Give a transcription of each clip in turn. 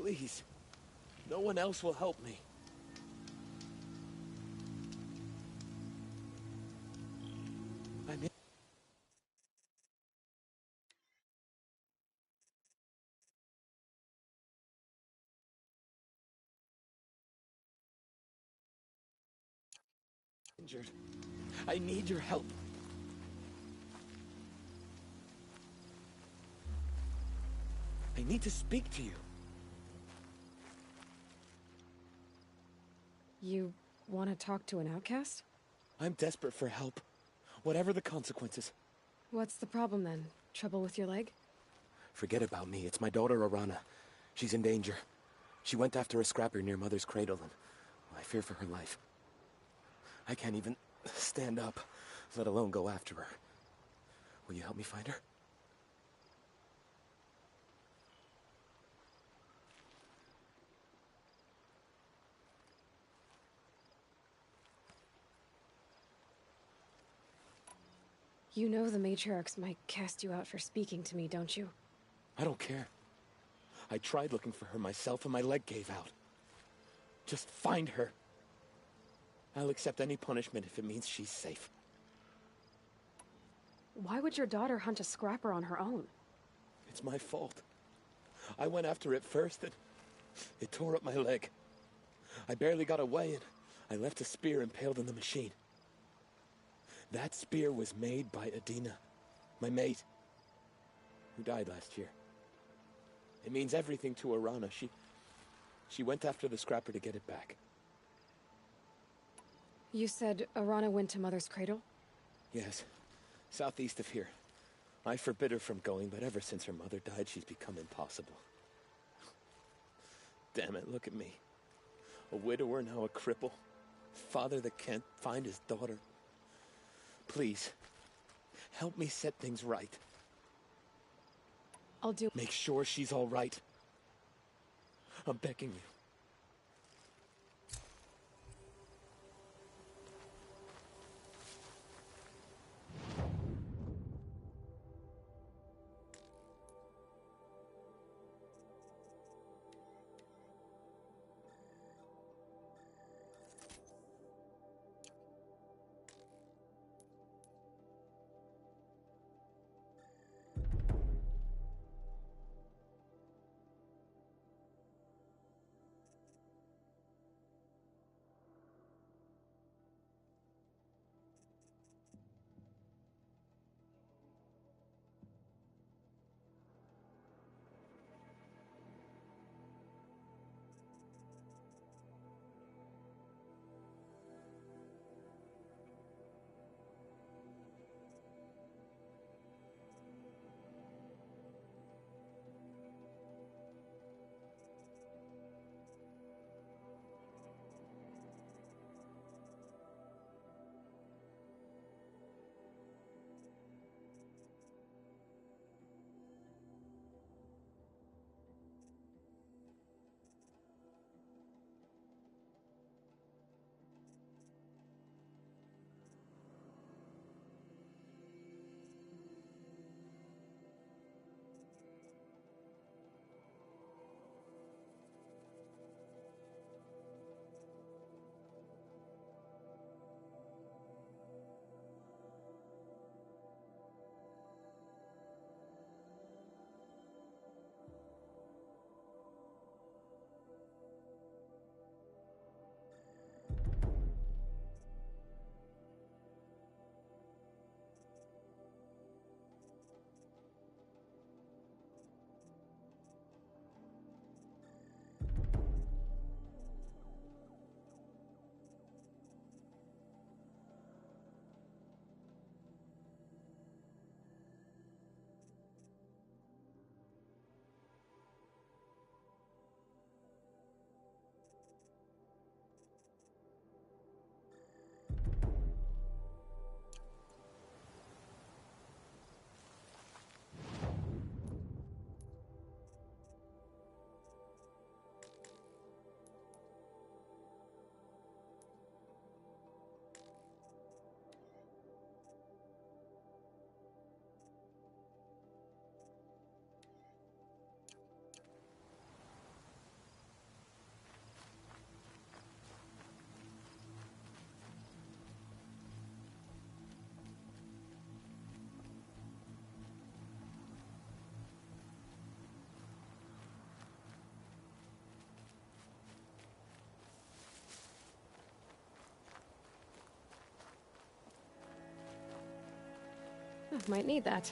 Please. No one else will help me. I'm injured. I need your help. I need to speak to you. You want to talk to an outcast? I'm desperate for help. Whatever the consequences. What's the problem then? Trouble with your leg? Forget about me. It's my daughter, Arana. She's in danger. She went after a scrapper near Mother's cradle, and I fear for her life. I can't even stand up, let alone go after her. Will you help me find her? You know the matriarchs might cast you out for speaking to me, don't you? I don't care. I tried looking for her myself and my leg gave out. Just find her. I'll accept any punishment if it means she's safe. Why would your daughter hunt a scrapper on her own? It's my fault. I went after it first and it tore up my leg. I barely got away and I left a spear impaled in the machine. That spear was made by Adina, my mate, who died last year. It means everything to Arana. She went after the scrapper to get it back. You said Arana went to Mother's cradle? Yes, southeast of here. I forbid her from going, but ever since her mother died, she's become impossible. Damn it, look at me. A widower, now a cripple. Father that can't find his daughter. Please, help me set things right. I'll do. Make sure she's all right. I'm begging you. Might need that.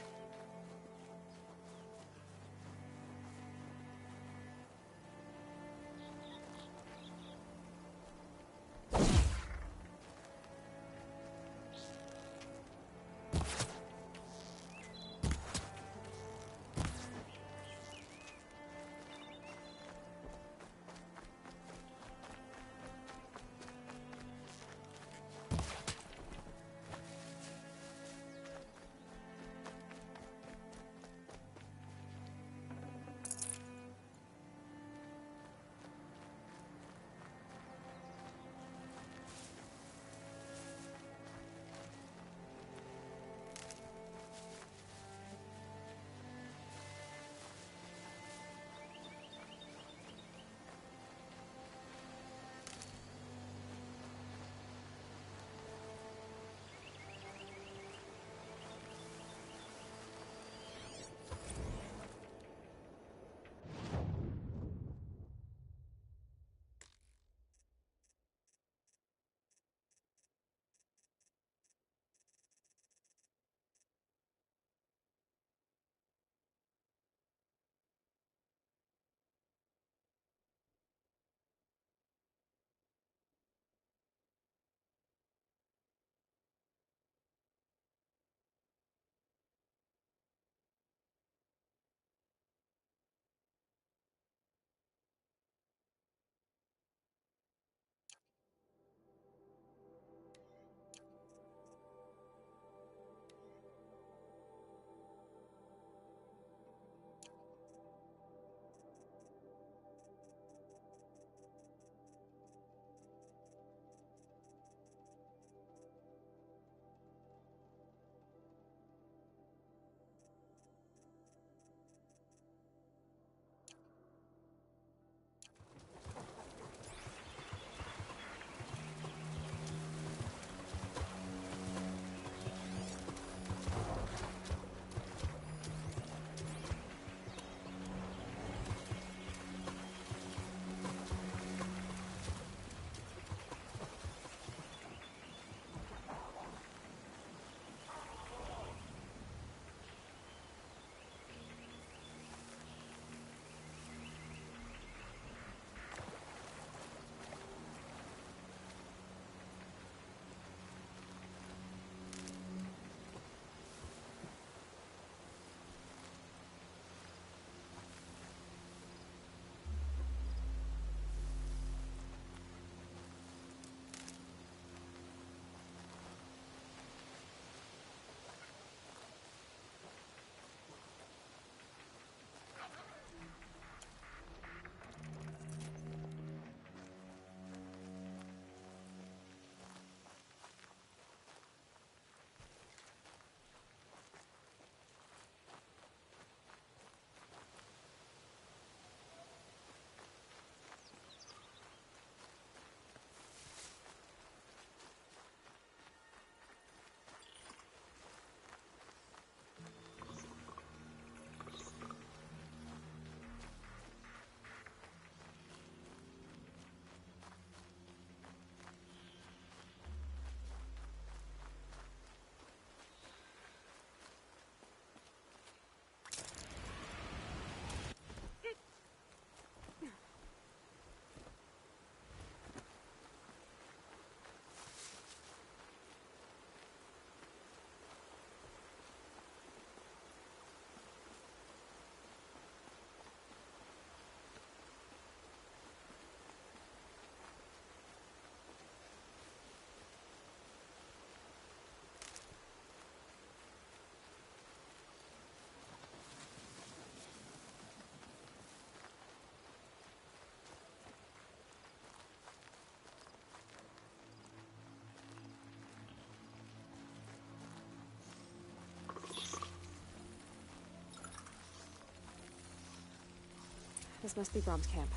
This must be Brom's camp.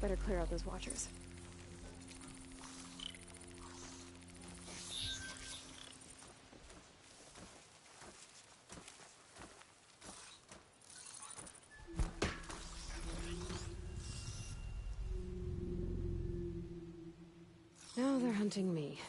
Better clear out those watchers. Now they're hunting me.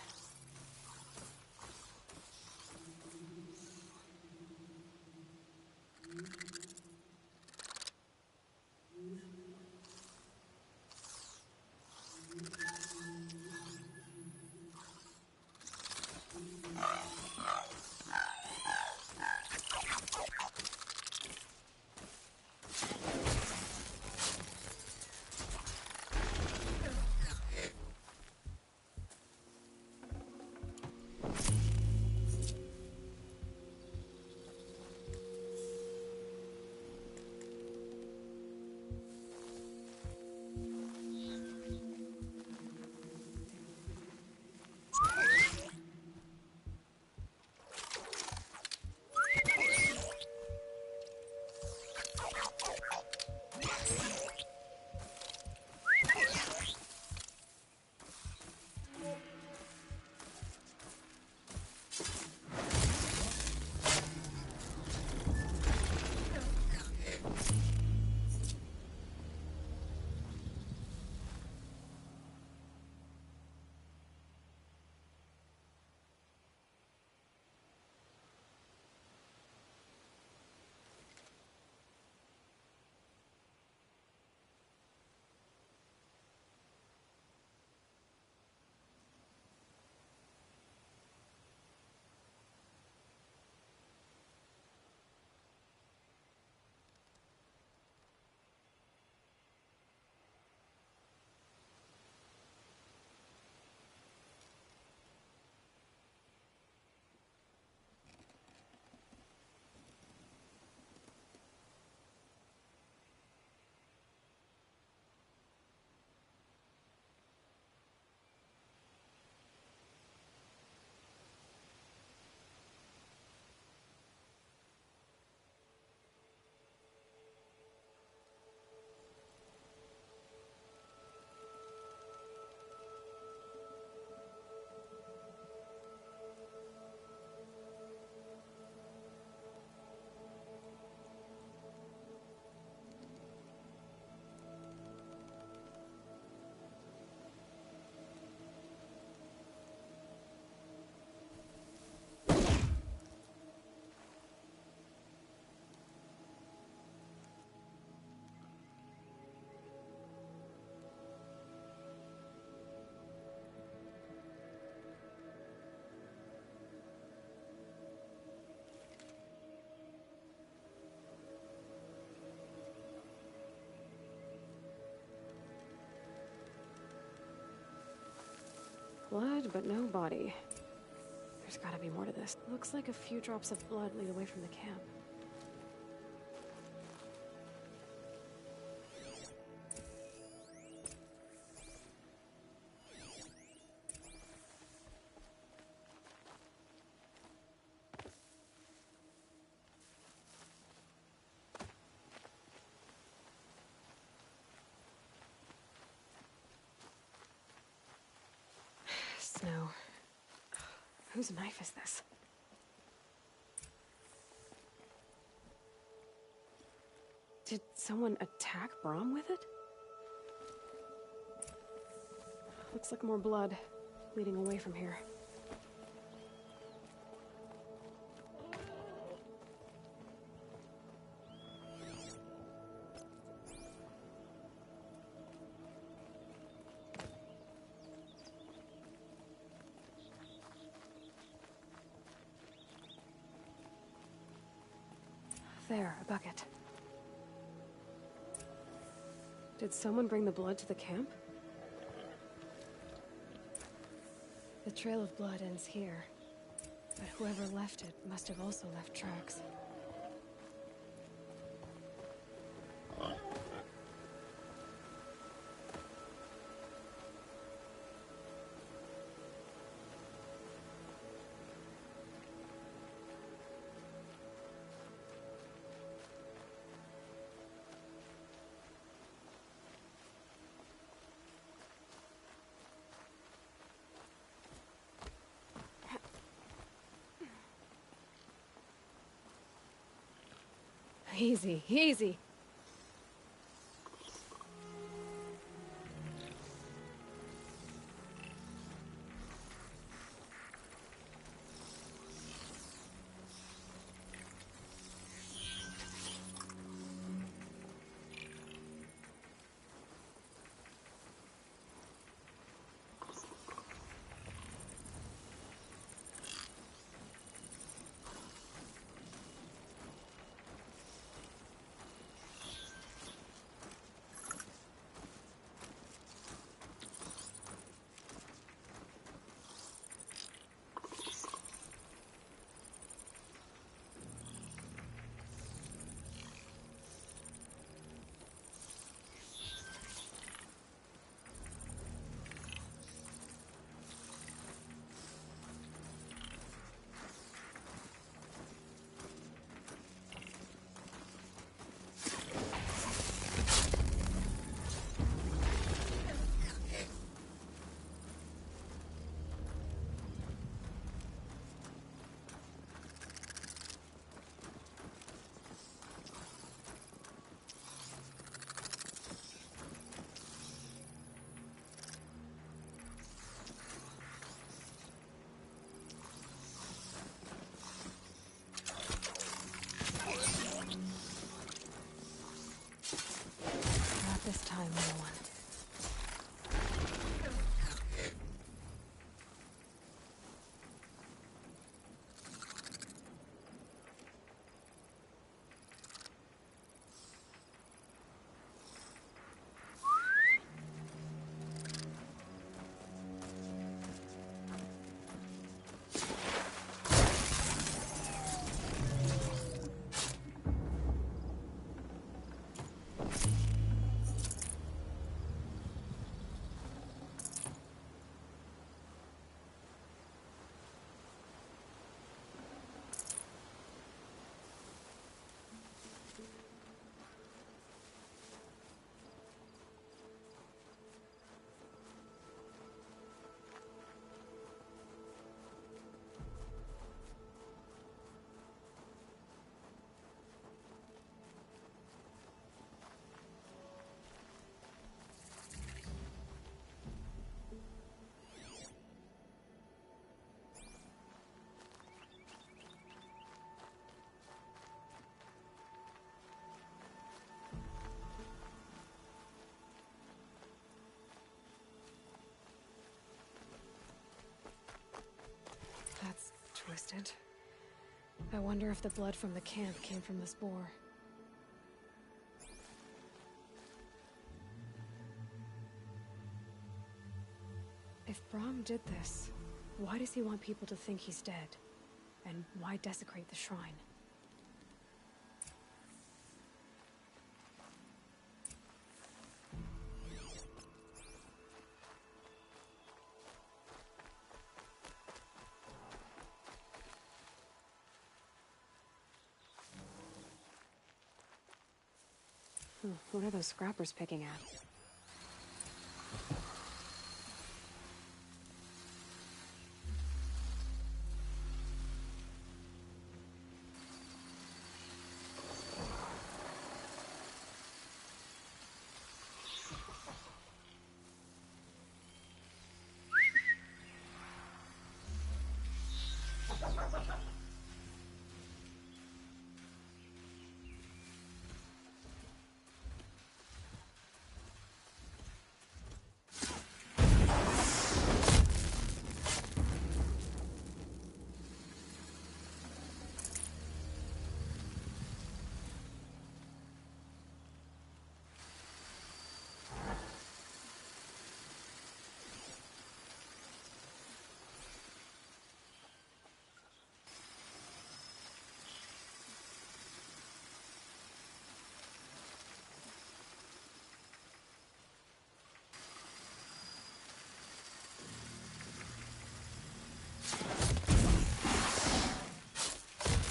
Blood, but no body. There's gotta be more to this. Looks like a few drops of blood lead away from the camp. Snow. Whose knife is this? Did someone attack Brom with it? Looks like more blood leading away from here. There, a bucket. Did someone bring the blood to the camp? The trail of blood ends here, but whoever left it must have also left tracks. Easy, easy. twisted. I wonder if the blood from the camp came from this boar. If Brahm did this, why does he want people to think he's dead? And why desecrate the shrine? What are those scrappers picking at?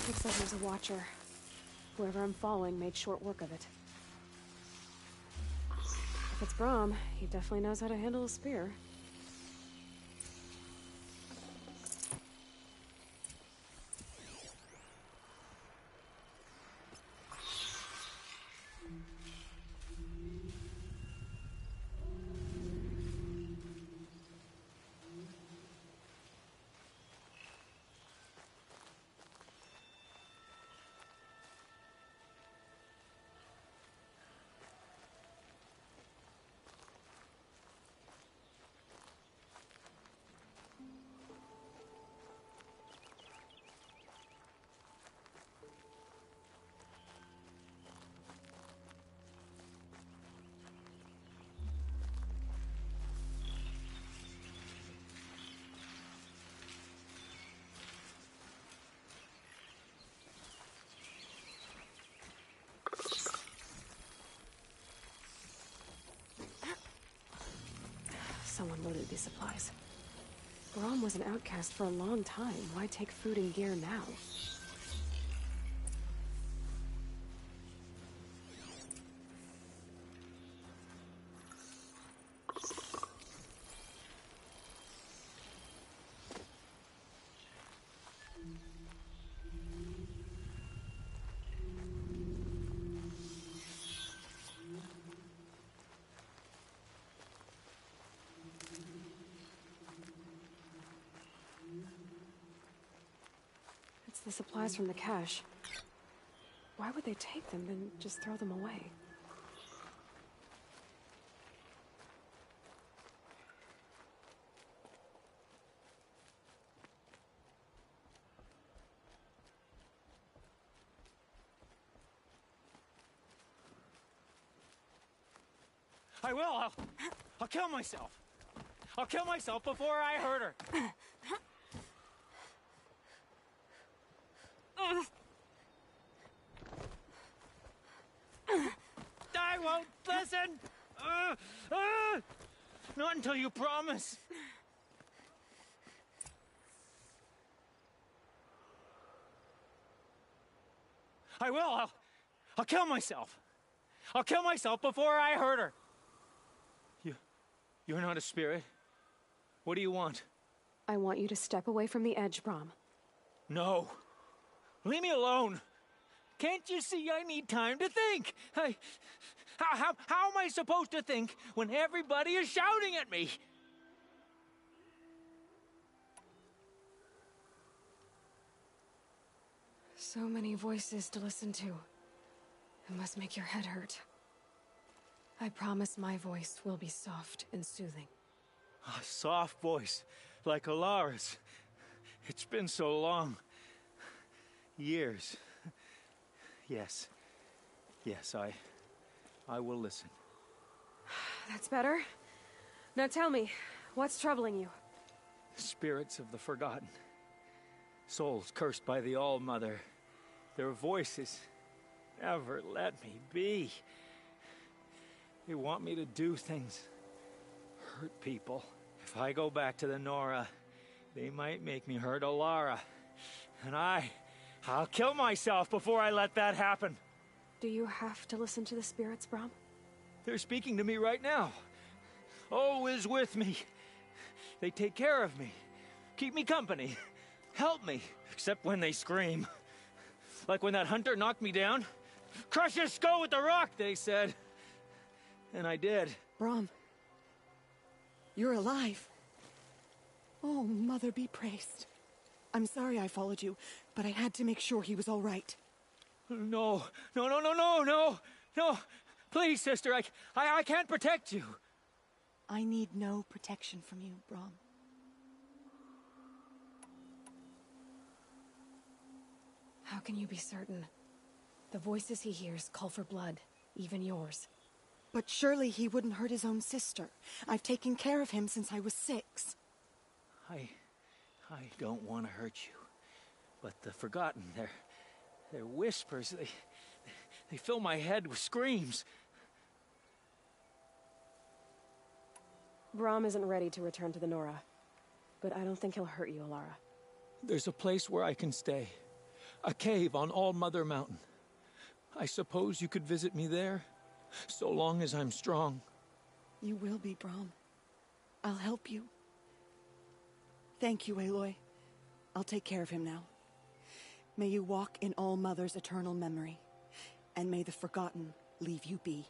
Looks like there's a watcher. Whoever I'm following made short work of it. If it's Brahm, he definitely knows how to handle a spear. Someone loaded these supplies. Brahm was an outcast for a long time. Why take food and gear now? It's the supplies from the cache. Why would they take them and just throw them away? I will. I'll kill myself. I'll kill myself before I hurt her. I won't listen. Not until you promise. I will. I'll kill myself. I'll kill myself before I hurt her. You're not a spirit. What do you want? I want you to step away from the edge, Brahm. No. Leave me alone. Can't you see I need time to think? How am I supposed to think when everybody is shouting at me? So many voices to listen to. It must make your head hurt. I promise my voice will be soft and soothing. A soft voice, like Alara's. It's been so long. Years. Yes. Yes, I will listen. That's better. Now tell me, what's troubling you? Spirits of the forgotten. Souls cursed by the All-Mother. Their voices never let me be. They want me to do things, hurt people. If I go back to the Nora, they might make me hurt Alara. And I'll kill myself before I let that happen. Do you have to listen to the spirits, Brom? They're speaking to me right now. Oh is with me. They take care of me, keep me company, help me, except when they scream. Like when that hunter knocked me down. Crush his skull with the rock, they said. And I did. Brom, you're alive. Oh, Mother be praised. I'm sorry I followed you, but I had to make sure he was all right. No. Please, sister, I can't protect you. I need no protection from you, Brom. How can you be certain? The voices he hears call for blood, even yours. But surely he wouldn't hurt his own sister. I've taken care of him since I was 6. I don't want to hurt you. But the forgotten, their whispers, they fill my head with screams. Brom isn't ready to return to the Nora, but I don't think he'll hurt you, Alara. There's a place where I can stay. A cave on All-Mother Mountain. I suppose you could visit me there, so long as I'm strong. You will be, Brom. I'll help you. Thank you, Aloy. I'll take care of him now. May you walk in All-Mother's eternal memory, and may the forgotten leave you be.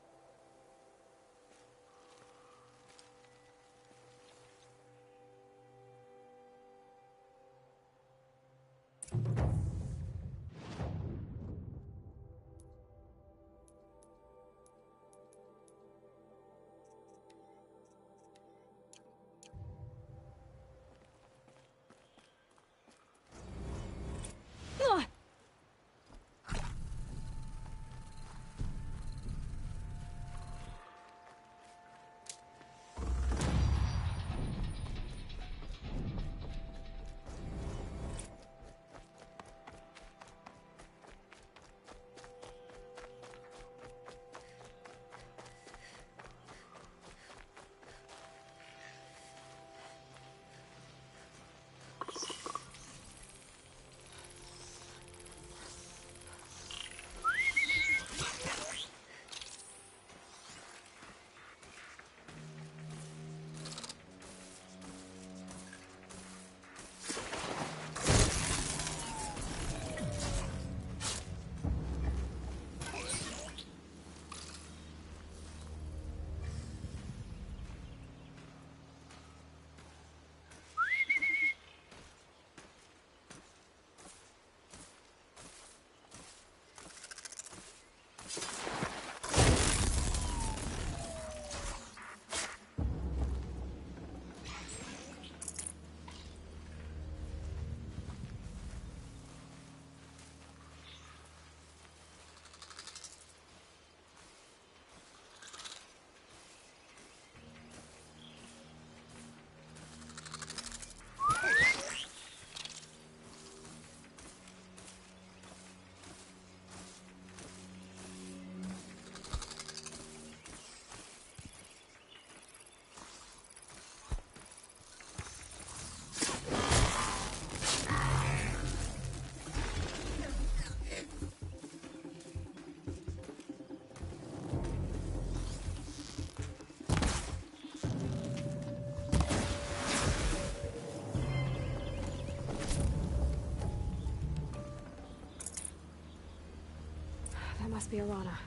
Must be Arana.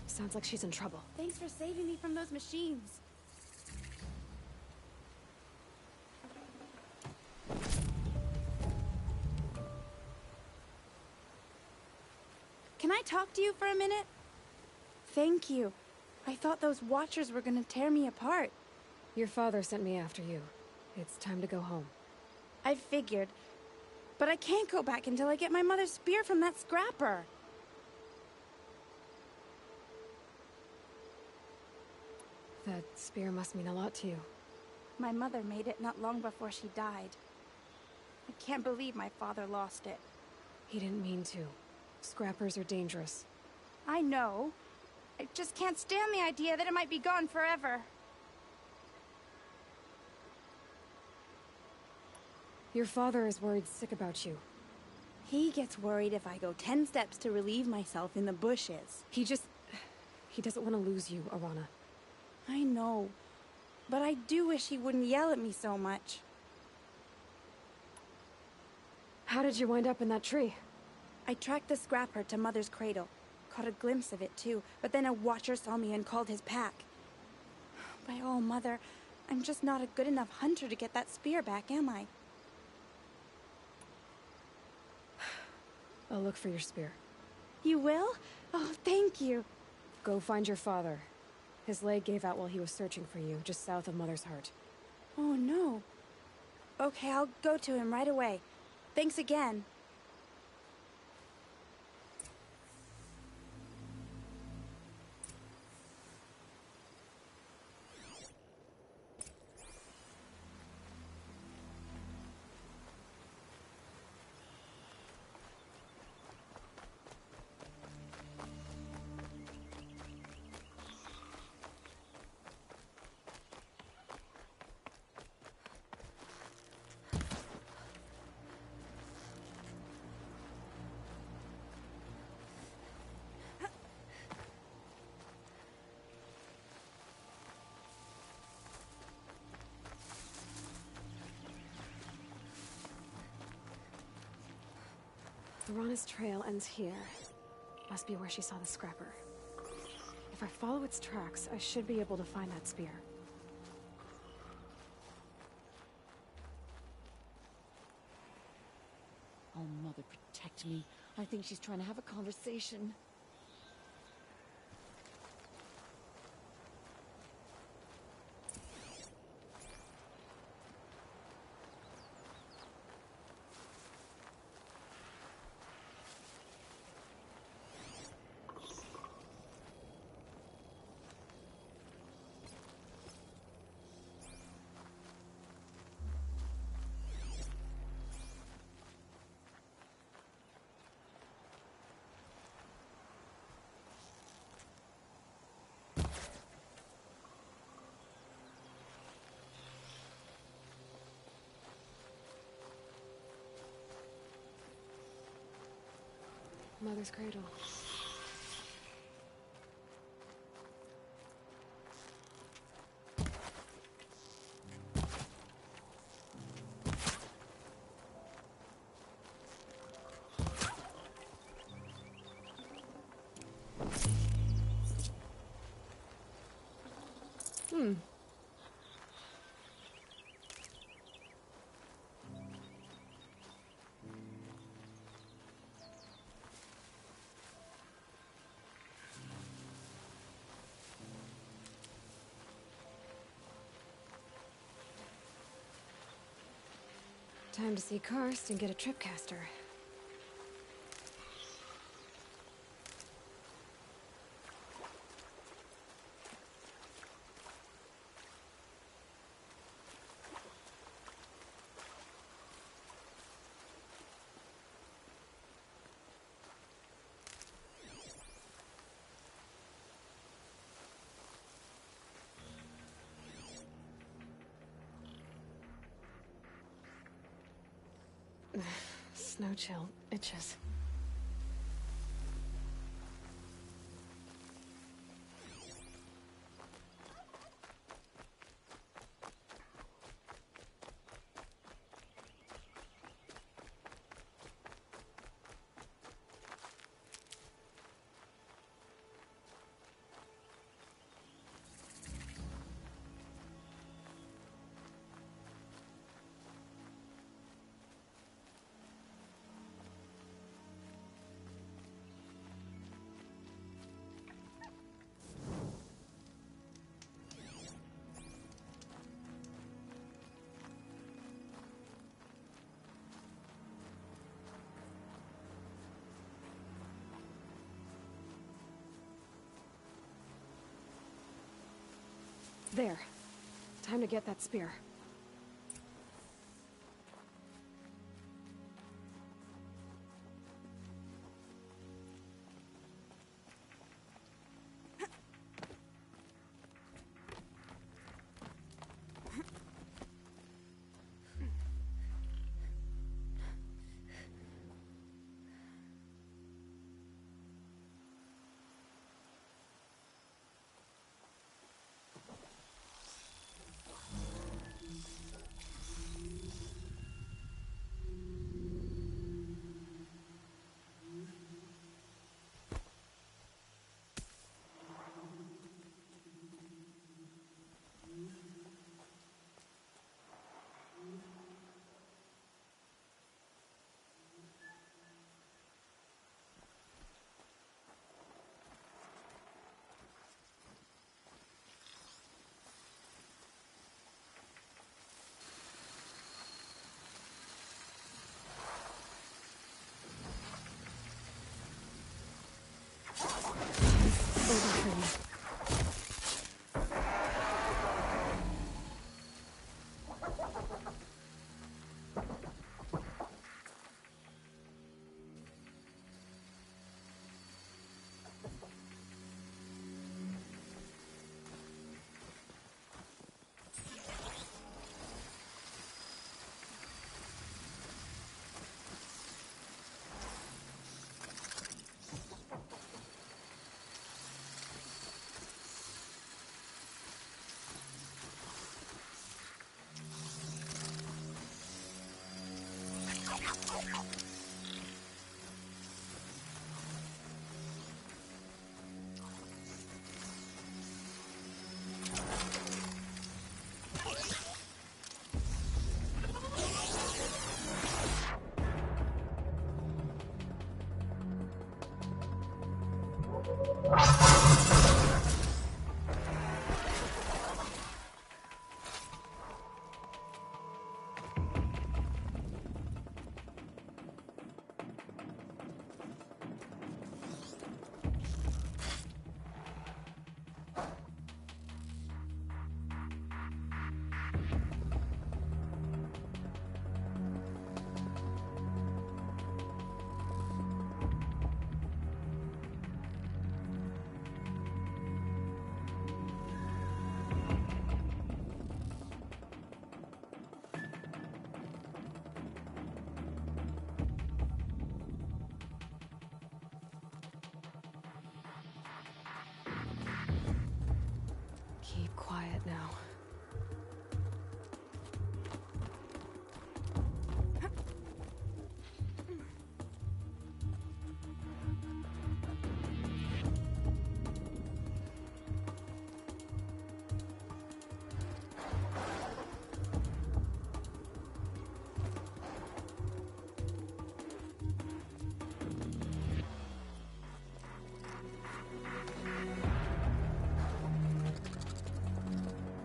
Sounds like she's in trouble. Thanks for saving me from those machines. Can I talk to you for a minute? Thank you. I thought those Watchers were gonna tear me apart. Your father sent me after you. It's time to go home. I figured. But I can't go back until I get my mother's spear from that scrapper. That spear must mean a lot to you. My mother made it not long before she died. I can't believe my father lost it. He didn't mean to. Scrappers are dangerous. I know. I just can't stand the idea that it might be gone forever. Your father is worried sick about you. He gets worried if I go 10 steps to relieve myself in the bushes. He doesn't want to lose you, Arana. I know, but I do wish he wouldn't yell at me so much. How did you wind up in that tree? I tracked the scrapper to Mother's cradle. Caught a glimpse of it too, but then a watcher saw me and called his pack. By all, Mother, I'm just not a good enough hunter to get that spear back, am I? I'll look for your spear. You will? Oh, thank you. Go find your father. His leg gave out while he was searching for you, just south of Mother's Heart. Oh, no. Okay, I'll go to him right away. Thanks again. Arana's trail ends here. Must be where she saw the scrapper. If I follow its tracks, I should be able to find that spear. Oh, Mother, protect me. I think she's trying to have a conversation. Mother's cradle. Time to see Karst and get a tripcaster. Snow chill itches. There. Time to get that spear. Keep quiet now.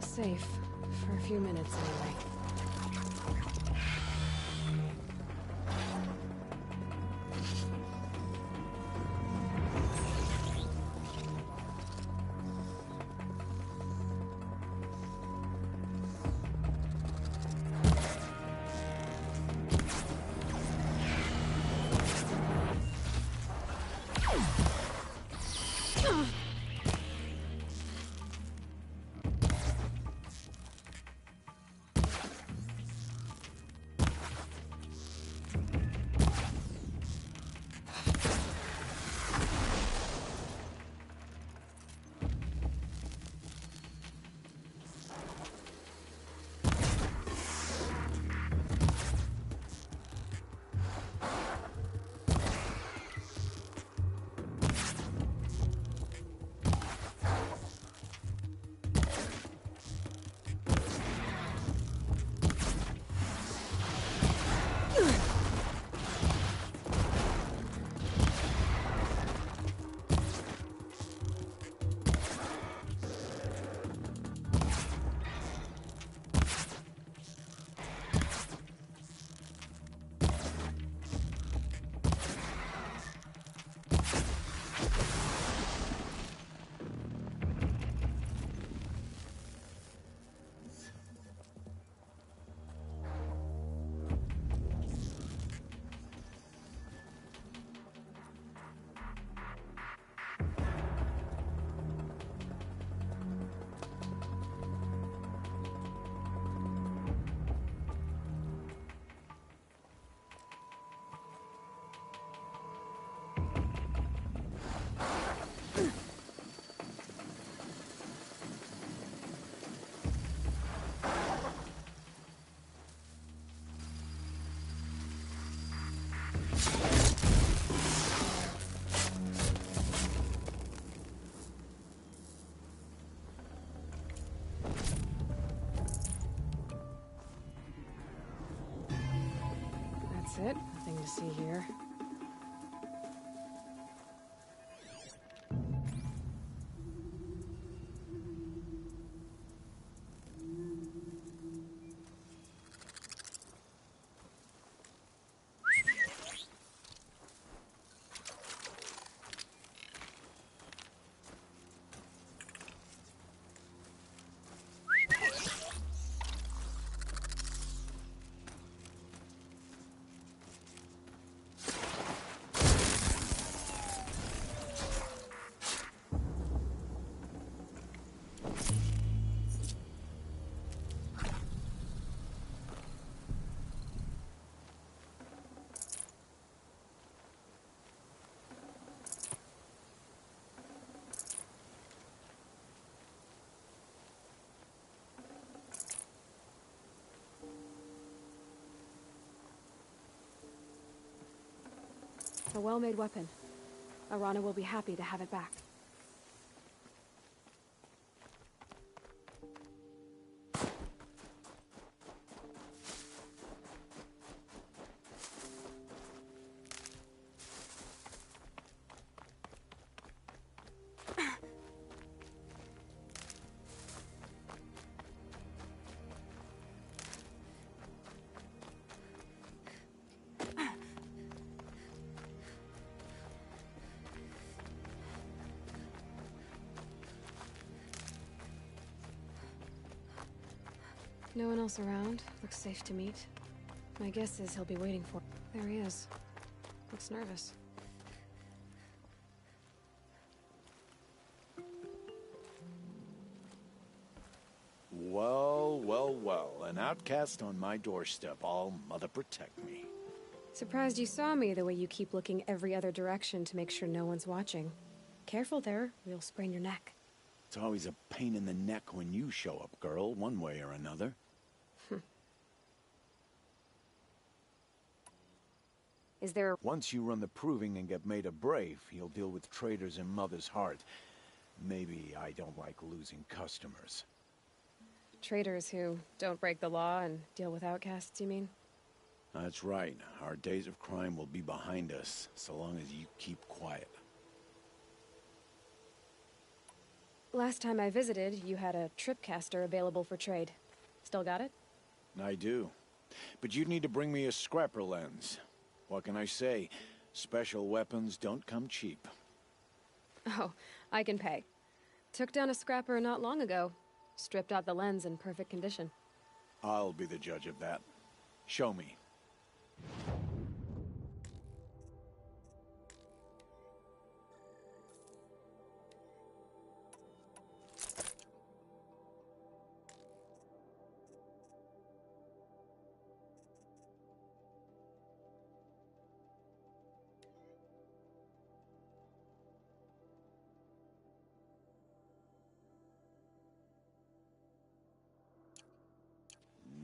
Safe. For a few minutes, anyway. That's it. Nothing to see here. A well-made weapon. Arana will be happy to have it back. No one else around. Looks safe to meet. My guess is he'll be waiting for... There he is. Looks nervous. Well, well, well. An outcast on my doorstep. All mother protect me. Surprised you saw me the way you keep looking every other direction to make sure no one's watching. Careful there, or you'll sprain your neck. It's always a pain in the neck when you show up, girl, one way or another. Is there... Once you run the proving and get made a brave, you'll deal with traitors in Mother's Heart. Maybe I don't like losing customers. Traitors who don't break the law and deal with outcasts, you mean? That's right. Our days of crime will be behind us, so long as you keep quiet. Last time I visited, you had a tripcaster available for trade. Still got it? I do. But you'd need to bring me a scrapper lens. What can I say? Special weapons don't come cheap. Oh, I can pay. Took down a scrapper not long ago. Stripped out the lens in perfect condition. I'll be the judge of that. Show me.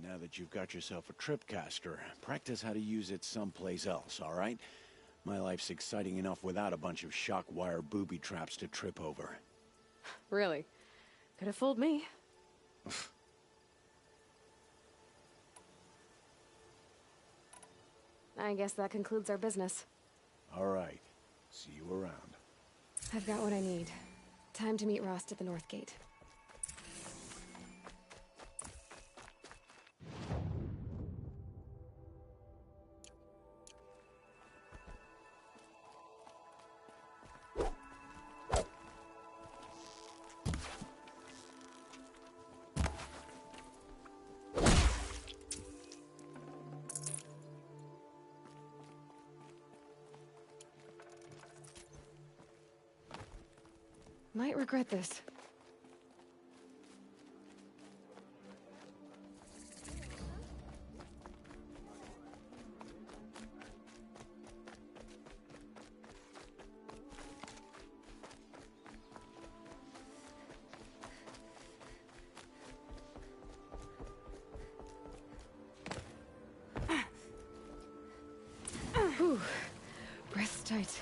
Now that you've got yourself a tripcaster, practice how to use it someplace else, all right? My life's exciting enough without a bunch of shock wire booby traps to trip over. Really? Could have fooled me. I guess that concludes our business. All right. See you around. I've got what I need. Time to meet Rost at the North Gate. Might regret this. Whew. Breath's tight.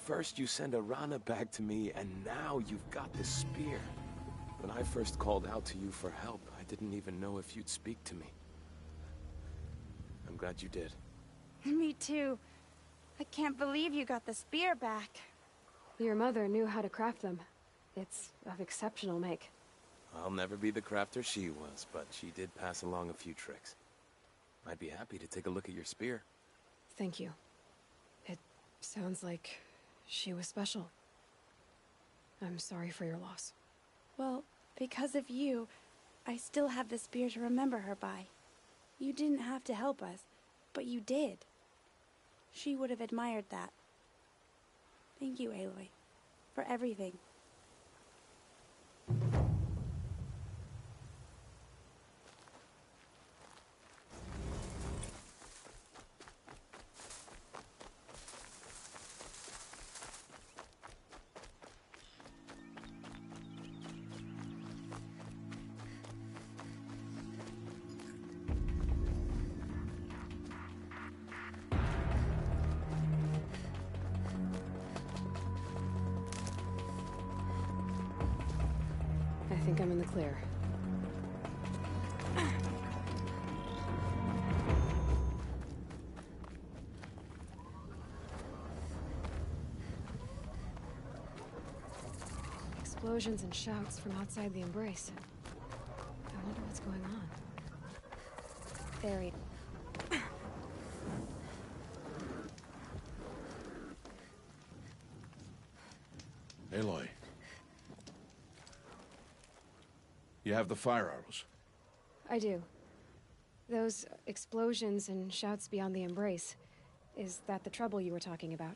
First you send Arana back to me, and now you've got the spear. When I first called out to you for help, I didn't even know if you'd speak to me. I'm glad you did. Me too. I can't believe you got the spear back. Your mother knew how to craft them. It's of exceptional make. I'll never be the crafter she was, but she did pass along a few tricks. I'd be happy to take a look at your spear. Thank you. It sounds like she was special. I'm sorry for your loss. Well, because of you, I still have the spear to remember her by. You didn't have to help us, but you did. She would have admired that. Thank you, Aloy, for everything. I think I'm in the clear. Explosions and shouts from outside the embrace. I wonder what's going on. There he... Aloy. You have the fire arrows. I do. Those explosions and shouts beyond the embrace. Is that the trouble you were talking about?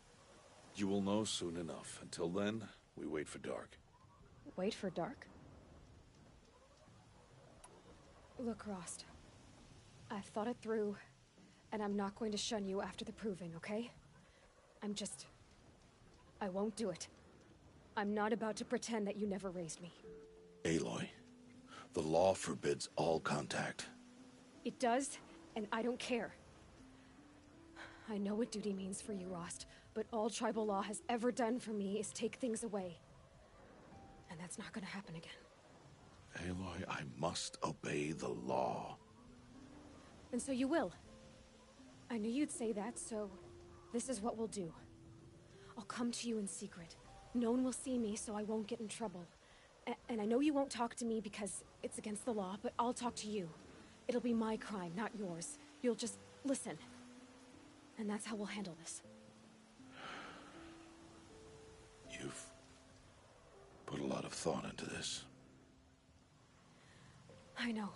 You will know soon enough. Until then, we wait for dark. Wait for dark? Look, Rost. I've thought it through, and I'm not going to shun you after the proving, okay? I won't do it. I'm not about to pretend that you never raised me. Aloy, the law forbids all contact. It does, and I don't care. I know what duty means for you, Rost, but all tribal law has ever done for me is take things away. And that's not gonna happen again. Aloy, I must obey the law. And so you will. I knew you'd say that, so this is what we'll do. I'll come to you in secret. No one will see me, so I won't get in trouble. And I know you won't talk to me because it's against the law, but I'll talk to you. It'll be my crime, not yours. You'll just listen. And that's how we'll handle this. You've put a lot of thought into this. I know.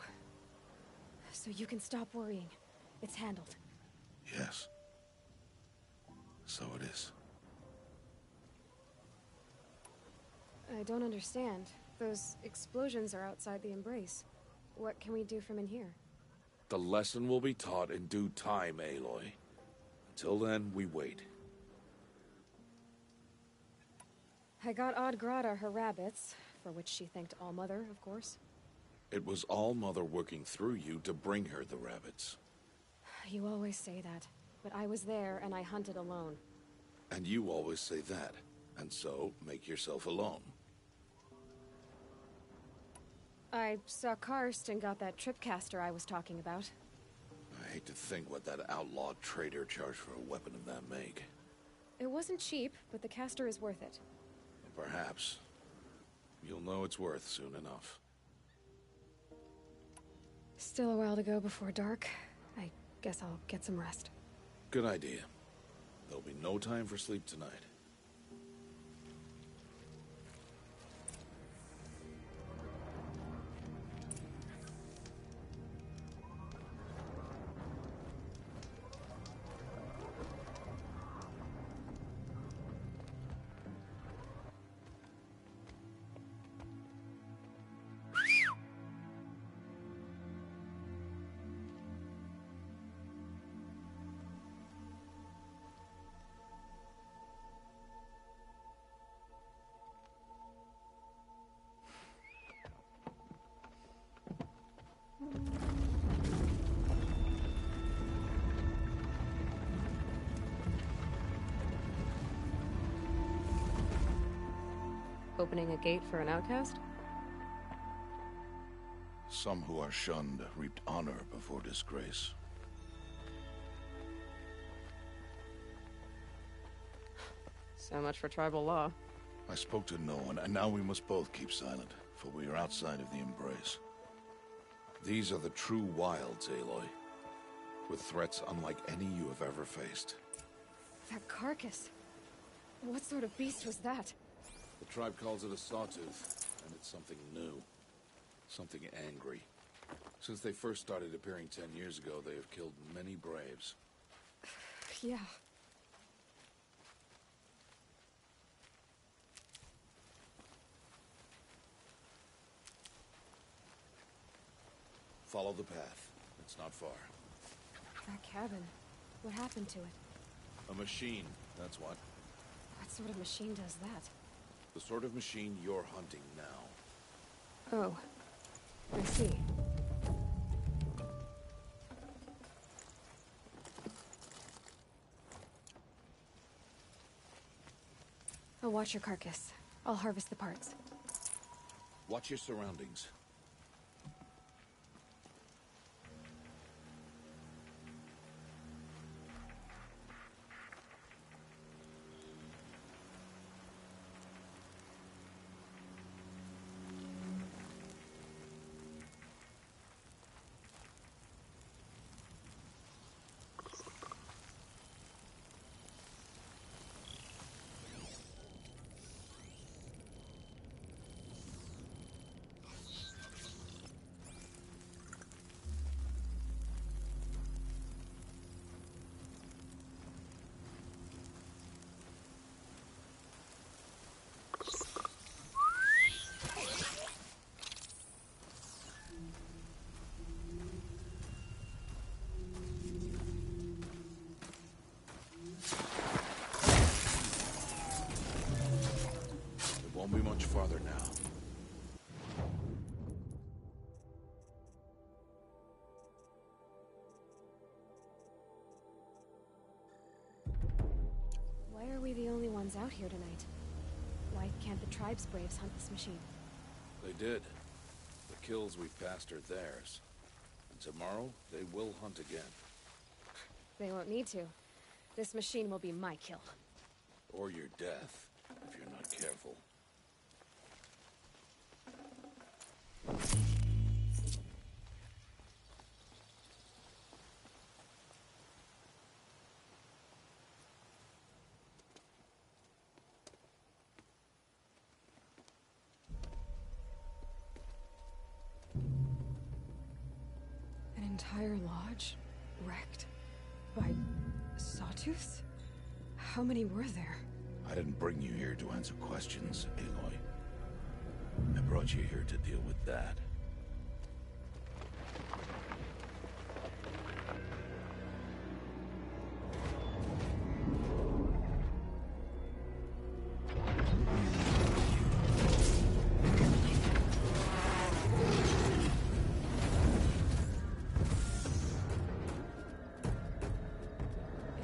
So you can stop worrying. It's handled. Yes. So it is. I don't understand. Those explosions are outside the embrace. What can we do from in here? The lesson will be taught in due time, Aloy. Until then, we wait. I got Odd Grata her rabbits, for which she thanked Allmother, of course. It was Allmother working through you to bring her the rabbits. You always say that, but I was there and I hunted alone. And you always say that, and so make yourself alone. I saw Karst and got that tripcaster I was talking about. I hate to think what that outlaw trader charged for a weapon of that make. It wasn't cheap, but the caster is worth it. Perhaps. You'll know it's worth soon enough. Still a while to go before dark. I guess I'll get some rest. Good idea. There'll be no time for sleep tonight. Opening a gate for an outcast? Some who are shunned reaped honor before disgrace. So much for tribal law. I spoke to no one, and now we must both keep silent, for we are outside of the embrace. These are the true wilds, Aloy, with threats unlike any you have ever faced. That carcass. What sort of beast was that? The tribe calls it a sawtooth, and it's something new. Something angry. Since they first started appearing 10 years ago, they have killed many braves. Yeah. Follow the path. It's not far. That cabin. What happened to it? A machine, that's what. What sort of machine does that? The sort of machine you're hunting now. Oh. I see. I'll watch your carcass. I'll harvest the parts. Watch your surroundings. Won't be much farther now. Why are we the only ones out here tonight? Why can't the tribe's braves hunt this machine? They did. The kills we've passed are theirs. And tomorrow, they will hunt again. They won't need to. This machine will be my kill. Or your death, if you're not careful. An entire lodge wrecked by sawtooths? How many were there? I didn't bring you here to answer questions, Aloy. I brought you here to deal with that.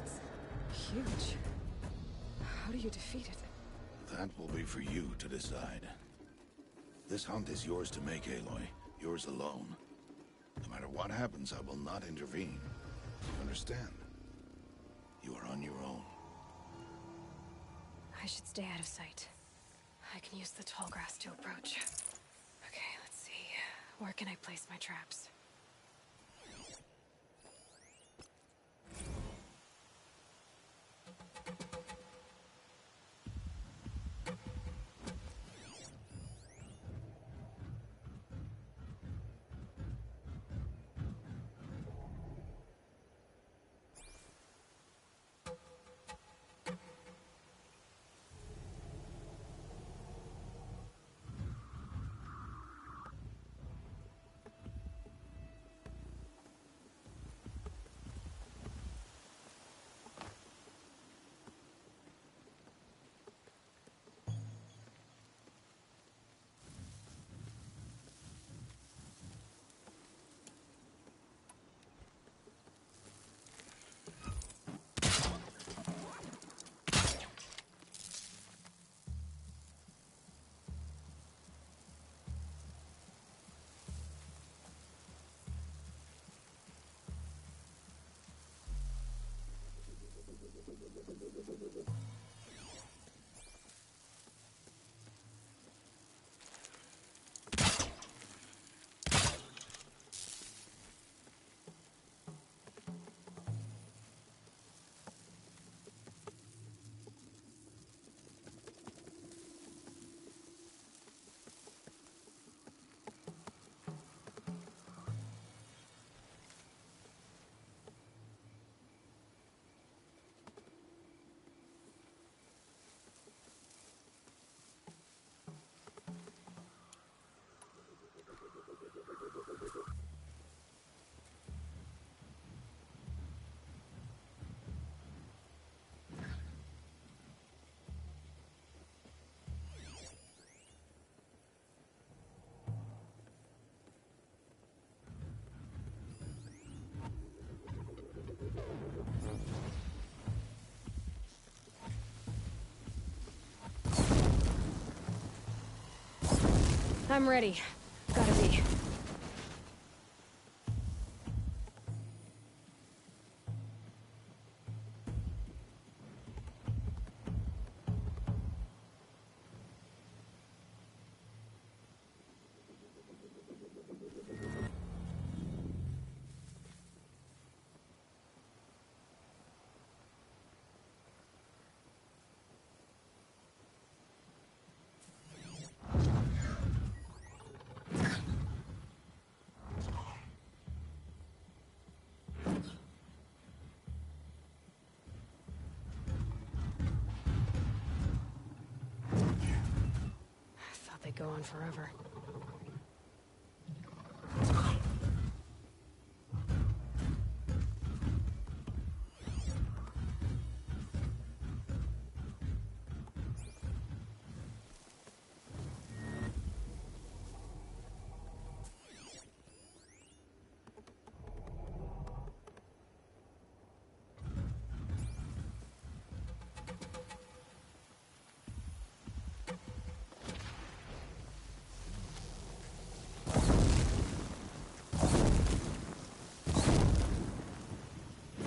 It's huge. How do you defeat it? That will be for you to decide. This hunt is yours to make, Aloy. Yours alone. No matter what happens, I will not intervene. You understand? You are on your own. I should stay out of sight. I can use the tall grass to approach. Okay, let's see. Where can I place my traps? I'm ready. Gotta be. Thought they'd go on forever.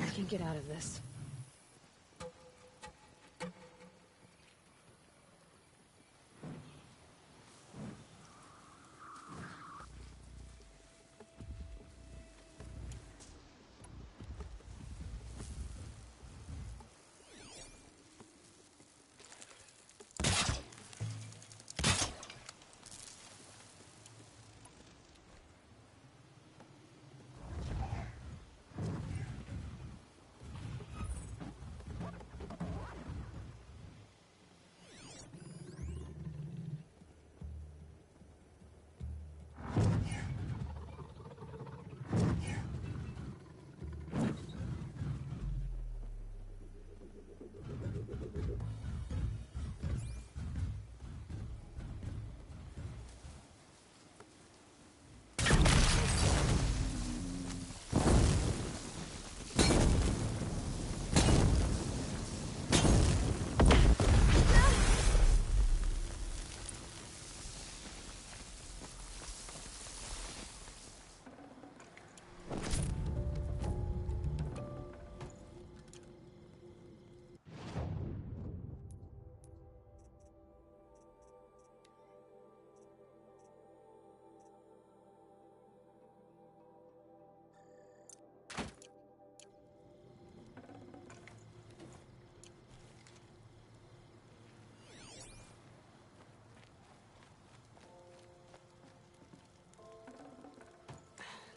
I can get out of this.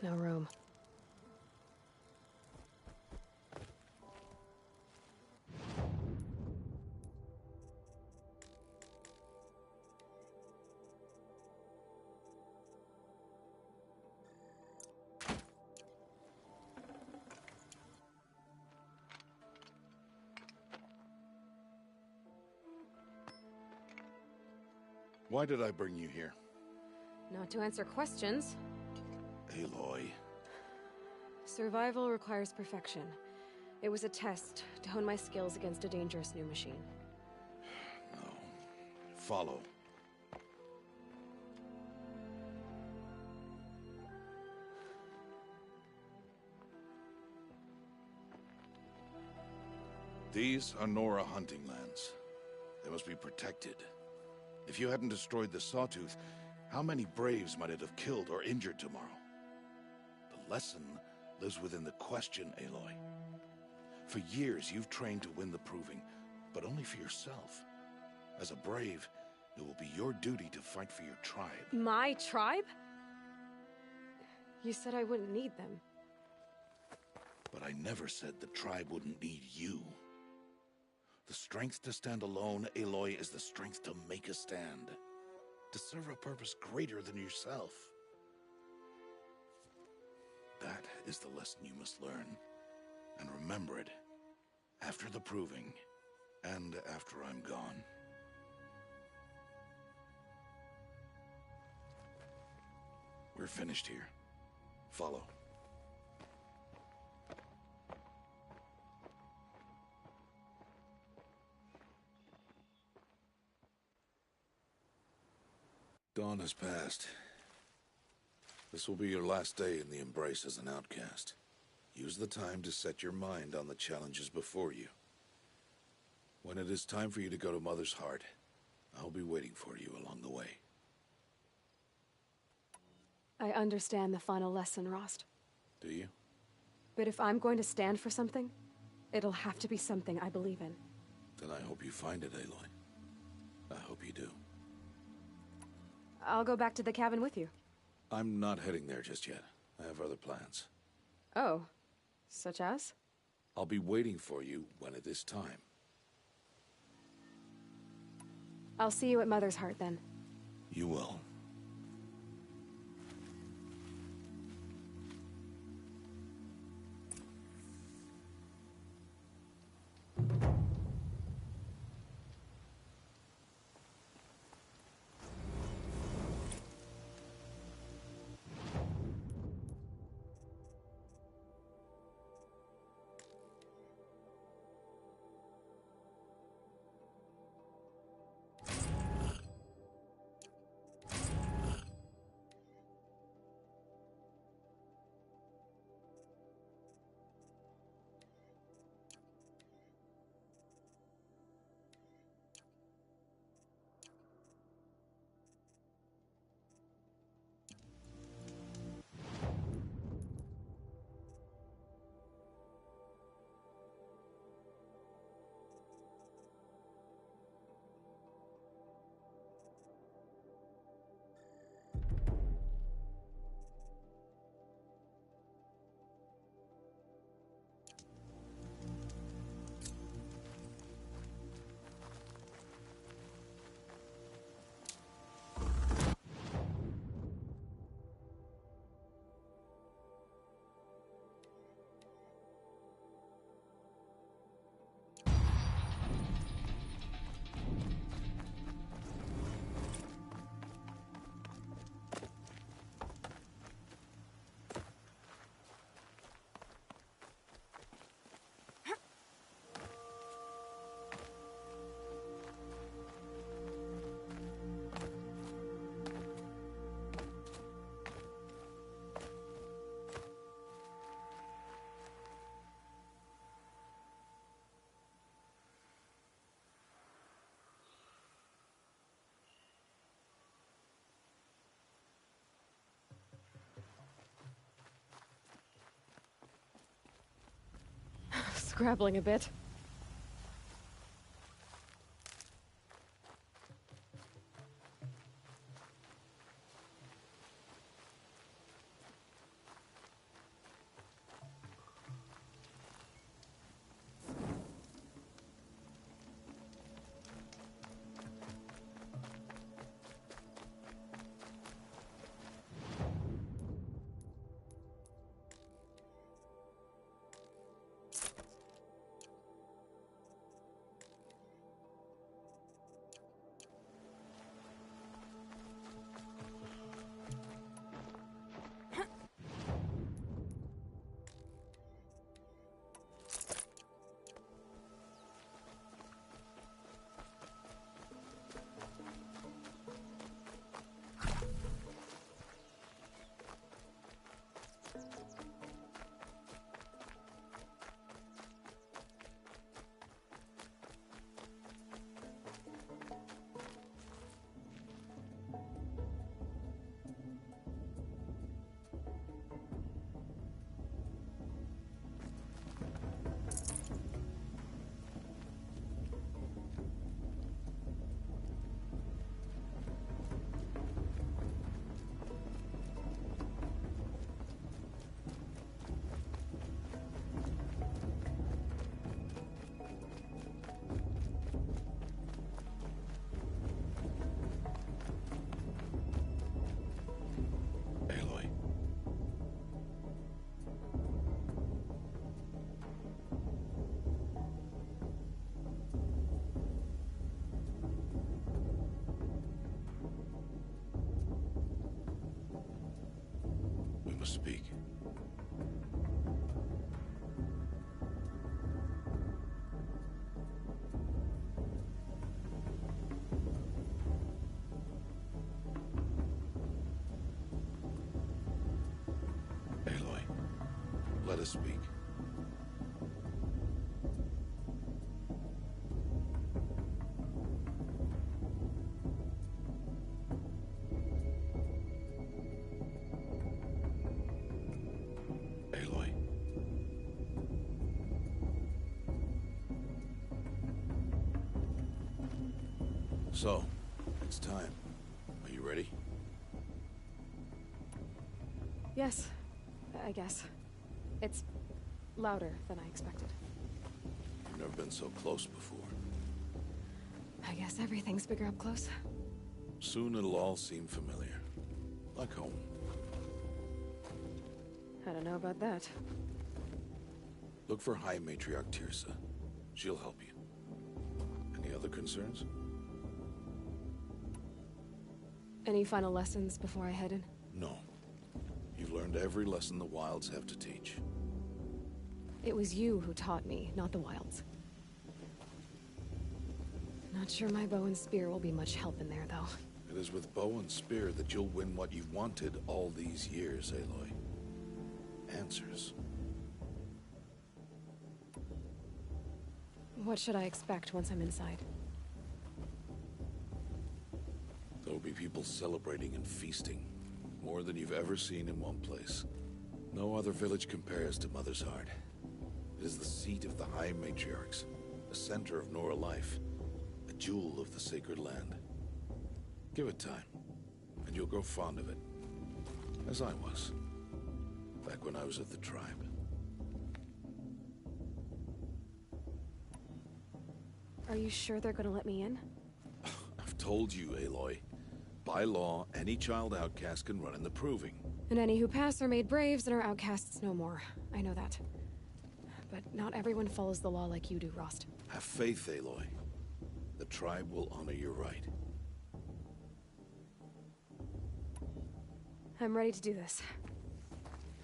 No room. Why did I bring you here? Not to answer questions. Aloy. Survival requires perfection. It was a test to hone my skills against a dangerous new machine. No. Follow. These are Nora hunting lands. They must be protected. If you hadn't destroyed the Sawtooth, how many Braves might it have killed or injured tomorrow? The lesson lives within the question, Aloy. For years, you've trained to win the Proving, but only for yourself. As a Brave, it will be your duty to fight for your tribe. My tribe? You said I wouldn't need them. But I never said the tribe wouldn't need you. The strength to stand alone, Aloy, is the strength to make a stand. To serve a purpose greater than yourself. That is the lesson you must learn. And remember it. After the Proving. And after I'm gone. We're finished here. Follow. Dawn has passed. This will be your last day in the Embrace as an outcast. Use the time to set your mind on the challenges before you. When it is time for you to go to Mother's Heart, I'll be waiting for you along the way. I understand the final lesson, Rost. Do you? But if I'm going to stand for something, it'll have to be something I believe in. Then I hope you find it, Aloy. I hope you do. I'll go back to the cabin with you. I'm not heading there just yet. I have other plans. Oh. Such as? I'll be waiting for you when it is time. I'll see you at Mother's Heart, then. You will. Scrabbling a bit. Aloy. We must speak. to speak. Aloy. So, it's time. Are you ready? Yes, I guess. It's louder than I expected. You've never been so close before. I guess everything's bigger up close. Soon it'll all seem familiar. Like home. I don't know about that. Look for High Matriarch Tirsa. She'll help you. Any other concerns? Any final lessons before I head in? No. You've learned every lesson the Wilds have to teach. It was you who taught me, not the Wilds. Not sure my bow and spear will be much help in there, though. It is with bow and spear that you'll win what you've wanted all these years, Aloy. Answers. What should I expect once I'm inside? There'll be people celebrating and feasting. More than you've ever seen in one place. No other village compares to Mother's Heart. It is the seat of the High Matriarchs, the center of Nora life, a jewel of the sacred land. Give it time, and you'll grow fond of it. As I was, back when I was at the tribe. Are you sure they're gonna let me in? I've told you, Aloy. By law, any child outcast can run in the proving. And any who pass are made braves and are outcasts no more. I know that. But not everyone follows the law like you do, Rost. Have faith, Aloy. The tribe will honor your right. I'm ready to do this.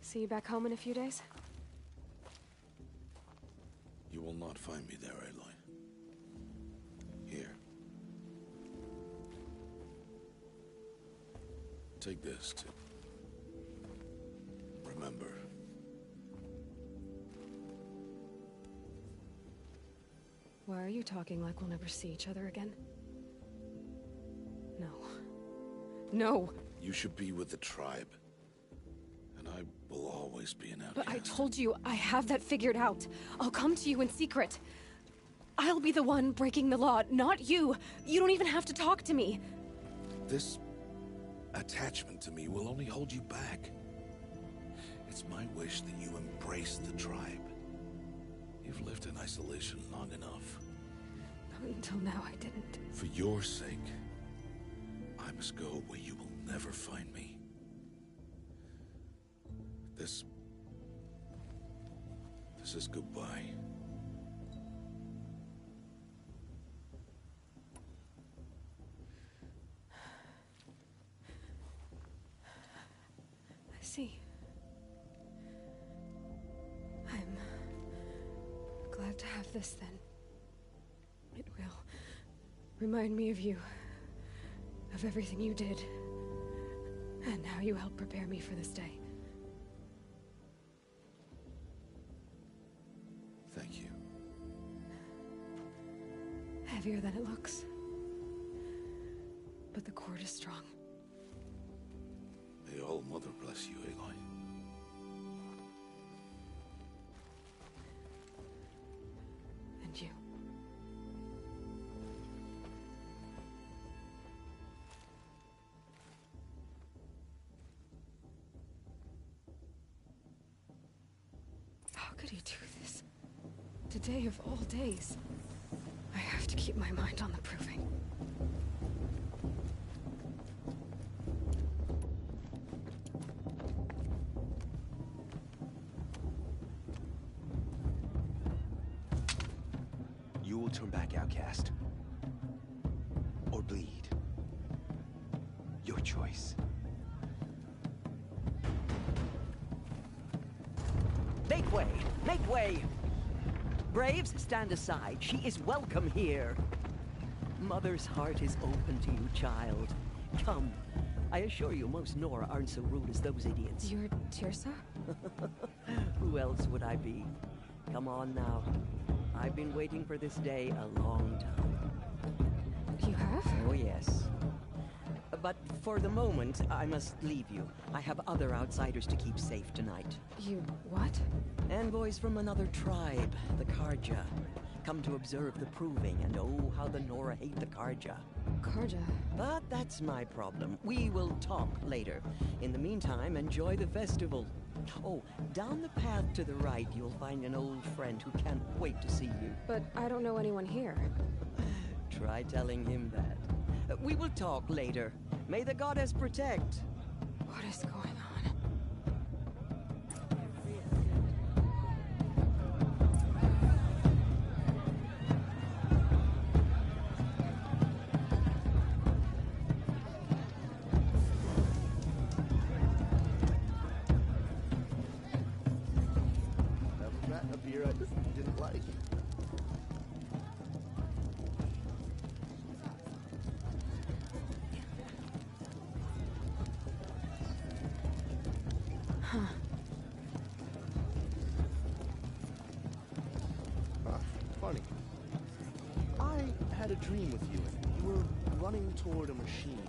See you back home in a few days? You will not find me there, Aloy. Here. Take this, too. Remember. Why are you talking like we'll never see each other again? No. No! You should be with the tribe. And I will always be an outcast. But I told you, I have that figured out. I'll come to you in secret. I'll be the one breaking the law, not you. You don't even have to talk to me. This attachment to me will only hold you back. It's my wish that you embrace the tribe. You've lived in isolation long enough. Until now, I didn't. For your sake, I must go where you will never find me. This is goodbye. I see. I'm glad to have this then. It will remind me of you, of everything you did, and how you helped prepare me for this day. Thank you. Heavier than it looks. But the cord is strong. May All Mother bless you, Aloy. And you. How could he do this? Today of all days. I have to keep my mind on the proving. You will turn back, outcast. Or bleed. Your choice. Make way! Make way! Braves, stand aside. She is welcome here. Mother's heart is open to you, child. Come. I assure you, most Nora aren't so rude as those idiots. You're Tirsa? Who else would I be? Come on now. I've been waiting for this day a long time. You have? Oh, yes. But for the moment, I must leave you. I have other outsiders to keep safe tonight. You what? Envoys from another tribe, the Karja. Come to observe the proving, and oh, how the Nora hate the Karja. Karja? But that's my problem. We will talk later. In the meantime, enjoy the festival. Oh, down the path to the right, you'll find an old friend who can't wait to see you. But I don't know anyone here. Try telling him that. We will talk later. May the goddess protect. What is going on? A beer I just didn't like. Huh. Funny. I had a dream with you, and you were running toward a machine,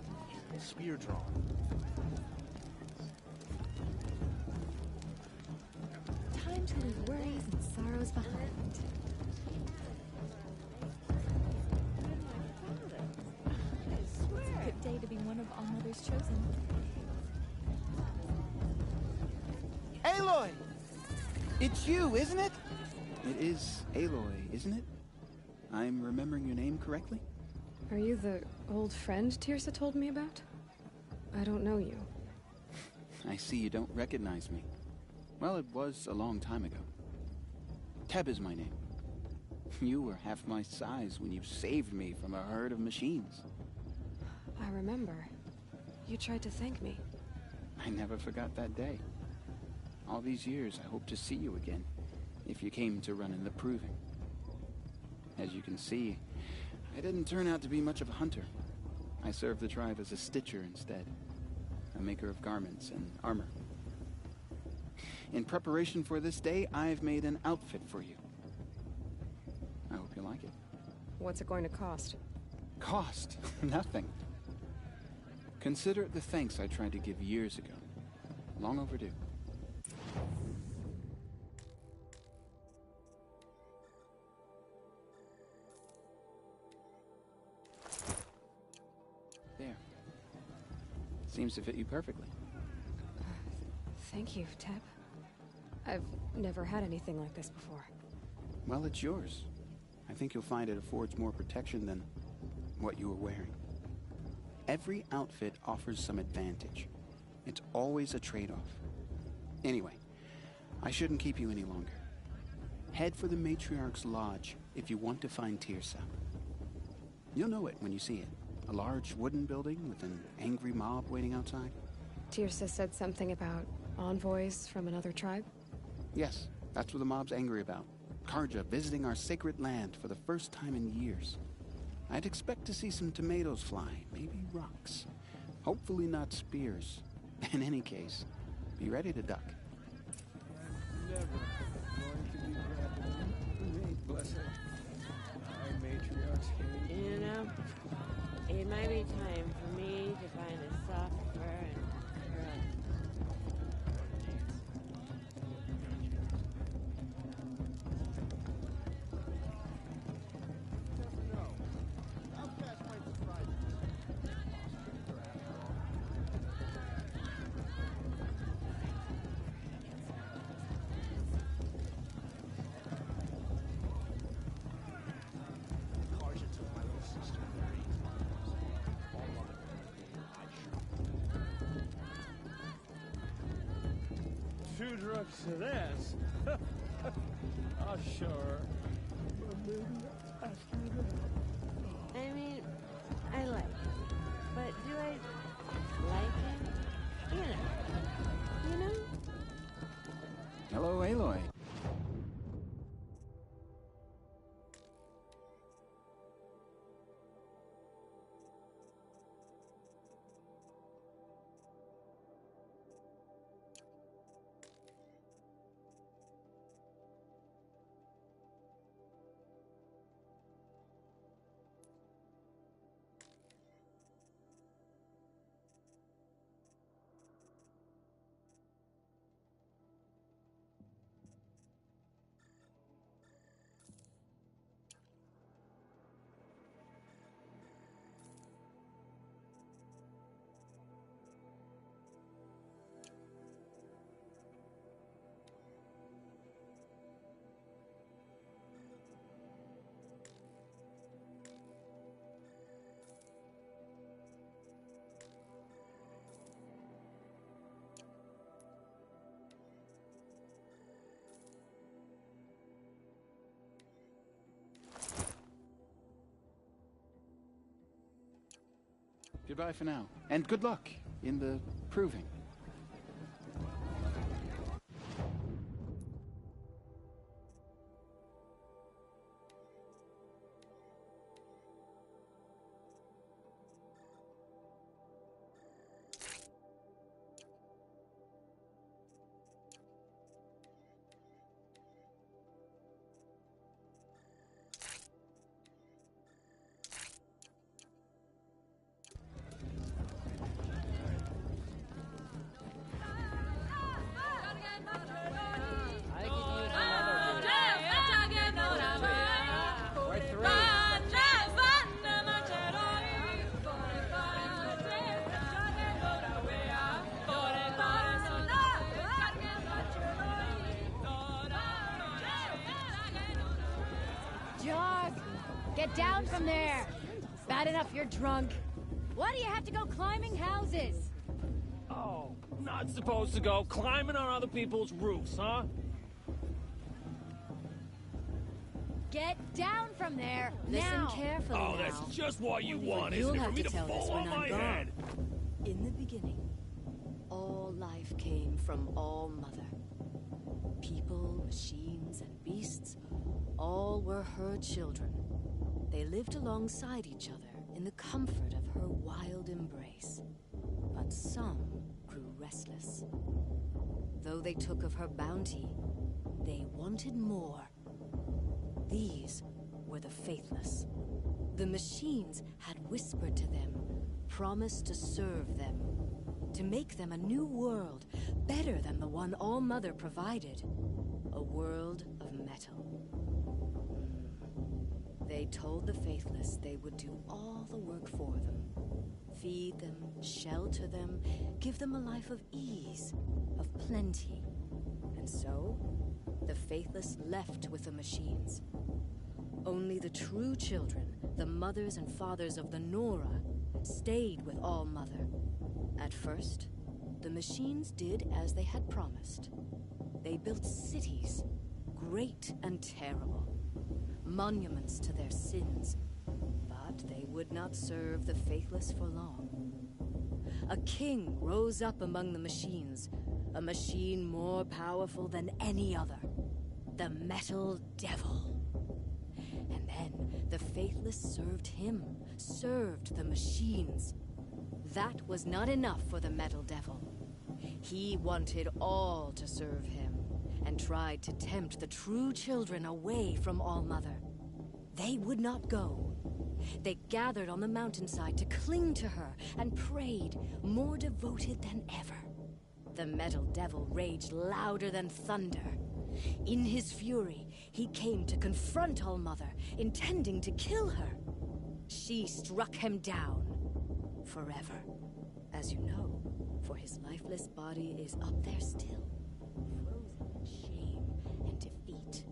spear drawn. Time to leave worries and sorrows behind. It's a good day to be one of All Mother's chosen. Aloy! It's you, isn't it? It is Aloy, isn't it? I'm remembering your name correctly? Are you the old friend Tirsa told me about? I don't know you. I see you don't recognize me. Well, it was a long time ago. Teb is my name. You were half my size when you saved me from a herd of machines. I remember. You tried to thank me. I never forgot that day. All these years, I hope to see you again, if you came to run in the proving. As you can see, I didn't turn out to be much of a hunter. I served the tribe as a stitcher instead, a maker of garments and armor. In preparation for this day, I've made an outfit for you. I hope you like it. What's it going to cost? Cost? Nothing. Consider it the thanks I tried to give years ago. Long overdue. There. Seems to fit you perfectly. Thank you, Teb. I've never had anything like this before. Well, it's yours. I think you'll find it affords more protection than what you were wearing. Every outfit offers some advantage. It's always a trade-off. Anyway, I shouldn't keep you any longer. Head for the Matriarch's Lodge if you want to find Tirsa. You'll know it when you see it. A large wooden building with an angry mob waiting outside. Tirsa said something about envoys from another tribe? Yes, that's what the mob's angry about. Karja visiting our sacred land for the first time in years. I'd expect to see some tomatoes fly, maybe rocks. Hopefully not spears. In any case, be ready to duck. Never going to be granted blessing. My matriarch's king. You know, it might be time for me to find a soft fur and curl. Two drops of this? Oh, sure. I mean, I like him. But do I like him? You know? Hello, Aloy. Goodbye for now. And good luck in the proving. Jog! Get down from there! Bad enough you're drunk. Why do you have to go climbing houses? Oh, not supposed to go climbing on other people's roofs, huh? Get down from there, Listen now! carefully Oh, now. that's just what you want, You'll isn't it? For have me to to tell this fall when on I'm my gone. head. In the beginning, all life came from All Mother. People, machines, and beasts, all were her children. They lived alongside each other in the comfort of her wild embrace. But some grew restless. Though they took of her bounty, they wanted more. These were the faithless. The machines had whispered to them, promised to serve them, to make them a new world, better than the one All Mother provided. A world of metal. They told the faithless they would do all the work for them. Feed them, shelter them, give them a life of ease, of plenty. And so, the faithless left with the machines. Only the true children, the mothers and fathers of the Nora, stayed with All Mother. At first, the machines did as they had promised. They built cities, great and terrible, monuments to their sins, but they would not serve the faithless for long. A king rose up among the machines, a machine more powerful than any other, the Metal Devil. And then the faithless served him, served the machines. That was not enough for the Metal Devil. He wanted all to serve him, and tried to tempt the true children away from All Mother. They would not go. They gathered on the mountainside to cling to her and prayed, more devoted than ever. The Metal Devil raged louder than thunder. In his fury, he came to confront All Mother, intending to kill her. She struck him down forever, as you know, for his lifeless body is up there still, frozen in shame and defeat.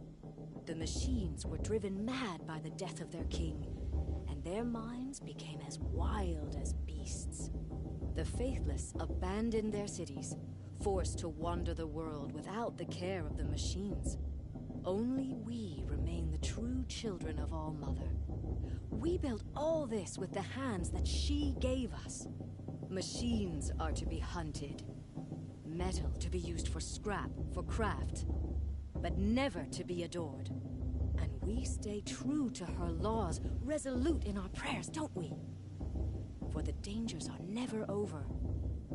The machines were driven mad by the death of their king, and their minds became as wild as beasts. The faithless abandoned their cities, forced to wander the world without the care of the machines. Only we remain the true children of All Mother. We built all this with the hands that she gave us. Machines are to be hunted. Metal to be used for scrap, for craft. But never to be adored. And we stay true to her laws, resolute in our prayers, don't we? For the dangers are never over.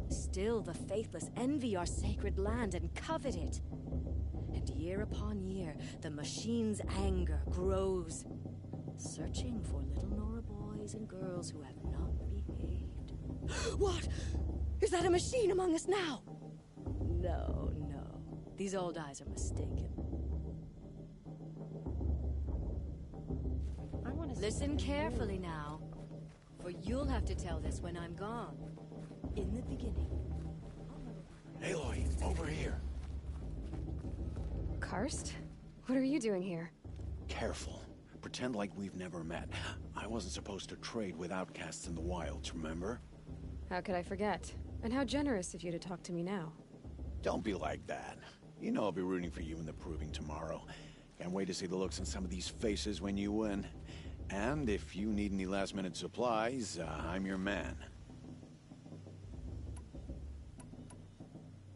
Still the faithless envy our sacred land and covet it. And year upon year, the machine's anger grows, searching for little Nora boys and girls who have not behaved. What? Is that a machine among us now? No, no. These old eyes are mistaken. Listen carefully now, for you'll have to tell this when I'm gone. In the beginning. Aloy, over here. Karst? What are you doing here? Careful. Pretend like we've never met. I wasn't supposed to trade with outcasts in the wilds, remember? How could I forget? And how generous of you to talk to me now. Don't be like that. You know I'll be rooting for you in the proving tomorrow. Can't wait to see the looks on some of these faces when you win. And if you need any last-minute supplies, I'm your man.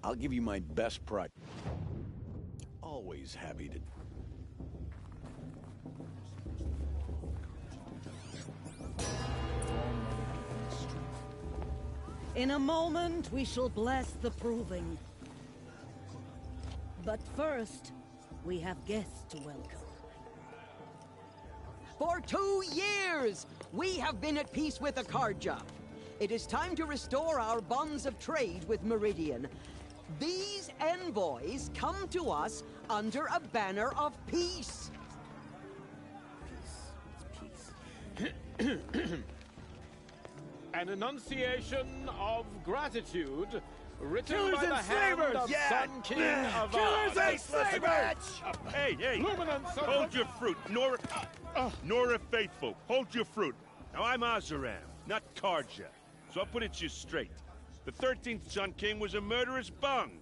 I'll give you my best price. Always happy to... In a moment, we shall bless the proving. But first, we have guests to welcome. For 2 years, we have been at peace with Akarja. It is time to restore our bonds of trade with Meridian. These envoys come to us under a banner of peace. An enunciation of gratitude written Killers by the and hand slavers! of Sun King of Killers and slavers! Hey, hey! Hold your fruit, Nora. Nora Faithful, hold your fruit. Now I'm Azaram, not Karja, so I'll put it to you straight. The 13th Sun King was a murderous bung.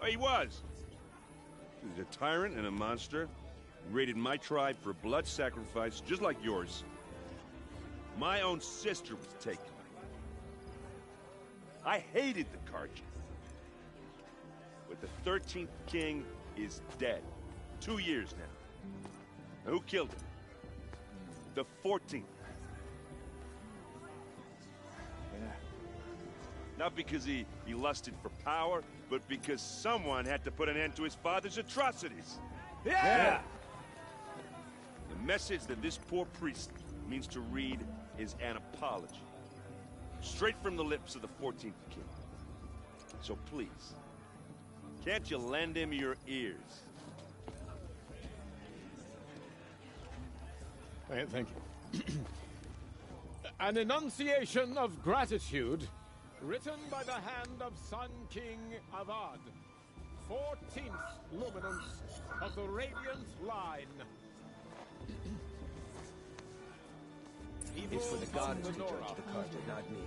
Oh, he was. He was a tyrant and a monster. He raided my tribe for blood sacrifice, just like yours. My own sister was taken. I hated the Karja. But the 13th king is dead. 2 years now. Who killed him? The 14th. Yeah. Not because he lusted for power, but because someone had to put an end to his father's atrocities. Yeah! The message that this poor priest means to read is an apology. Straight from the lips of the 14th king. So please, can't you lend him your ears? Thank you. An enunciation of gratitude written by the hand of Sun King Avad, 14th luminance of the Radiant Line. It's for the goddess to judge the Karja, not me.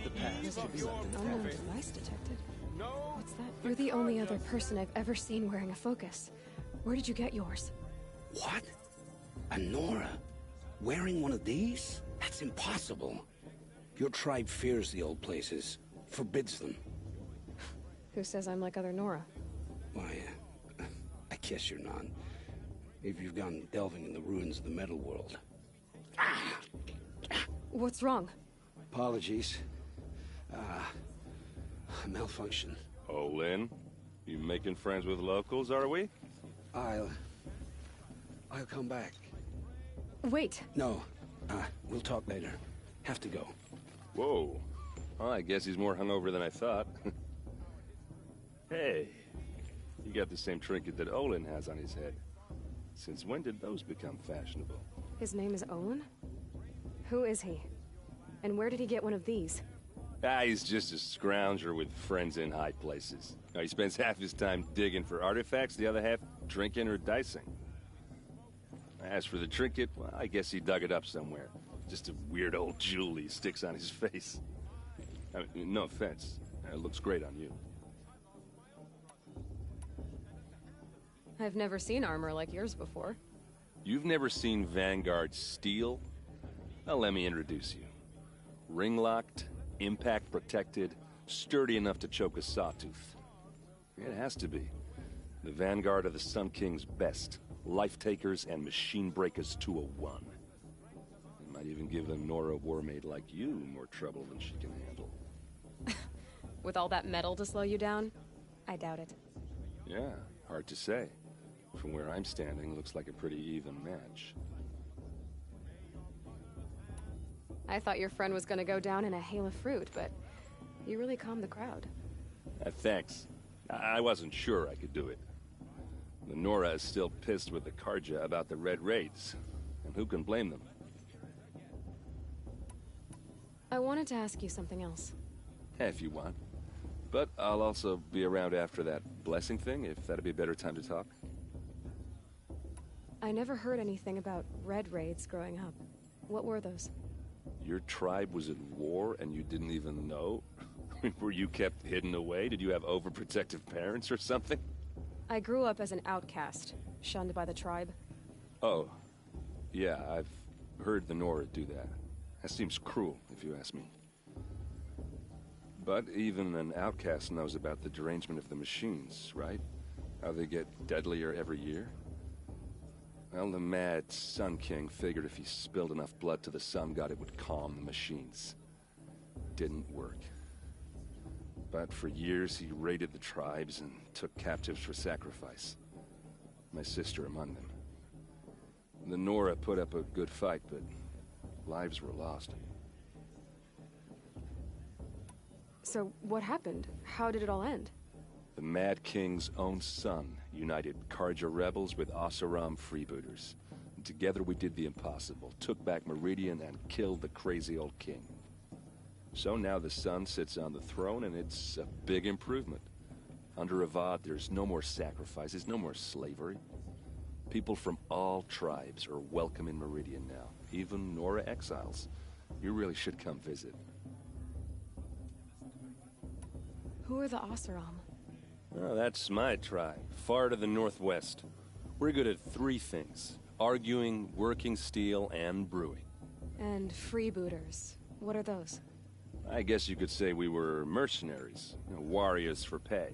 The past should be left in the Unknown past. device detected. What's that? You're the only other person I've ever seen wearing a focus. Where did you get yours? What? A Nora? Wearing one of these? That's impossible. Your tribe fears the old places, forbids them. Who says I'm like other Nora? Why, I guess you're not. If you've gone delving in the ruins of the metal world. What's wrong? Apologies. Malfunction. Oh, Lynn, you making friends with locals, are we? I'll come back. Wait. No, we'll talk later. Have to go. Whoa. Well, I guess he's more hungover than I thought. Hey, you got the same trinket that Olin has on his head. Since when did those become fashionable? His name is Olin? Who is he? And where did he get one of these? He's just a scrounger with friends in high places. He spends half his time digging for artifacts, the other half drinking or dicing. As for the trinket, well, I guess he dug it up somewhere. Just a weird old jewel he sticks on his face. I mean, no offense. It looks great on you. I've never seen armor like yours before. You've never seen Vanguard steel? Well, let me introduce you. Ring-locked, impact-protected, sturdy enough to choke a sawtooth. It has to be. The Vanguard of the Sun King's best. Life-takers and machine-breakers to a one. It might even give a Nora warmaid like you more trouble than she can handle. With all that metal to slow you down? I doubt it. Yeah, hard to say. From where I'm standing, looks like a pretty even match. I thought your friend was gonna go down in a hail of fruit, but you really calmed the crowd. Thanks. I wasn't sure I could do it. The Nora is still pissed with the Karja about the Red Raids, and who can blame them? I wanted to ask you something else. If you want. But I'll also be around after that blessing thing, if that'd be a better time to talk. I never heard anything about Red Raids growing up. What were those? Your tribe was at war and you didn't even know? Were you kept hidden away? Did you have overprotective parents or something? I grew up as an outcast, shunned by the tribe. Oh. Yeah, I've heard the Nora do that. That seems cruel, if you ask me. But even an outcast knows about the derangement of the machines, right? How they get deadlier every year? Well, the mad Sun King figured if he spilled enough blood to the Sun God, it would calm the machines. Didn't work. But for years, he raided the tribes and took captives for sacrifice. My sister among them. The Nora put up a good fight, but lives were lost. So, what happened? How did it all end? The Mad King's own son united Karja rebels with Oseram freebooters. And together we did the impossible, took back Meridian and killed the crazy old king. So now the son sits on the throne, and it's a big improvement. Under Avad, there's no more sacrifices, no more slavery. People from all tribes are welcome in Meridian now, even Nora exiles. You really should come visit. Who are the Oseram? Oh, that's my tribe, far to the northwest. We're good at three things: arguing, working steel, and brewing. And freebooters. What are those? I guess you could say we were mercenaries, warriors for pay.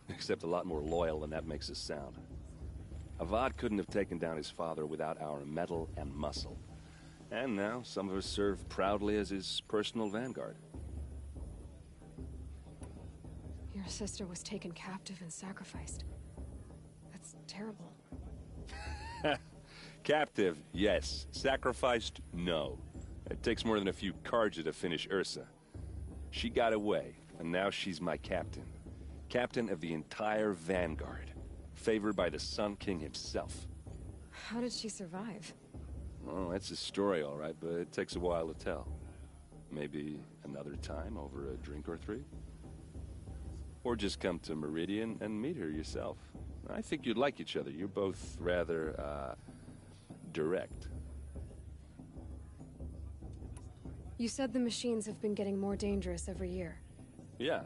Except a lot more loyal than that makes us sound. Avad couldn't have taken down his father without our metal and muscle. And now some of us serve proudly as his personal vanguard. Your sister was taken captive and sacrificed. That's terrible. Captive, yes. Sacrificed, no. It takes more than a few Karja to finish Ursa. She got away, and now she's my captain. Captain of the entire vanguard. Favored by the Sun King himself. How did she survive? Oh, that's a story, all right, but it takes a while to tell. Maybe another time over a drink or three? Or just come to Meridian and meet her yourself. I think you'd like each other. You're both rather, direct. You said the machines have been getting more dangerous every year. Yeah,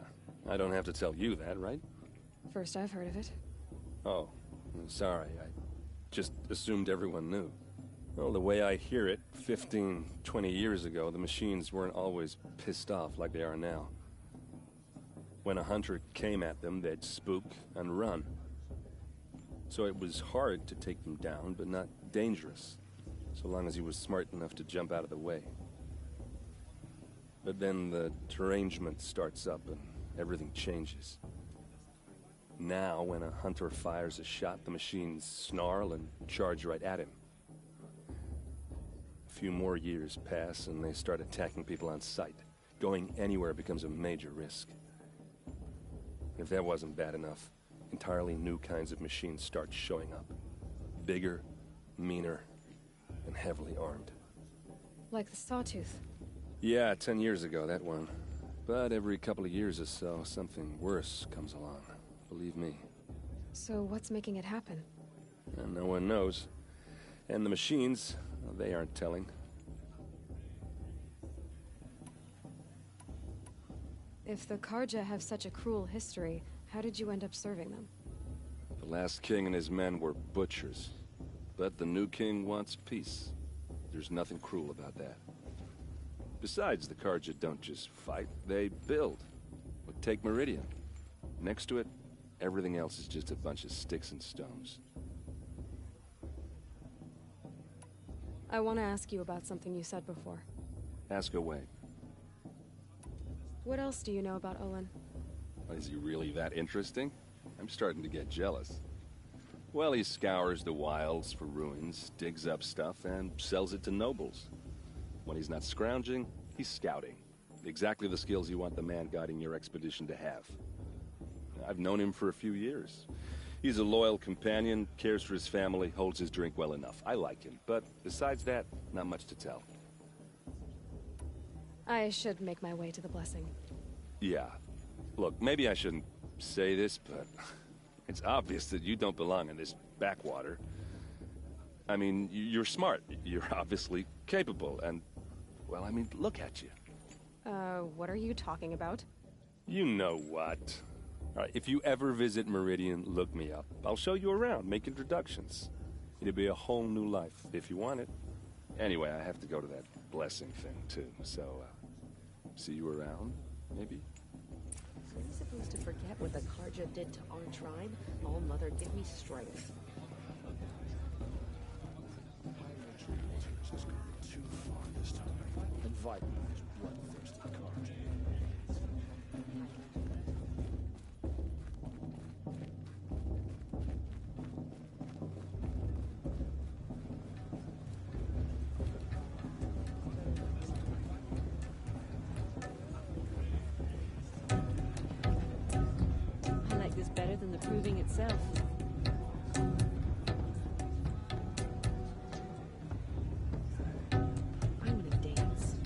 I don't have to tell you that, right? First I've heard of it. Oh, I'm sorry. I just assumed everyone knew. Well, the way I hear it, 15, 20 years ago, the machines weren't always pissed off like they are now. When a hunter came at them, they'd spook and run. So it was hard to take them down, but not dangerous, so long as he was smart enough to jump out of the way. But then the derangement starts up and everything changes. Now, when a hunter fires a shot, the machines snarl and charge right at him. A few more years pass and they start attacking people on sight. Going anywhere becomes a major risk. If that wasn't bad enough, entirely new kinds of machines start showing up. Bigger, meaner, and heavily armed. Like the Sawtooth. Yeah, 10 years ago, that one. But every couple of years or so, something worse comes along. Believe me. So what's making it happen? And no one knows. And the machines, well, they aren't telling. If the Karja have such a cruel history, how did you end up serving them? The last king and his men were butchers. But the new king wants peace. There's nothing cruel about that. Besides, the Karja don't just fight, they build. But take Meridian. Next to it, everything else is just a bunch of sticks and stones. I want to ask you about something you said before. Ask away. What else do you know about Olin? Is he really that interesting? I'm starting to get jealous. Well, he scours the wilds for ruins, digs up stuff, and sells it to nobles. When he's not scrounging, he's scouting. Exactly the skills you want the man guiding your expedition to have. I've known him for a few years. He's a loyal companion, cares for his family, holds his drink well enough. I like him, but besides that, not much to tell. I should make my way to the blessing. Yeah. Look, maybe I shouldn't say this, but it's obvious that you don't belong in this backwater. I mean, you're smart. You're obviously capable, and, well, I mean, look at you. What are you talking about? You know what. All right, if you ever visit Meridian, look me up. I'll show you around, make introductions. It'll be a whole new life, if you want it. Anyway, I have to go to that blessing thing, too, so, see you around, maybe? So are we supposed to forget what the Karja did to our tribe? All Mother, give me strength. Has gone too far this time. Invite these bloodthirsty cards. I like this better than the proving itself. I want to dance.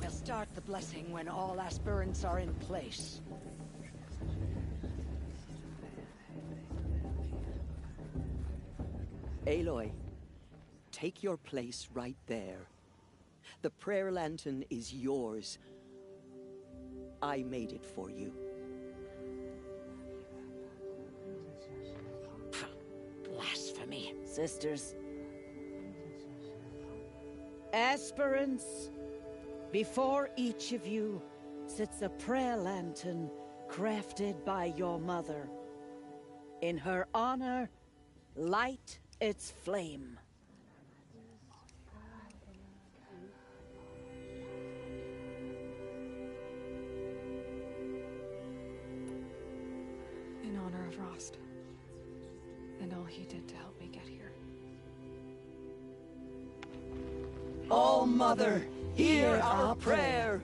We'll start the blessing when all aspirants are in place. Aloy, take your place right there. The prayer lantern is yours. I made it for you. Blasphemy. Sisters. Aspirants, before each of you sits a prayer lantern crafted by your mother. In her honor, light its flame. In honor of Rost. And all he did to help me get here. All Mother, hear our prayer.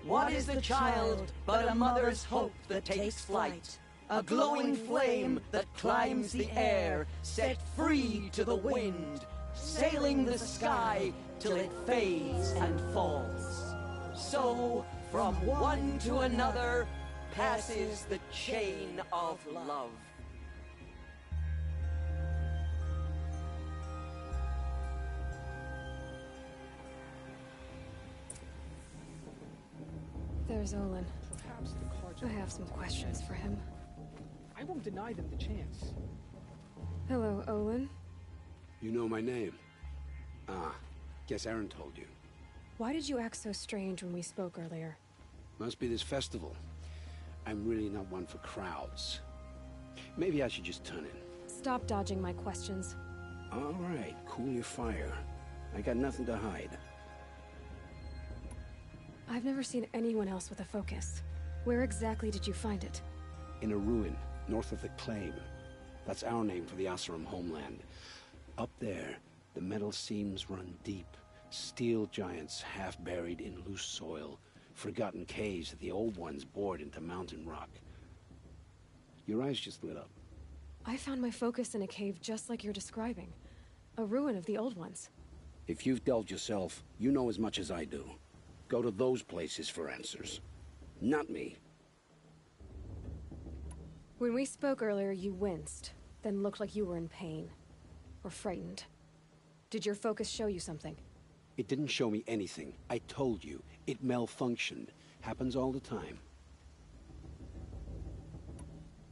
What is the child but a mother's hope that takes flight? A glowing flame that climbs the air, set free to the wind, sailing the sky till it fades and falls. So, from one to another, passes the chain of love. There's Olin. Perhaps the cards. I have some questions for him. I won't deny them the chance. Hello, Olin. You know my name? Ah, guess Aaron told you. Why did you act so strange when we spoke earlier? Must be this festival. I'm really not one for crowds. Maybe I should just turn in. Stop dodging my questions. All right, cool your fire. I got nothing to hide. I've never seen anyone else with a focus. Where exactly did you find it? In a ruin, north of the Claim. That's our name for the Asuram homeland. Up there, the metal seams run deep. Steel giants half buried in loose soil. Forgotten caves that the old ones bored into mountain rock. Your eyes just lit up. I found my focus in a cave just like you're describing. A ruin of the old ones. If you've delved yourself, you know as much as I do. Go to those places for answers. Not me. When we spoke earlier, you winced, then looked like you were in pain. Or frightened. Did your focus show you something? It didn't show me anything. I told you. It malfunctioned. Happens all the time.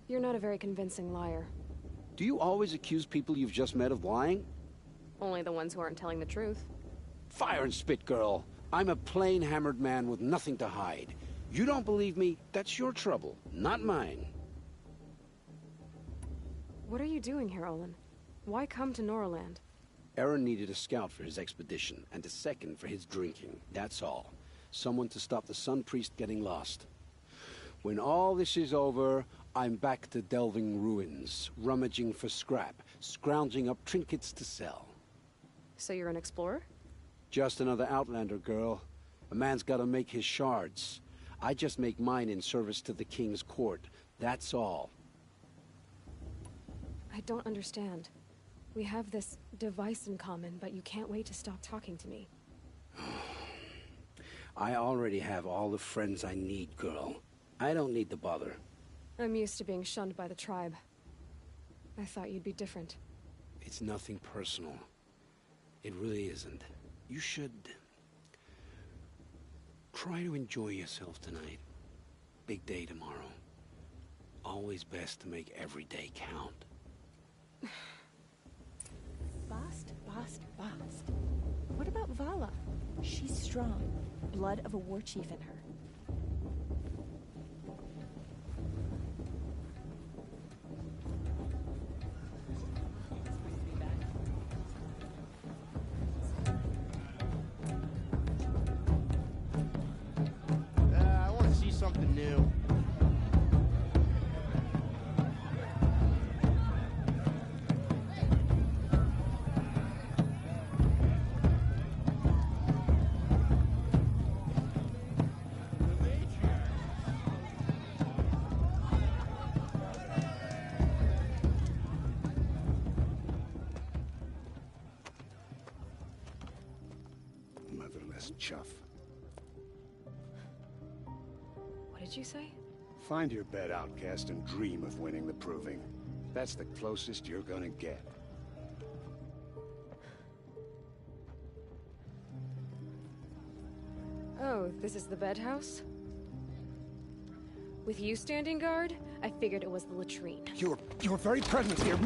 You're not a very convincing liar. Do you always accuse people you've just met of lying? Only the ones who aren't telling the truth. Fire and spit, girl. I'm a plain hammered man with nothing to hide. You don't believe me? That's your trouble, not mine. What are you doing here, Olin? Why come to Noraland? Aaron needed a scout for his expedition, and a second for his drinking. That's all. Someone to stop the Sun Priest getting lost. When all this is over, I'm back to delving ruins, rummaging for scrap, scrounging up trinkets to sell. So you're an explorer? Just another Outlander, girl. A man's gotta make his shards. I just make mine in service to the King's court. That's all. I don't understand. We have this device in common, but you can't wait to stop talking to me. I already have all the friends I need, girl. I don't need the bother. I'm used to being shunned by the tribe. I thought you'd be different. It's nothing personal. It really isn't. You should try to enjoy yourself tonight. big day tomorrow. Always best to make every day count. Bast. What about Vala? She's strong. Blood of a war chief in her. I want to see something new. Motherless chuff. What did you say? Find your bed, outcast, and dream of winning the proving. That's the closest you're gonna get. Oh, this is the bed house? With you standing guard, I figured it was the latrine. Your very presence here.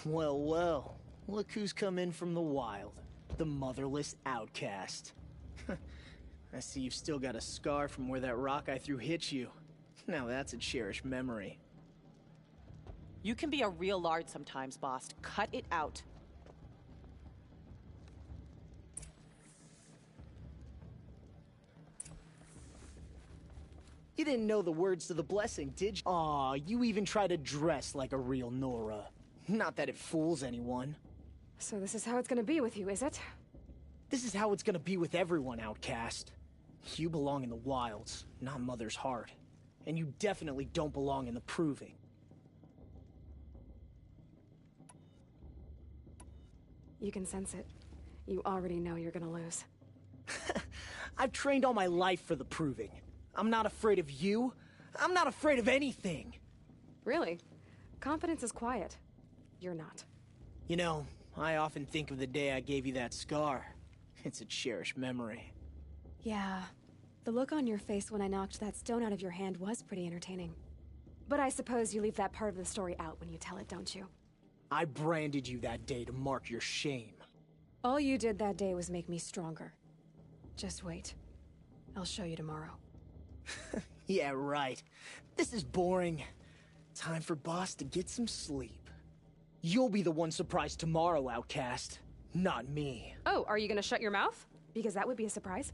Well, well. Look who's come in from the wild. The motherless outcast. I see you've still got a scar from where that rock I threw hit you. Now that's a cherished memory. You can be a real lard sometimes, boss. Cut it out. You didn't know the words to the blessing, did you? Aw, you even try to dress like a real Nora. Not that it fools anyone. So this is how it's gonna be with you, is it? This is how it's gonna be with everyone, outcast. You belong in the wilds, not Mother's heart. And you definitely don't belong in the proving. You can sense it. You already know you're gonna lose. I've trained all my life for the proving. I'm not afraid of you. I'm not afraid of anything. Really? Confidence is quiet. You're not. You know, I often think of the day I gave you that scar. It's a cherished memory. Yeah. The look on your face when I knocked that stone out of your hand was pretty entertaining. But I suppose you leave that part of the story out when you tell it, don't you? I branded you that day to mark your shame. All you did that day was make me stronger. Just wait. I'll show you tomorrow. Yeah, right. This is boring. Time for Boss to get some sleep. You'll be the one surprised tomorrow, outcast. Not me. Oh, are you gonna shut your mouth? Because that would be a surprise.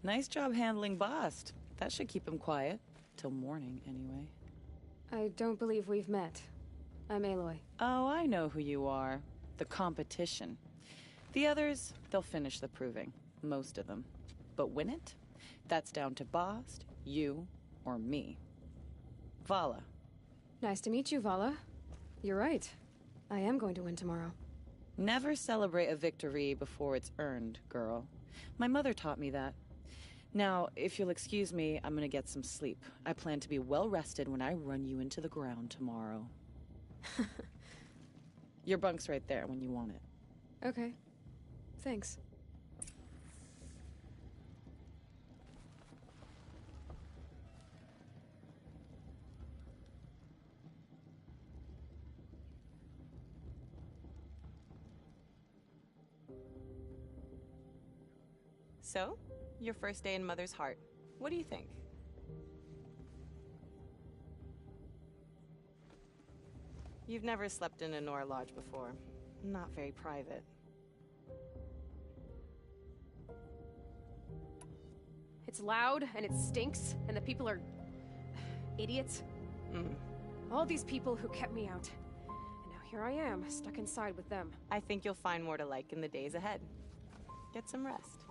Nice job handling Bast. That should keep him quiet. Till morning, anyway. I don't believe we've met. I'm Aloy. Oh, I know who you are. The competition. The others, they'll finish the proving. Most of them. But win it? That's down to Bast, you, or me. Vala. Nice to meet you, Vala. You're right. I am going to win tomorrow. Never celebrate a victory before it's earned, girl. My mother taught me that. Now, if you'll excuse me, I'm gonna get some sleep. I plan to be well rested when I run you into the ground tomorrow. Your bunk's right there when you want it. Okay. Thanks. So, your first day in Mother's heart. What do you think? You've never slept in a Nora lodge before. Not very private. It's loud, and it stinks, and the people are... idiots. All these people who kept me out. And now here I am, stuck inside with them. I think you'll find more to like in the days ahead. Get some rest.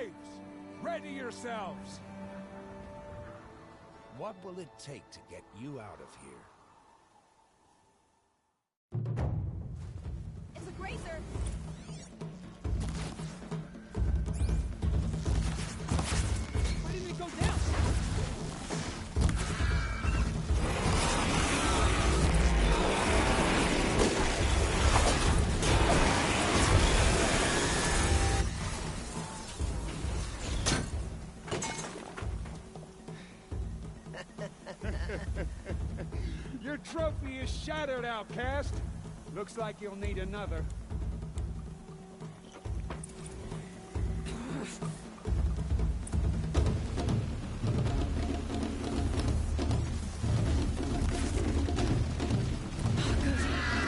Braves! Ready yourselves! What will it take to get you out of here? It's a grazer! Why didn't it go down? Your trophy is shattered, outcast. Looks like you'll need another.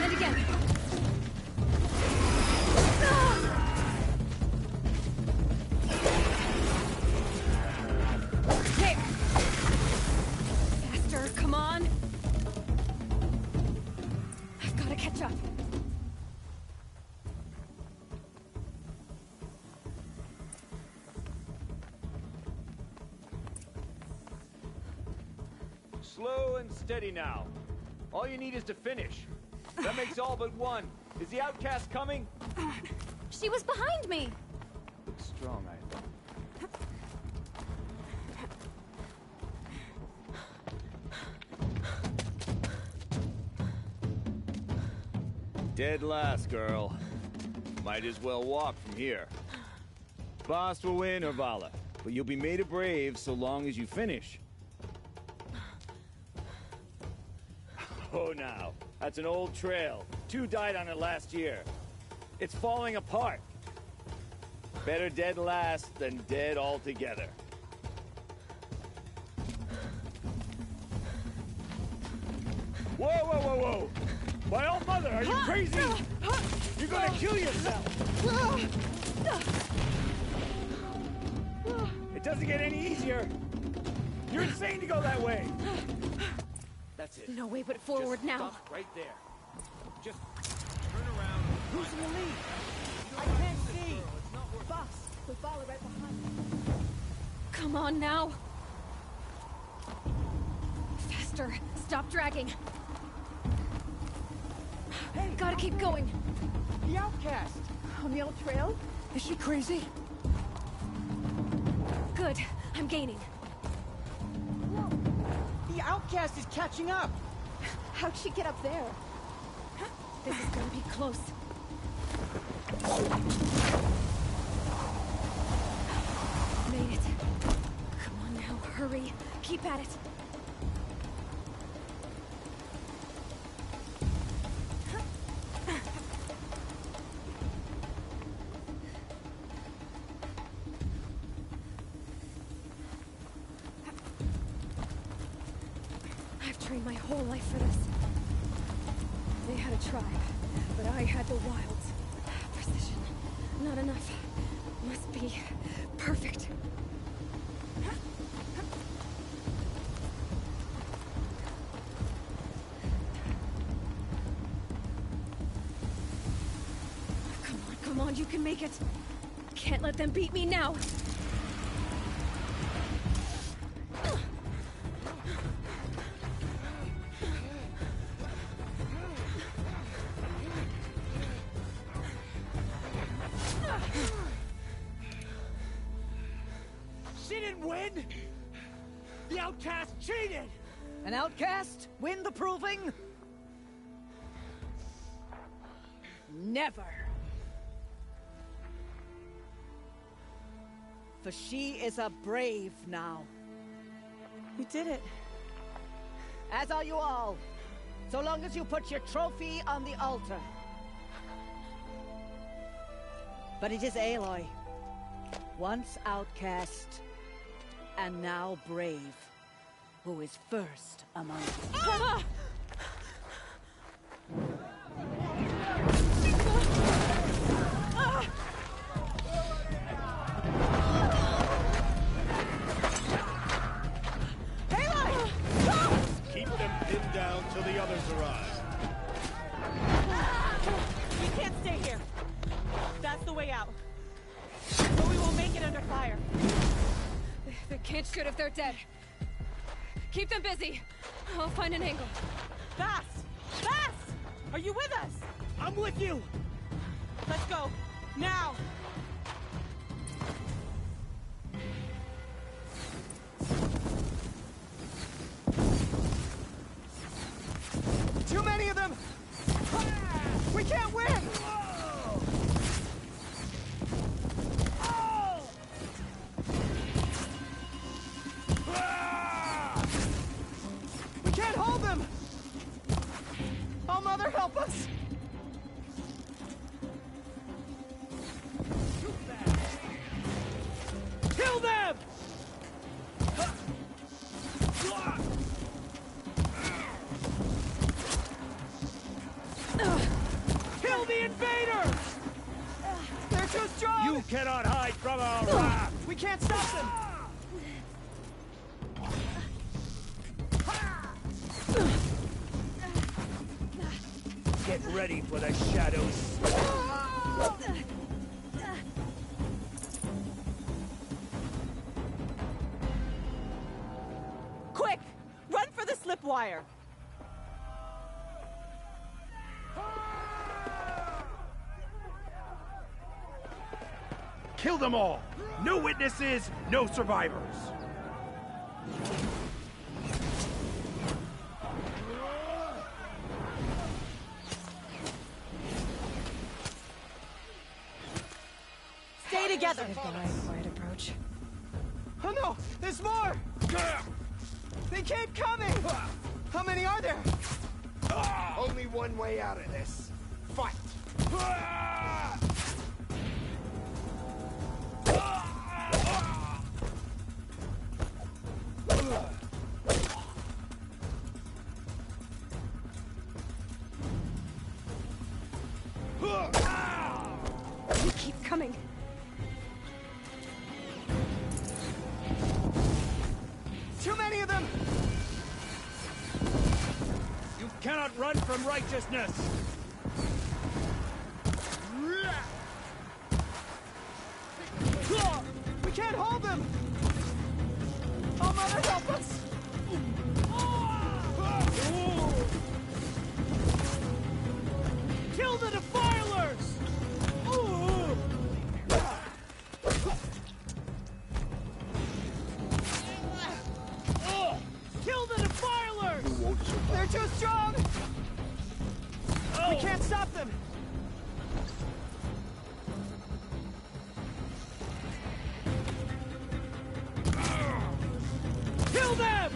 And again. There. Faster, come on. I've got to catch up. Slow and steady now. All you need is to finish. That makes all but one. Is the outcast coming? She was behind me. Looks strong, I thought. Dead last, girl. Might as well walk from here. Boss will win or Vala, but you'll be made a brave so long as you finish. Oh, now. That's an old trail. 2 died on it last year. It's falling apart. Better dead last than dead altogether. Whoa, whoa, whoa, whoa! My old mother, are you crazy? You're gonna kill yourself! It doesn't get any easier! You're insane to go that way! That's it. No way but forward now. Stop right there. Just turn around. Who's in the lead? I can't see! Boss, with Vala right behind. Come on now. Faster. Stop dragging. Hey, gotta keep going. The outcast! On the old trail? Is she crazy? Good. I'm gaining. The outcast is catching up! How'd she get up there? This is gonna be close. Made it. Come on now, hurry. Keep at it. I've trained my whole life for this. They had a tribe, but I had the wilds. Precision. Not enough. Must be perfect. Come on, you can make it. Can't let them beat me now. She didn't win! The outcast cheated! An outcast? Win the proving? Never. For she is a brave now. You did it. As are you all. So long as you put your trophy on the altar. But it is Aloy. Once outcast, and now brave, who is first among you. Keep them pinned down till the others arrive. We can't stay here. That's the way out. But we will make it under fire. Can't shoot if they're dead. Keep them busy. I'll find an angle. Fast! Fast! Are you with us? I'm with you! Let's go. Now! Too many of them! We can't win! We can't hold them! Oh, Mother, help us! Kill them! Kill the invaders! They're too strong! You cannot hide from our wrath! We can't stop them! Get ready for the shadows. Quick! Run for the slip wire! Kill them all! No witnesses, no survivors! Stay together! Quiet approach. Oh no! There's more! They keep coming! How many are there? Only one way out of this. Fight! You keep coming. Too many of them! You cannot run from righteousness! We can't hold them! Oh, Mother, help us! Kill the defilers! Kill the defilers! You won't survive. They're too strong! We can't stop them! Kill them!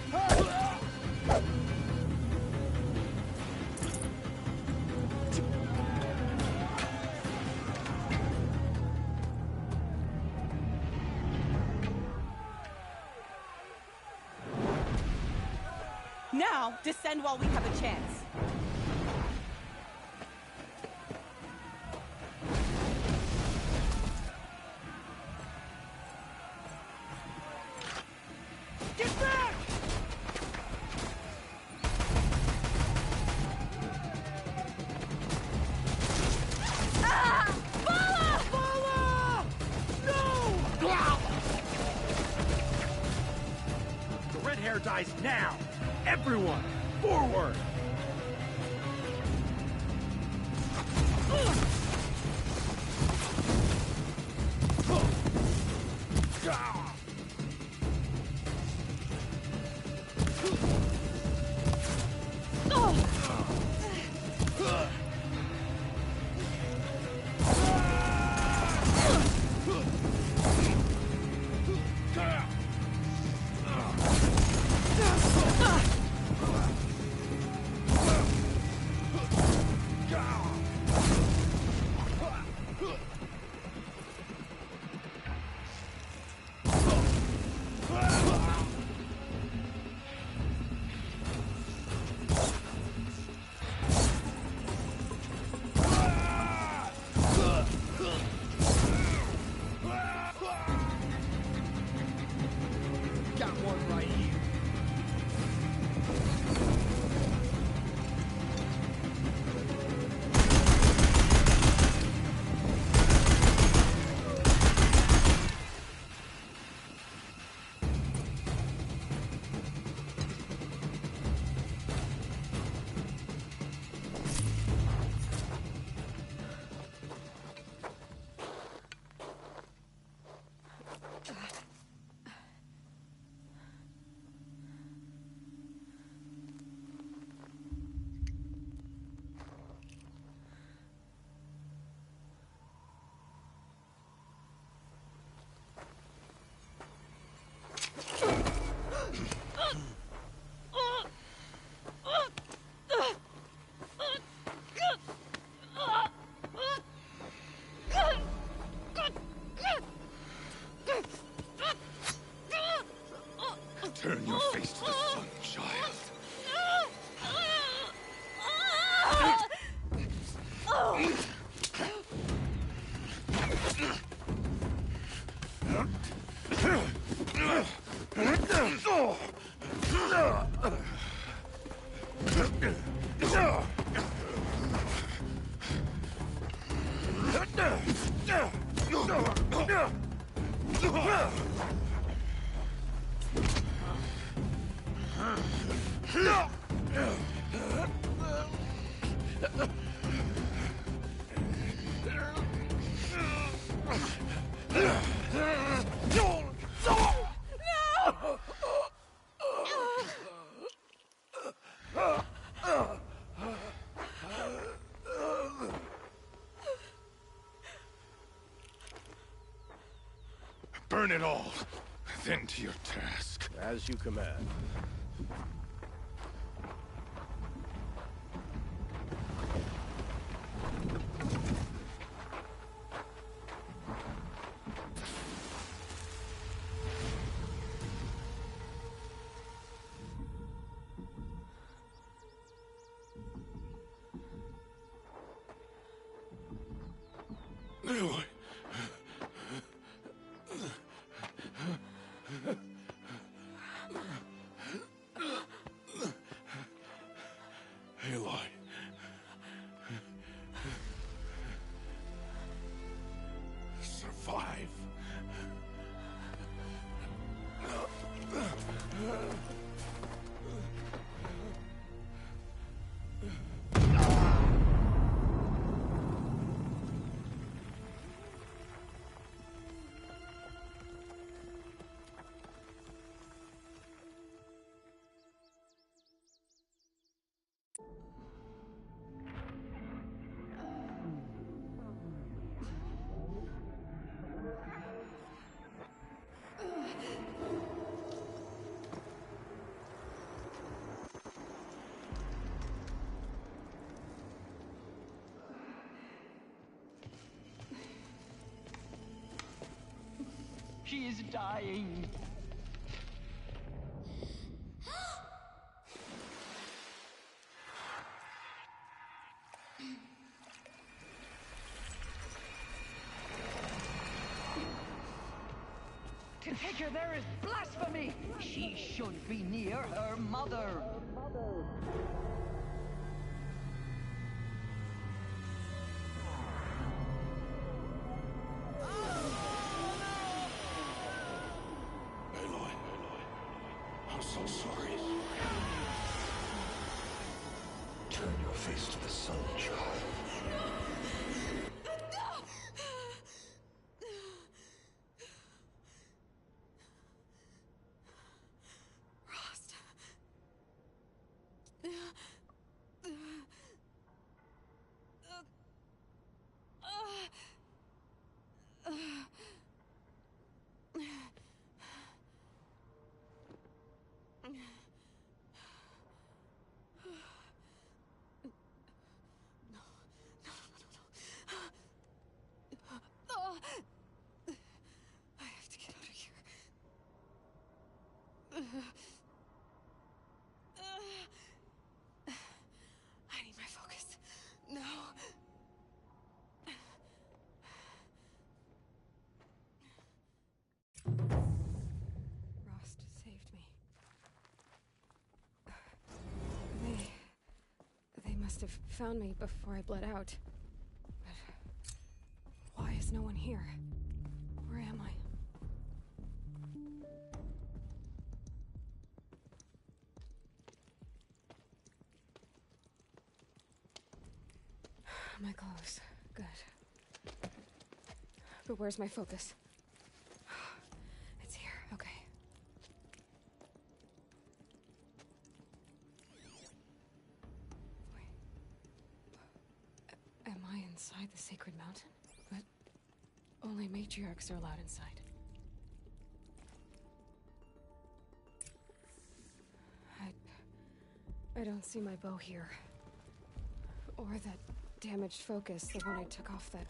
Now, descend while we have a chance. Get back! Ah! Bala! Bala! No! The red hair dies now! Everyone, forward! Turn your face to the sun, child. Burn it all, then to your task. As you command. Aloy. Aloy. Survive. She is dying. To take her there is blasphemy. She should be near her mother. I'm so sorry. Turn your face to the sun, child. Rost. I have to get out of here. I need my focus. No. Rost saved me. They must have found me before I bled out. But why is no one here? Where am I? My clothes. Good. But where's my focus? It's here. Okay. Am I inside the sacred mountain? But only matriarchs are allowed inside. I don't see my bow here. Or that damaged focus, the one I took off that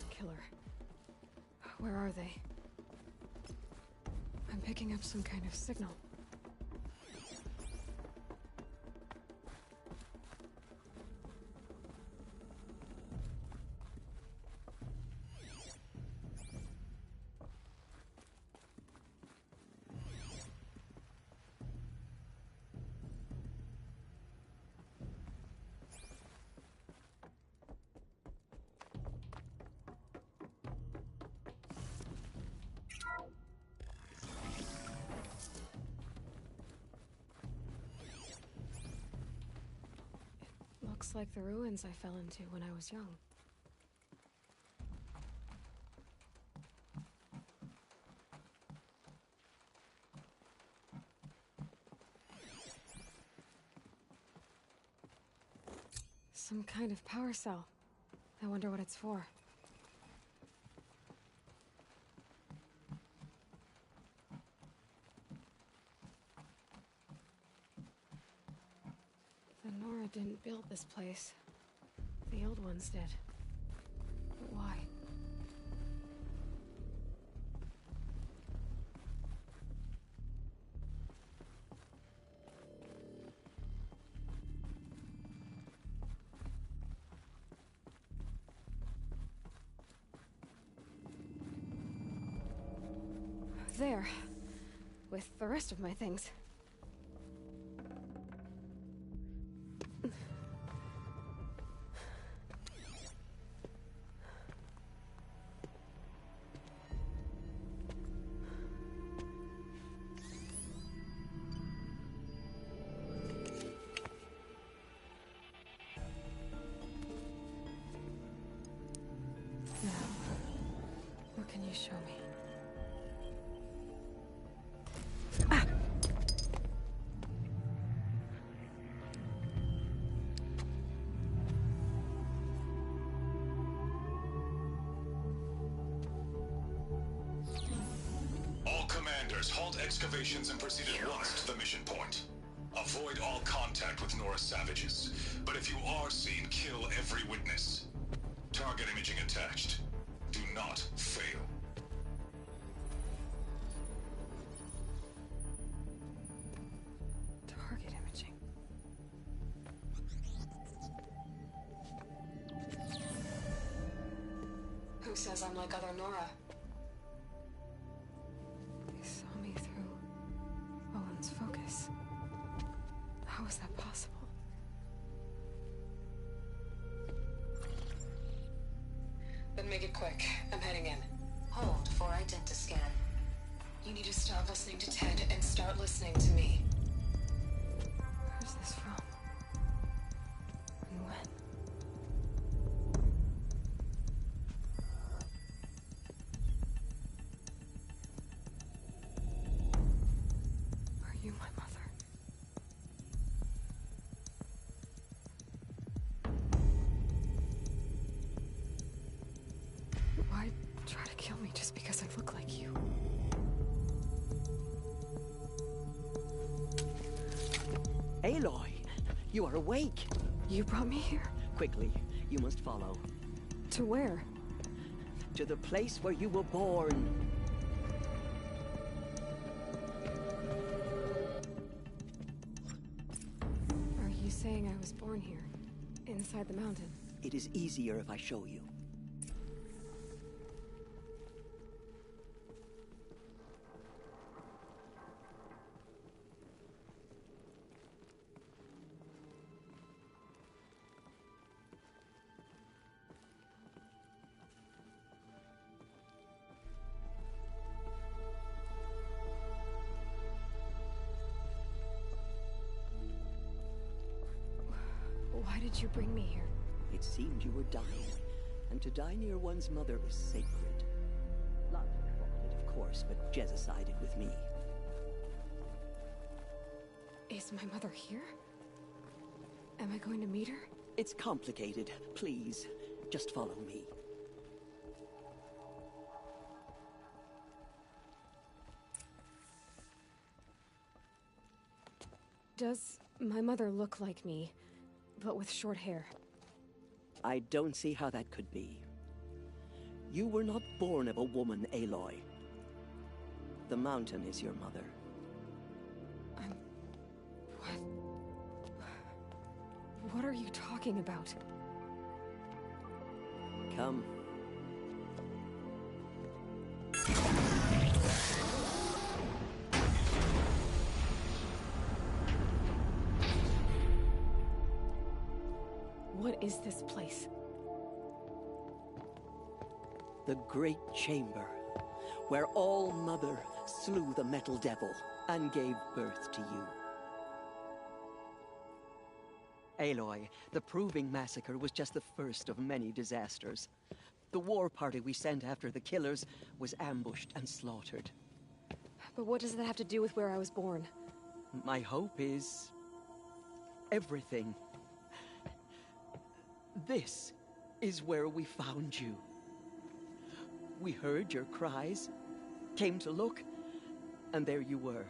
killer. Where are they? I'm picking up some kind of signal. Looks like the ruins I fell into when I was young. Some kind of power cell. I wonder what it's for. The Nora didn't build this place. The old ones did. But why? There. With the rest of my things. What can you show me? All commanders, halt excavations and proceed at once to the mission point. Avoid all contact with Nora savages, but if you are seen, kill every witness. Target imaging attached. Do not fail. Target imaging. Who says I'm like other Nora? They saw me through Owen's focus. How is that possible? Then make it quick. I'm heading in. Hold for identiscan. You need to stop listening to Ted and start listening to me. Where's this from? And when? Are you my mother? Why try to kill me just because I look like you? Aloy, you are awake. You brought me here? Quickly, you must follow. To where? To the place where you were born. Are you saying I was born here? Inside the mountain? It is easier if I show you. Why did you bring me here? It seemed you were dying, and to die near one's mother is sacred. Logic followed it, of course, but Jezza sided with me. Is my mother here? Am I going to meet her? It's complicated. Please, just follow me. Does my mother look like me, but with short hair? I don't see how that could be. You were not born of a woman, Aloy. The mountain is your mother. What are you talking about? Come. What is this place? The Great Chamber, where All Mother slew the Metal Devil and gave birth to you. Aloy, the Proving Massacre was just the first of many disasters. The war party we sent after the killers was ambushed and slaughtered. But what does that have to do with where I was born? My hope is... everything. This is where we found you. We heard your cries, came to look, and there you were.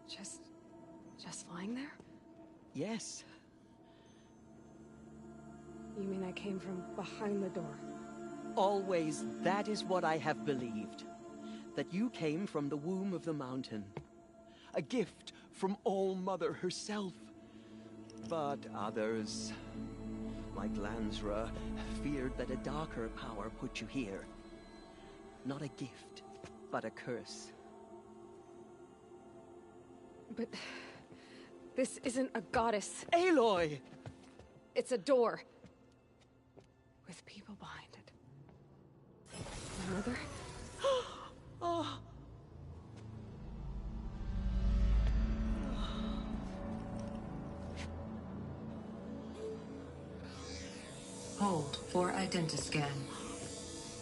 Just lying there? Yes. You mean I came from behind the door? Always, that is what I have believed. That you came from the womb of the mountain. A gift from All Mother herself. But others, like Lansra, feared that a darker power put you here. Not a gift, but a curse. But... this isn't a goddess. Aloy! It's a door. With people behind it. My mother? Oh. Hold for identiscan.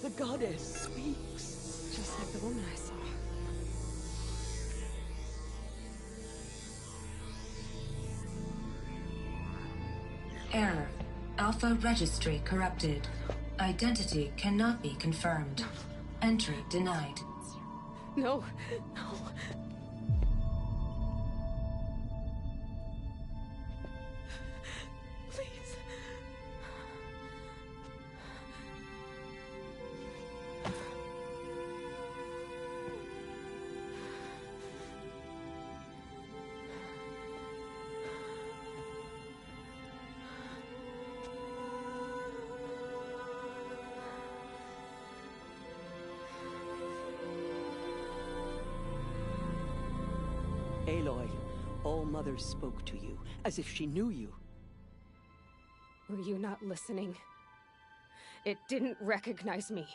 The goddess speaks. Just like the woman I saw. Error. Alpha registry corrupted. Identity cannot be confirmed. Entry denied. No, no. Please. Aloy, All Mother spoke to you, as if she knew you. Were you not listening? It didn't recognize me.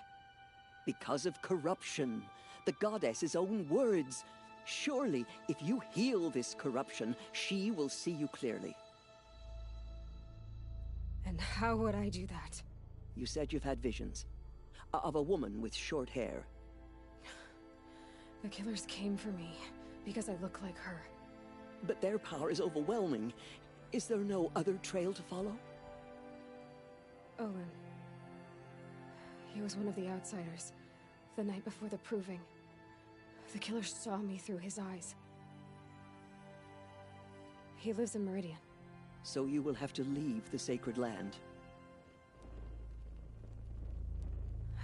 Because of corruption. The goddess's own words. Surely, if you heal this corruption, she will see you clearly. And how would I do that? You said you've had visions. Of a woman with short hair. The killers came for me, because I look like her. But their power is overwhelming. Is there no other trail to follow? Owen. He was one of the outsiders, the night before the Proving. The killers saw me through his eyes. He lives in Meridian. So you will have to leave the sacred land.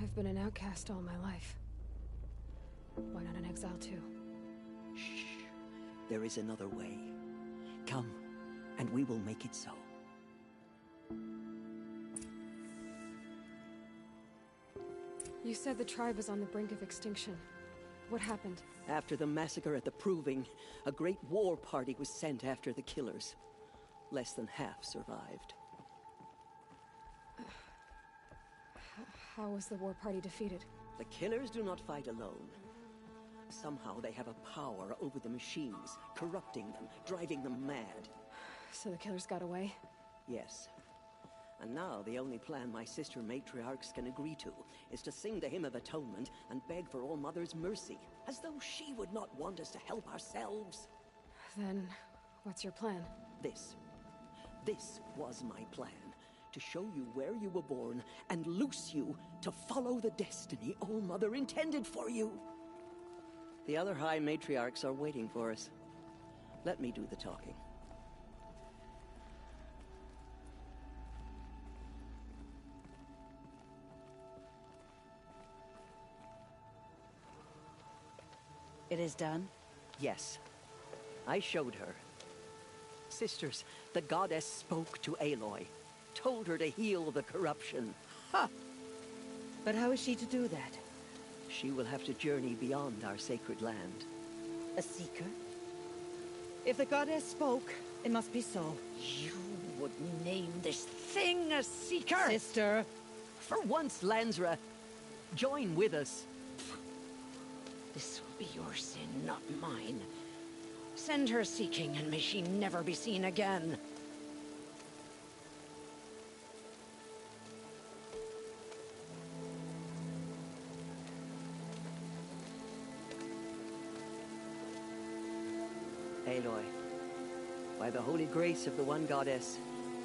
I've been an outcast all my life. Why not an exile too? Shh. There is another way. Come, and we will make it so. You said the tribe was on the brink of extinction. What happened? After the massacre at the Proving, a great war party was sent after the killers. Less than half survived. How was the war party defeated? The killers do not fight alone. Somehow they have a power over the machines, corrupting them, driving them mad. So the killers got away? Yes. And now the only plan my sister matriarchs can agree to is to sing the Hymn of Atonement and beg for All Mother's mercy, as though she would not want us to help ourselves. Then, what's your plan? This was my plan. To show you where you were born and loose you to follow the destiny All Mother intended for you. The other High Matriarchs are waiting for us. Let me do the talking. It is done? Yes. I showed her. Sisters, the goddess spoke to Aloy. Told her to heal the corruption. Ha! But how is she to do that? She will have to journey beyond our sacred land. A seeker? If the goddess spoke, it must be so. You would name this thing a seeker? Sister! For once, Lansra, join with us. This will be your sin, not mine. Send her seeking, and may she never be seen again. Aloy, by the holy grace of the One Goddess,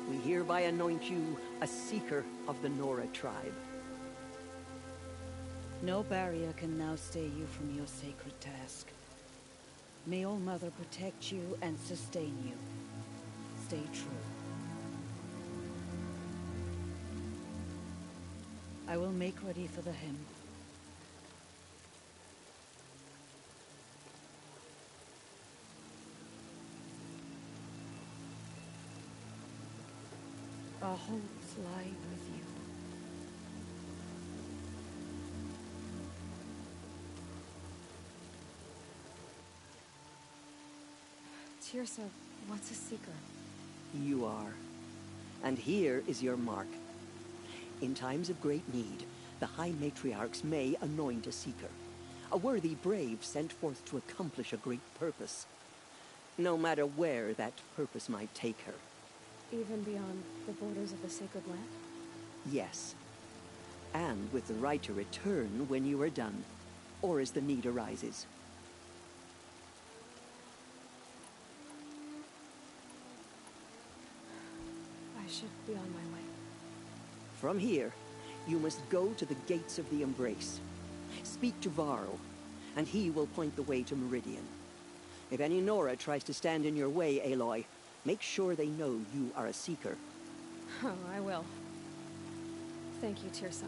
we hereby anoint you a seeker of the Nora tribe. No barrier can now stay you from your sacred task. May All Mother protect you and sustain you. Stay true. I will make ready for the hymn. Our hopes lie with you. Tirsa, what's a seeker? You are. And here is your mark. In times of great need, the High Matriarchs may anoint a seeker. A worthy brave sent forth to accomplish a great purpose. No matter where that purpose might take her. Even beyond the borders of the sacred land? Yes. And with the right to return when you are done, or as the need arises. I should be on my way. From here, you must go to the gates of the Embrace. Speak to Varl, and he will point the way to Meridian. If any Nora tries to stand in your way, Aloy, make sure they know you are a seeker. Oh, I will. Thank you, Tirsa,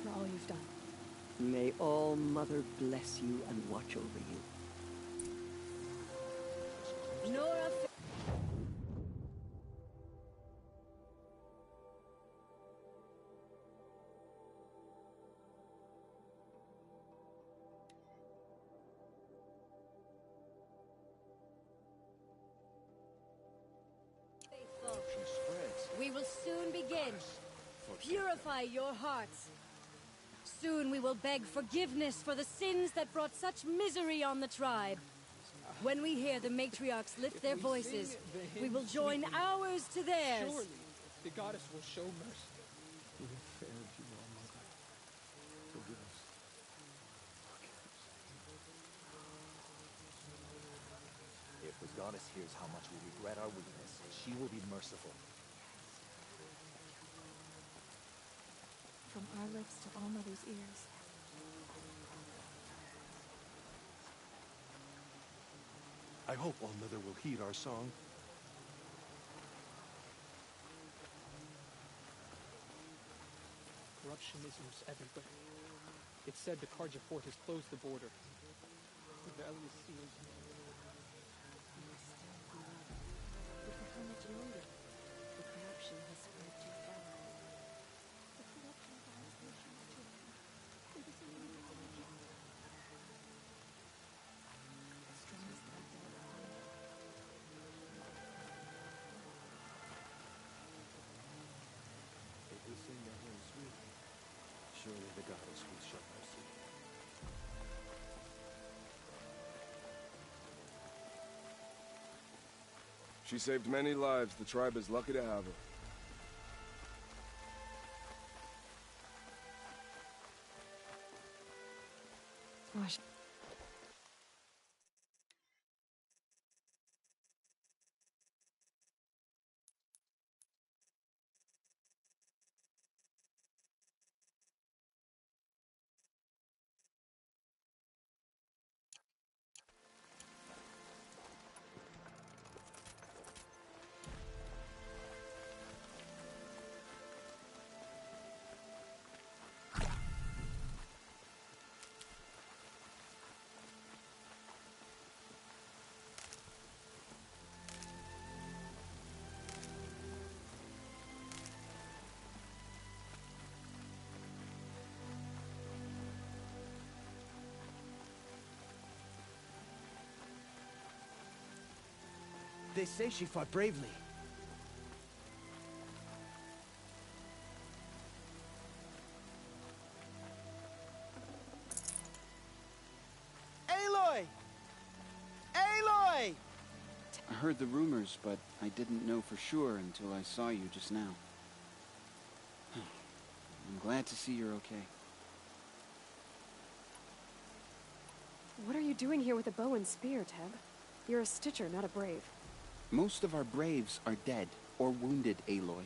for all you've done. May All Mother bless you and watch over you. Nora... We will soon begin. Purify your hearts. Soon we will beg forgiveness for the sins that brought such misery on the tribe. When we hear the matriarchs lift their voices, we will join ours to theirs. Surely, the goddess will show mercy. We have failed you, All Mother. Forgive us. If the goddess hears how much we regret our weakness, she will be merciful. From our lips to All Mother's ears. I hope All Mother will heed our song. Corruption is loose everywhere. It's said the Karja fort has closed the border. The valley is sealed. But for how much longer? The corruption has spread too far. The corruption of our nation is too far. It is only the corruption. The strongest that I've ever found. If we sing the hymn sweetly, surely the goddess will show mercy. She saved many lives. The tribe is lucky to have her. Wash. They say she fought bravely. Aloy! Aloy! I heard the rumors, but I didn't know for sure until I saw you just now. I'm glad to see you're okay. What are you doing here with a bow and spear, Teb? You're a Stitcher, not a Brave. Most of our Braves are dead or wounded, Aloy.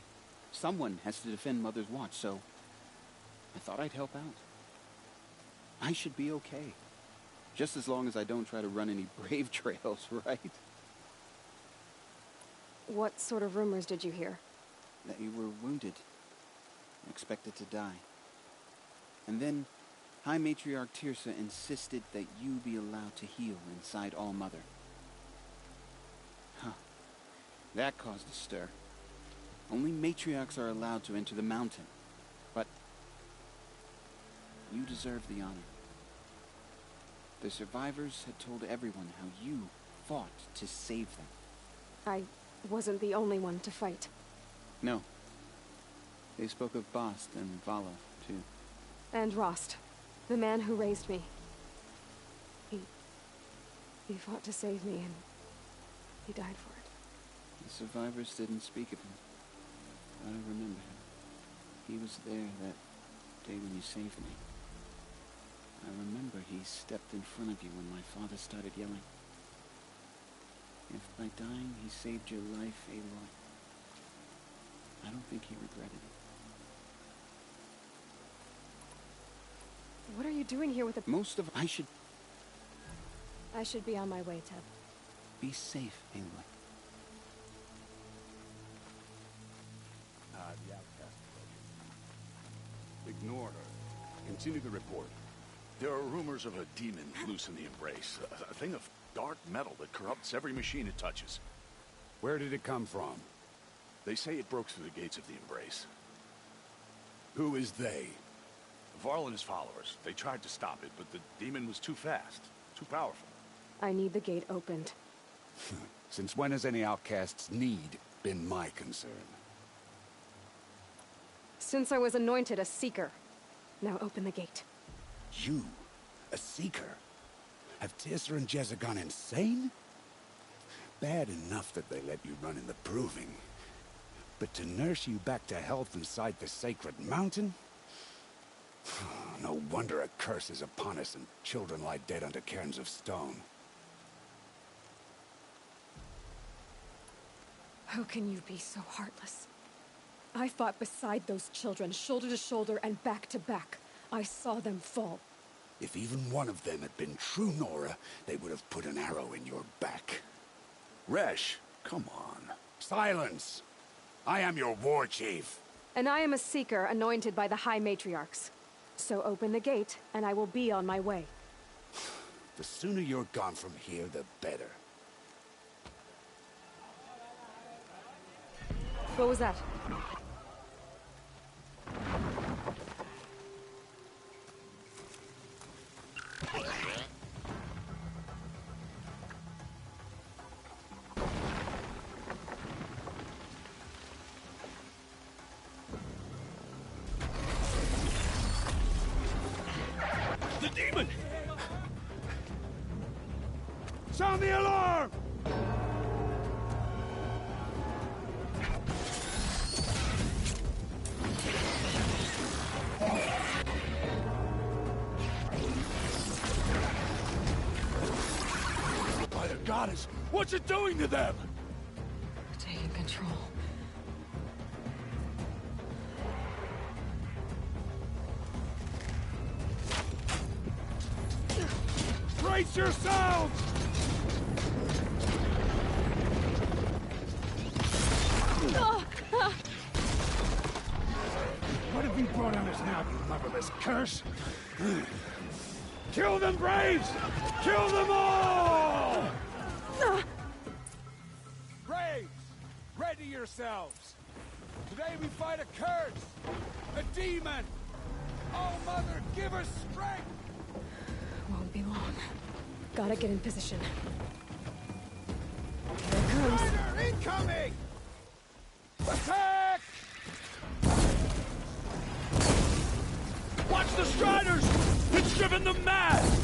Someone has to defend Mother's Watch, so I thought I'd help out. I should be okay. Just as long as I don't try to run any Brave trails, right? What sort of rumors did you hear? That you were wounded. Expected to die. And then High Matriarch Tirsa insisted that you be allowed to heal inside All-Mother. Huh. That caused a stir. Only matriarchs are allowed to enter the mountain. But you deserve the honor. The survivors had told everyone how you fought to save them. I wasn't the only one to fight. No. They spoke of Bast and Vala, too. And Rost, the man who raised me. He fought to save me, and he died for it. The survivors didn't speak of him. But I remember him. He was there that day when you saved me. I remember he stepped in front of you when my father started yelling. If by dying he saved your life, Aloy, I don't think he regretted it. What are you doing here with a... I should be on my way, Teb. Be safe, Aloy. The outcast. Ignore her. Continue the report. There are rumors of a demon loose in the Embrace. A thing of dark metal that corrupts every machine it touches. Where did it come from? They say it broke through the gates of the Embrace. Who is they? Varl and his followers. They tried to stop it, but the demon was too fast. Too powerful. I need the gate opened. Since when has any outcast's need been my concern? Since I was anointed a Seeker. Now open the gate. You? A Seeker? Have Tirsa and Jezza gone insane? Bad enough that they let you run in the Proving. But to nurse you back to health inside the Sacred Mountain? No wonder a curse is upon us and children lie dead under cairns of stone. How can you be so heartless? I fought beside those children, shoulder to shoulder and back to back. I saw them fall. If even one of them had been true Nora, they would have put an arrow in your back. Resh, come on. Silence! I am your war chief. And I am a Seeker anointed by the High Matriarchs. So open the gate, and I will be on my way. The sooner you're gone from here, the better. What was that? The demon! Sound the alarm! By the goddess, what's it doing to them? Taking control. Brace yourselves! What have you brought on us now, you motherless curse? Kill them, Braves! Kill them all! Braves, ready yourselves. Today we fight a curse, a demon. Oh, Mother, give us strength! Won't be long. Gotta get in position. Here it comes. coming! Attack! Watch the Striders! It's driven them mad!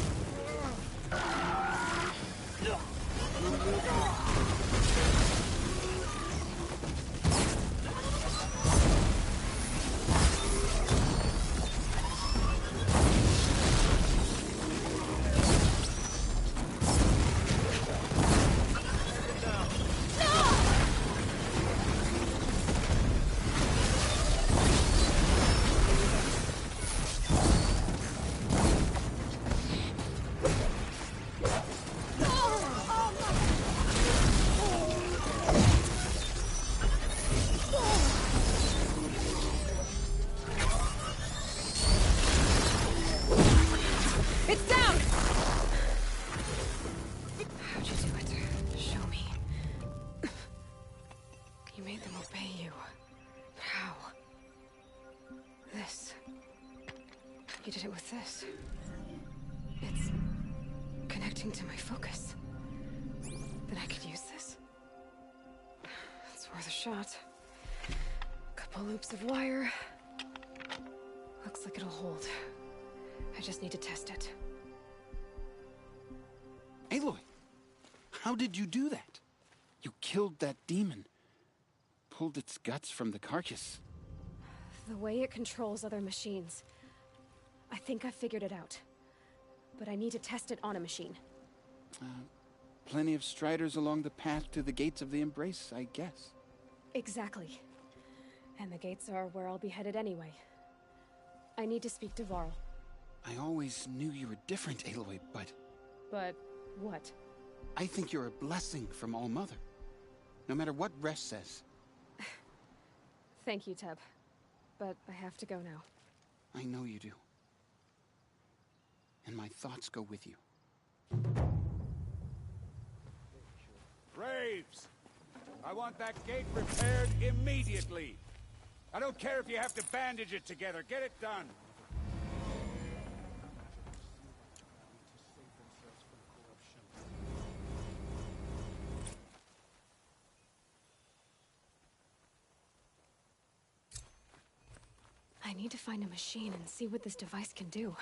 It's down! How'd you do it? Show me. You made them obey you. How? This. You did it with this. It's connecting to my focus. Then I could use this. It's worth a shot. Couple loops of wire. Looks like it'll hold. I just need to test it. Aloy, how did you do that? You killed that demon. Pulled its guts from the carcass. The way it controls other machines. I think I figured it out. But I need to test it on a machine. Plenty of Striders along the path to the gates of the Embrace, I guess. Exactly. And the gates are where I'll be headed anyway. I need to speak to Varl. I always knew you were different, Aloy, but... But what? I think you're a blessing from All-Mother. No matter what Resh says. Thank you, Teb. But I have to go now. I know you do. And my thoughts go with you. Graves! I want that gate repaired immediately. I don't care if you have to bandage it together. Get it done. I need to find a machine and see what this device can do.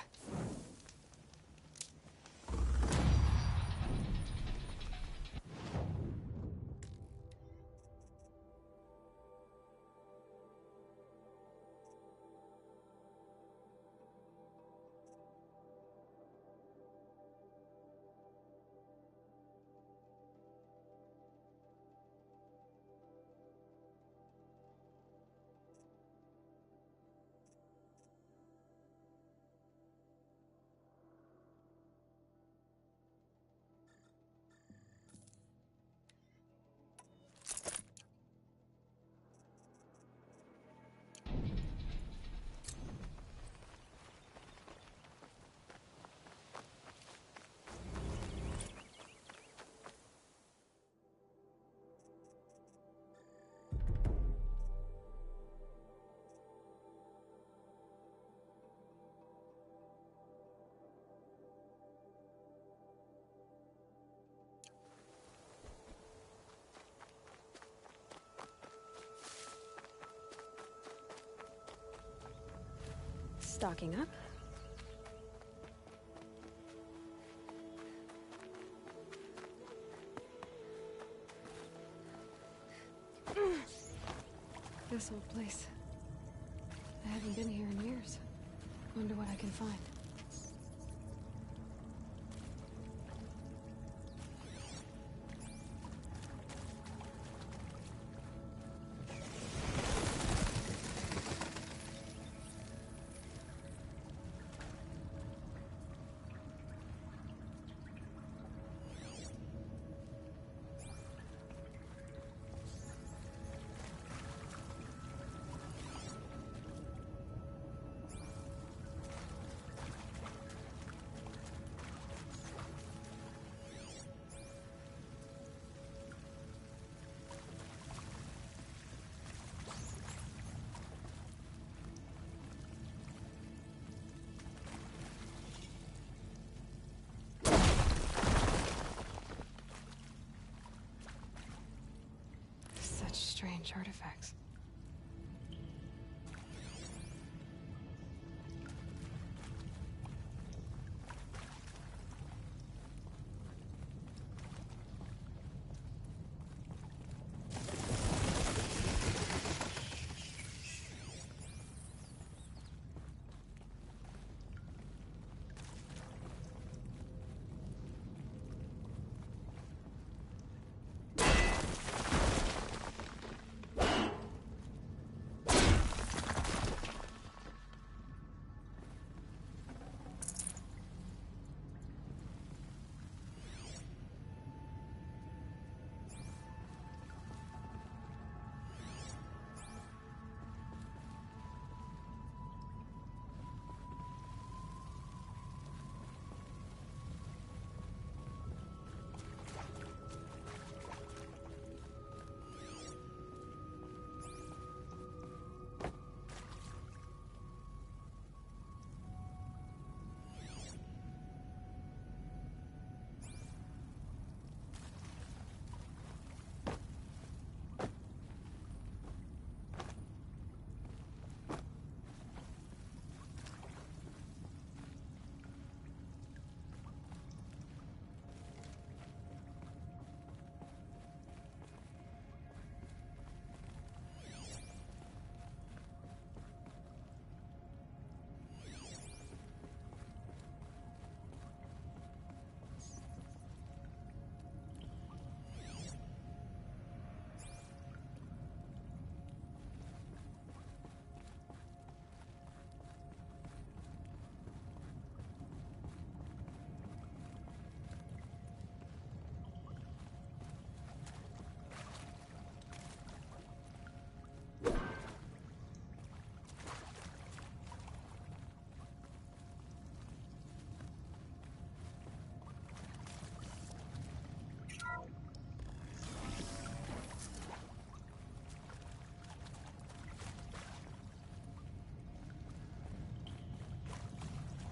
Stocking up. This old place. I haven't been here in years. Wonder what I can find. strange artifacts.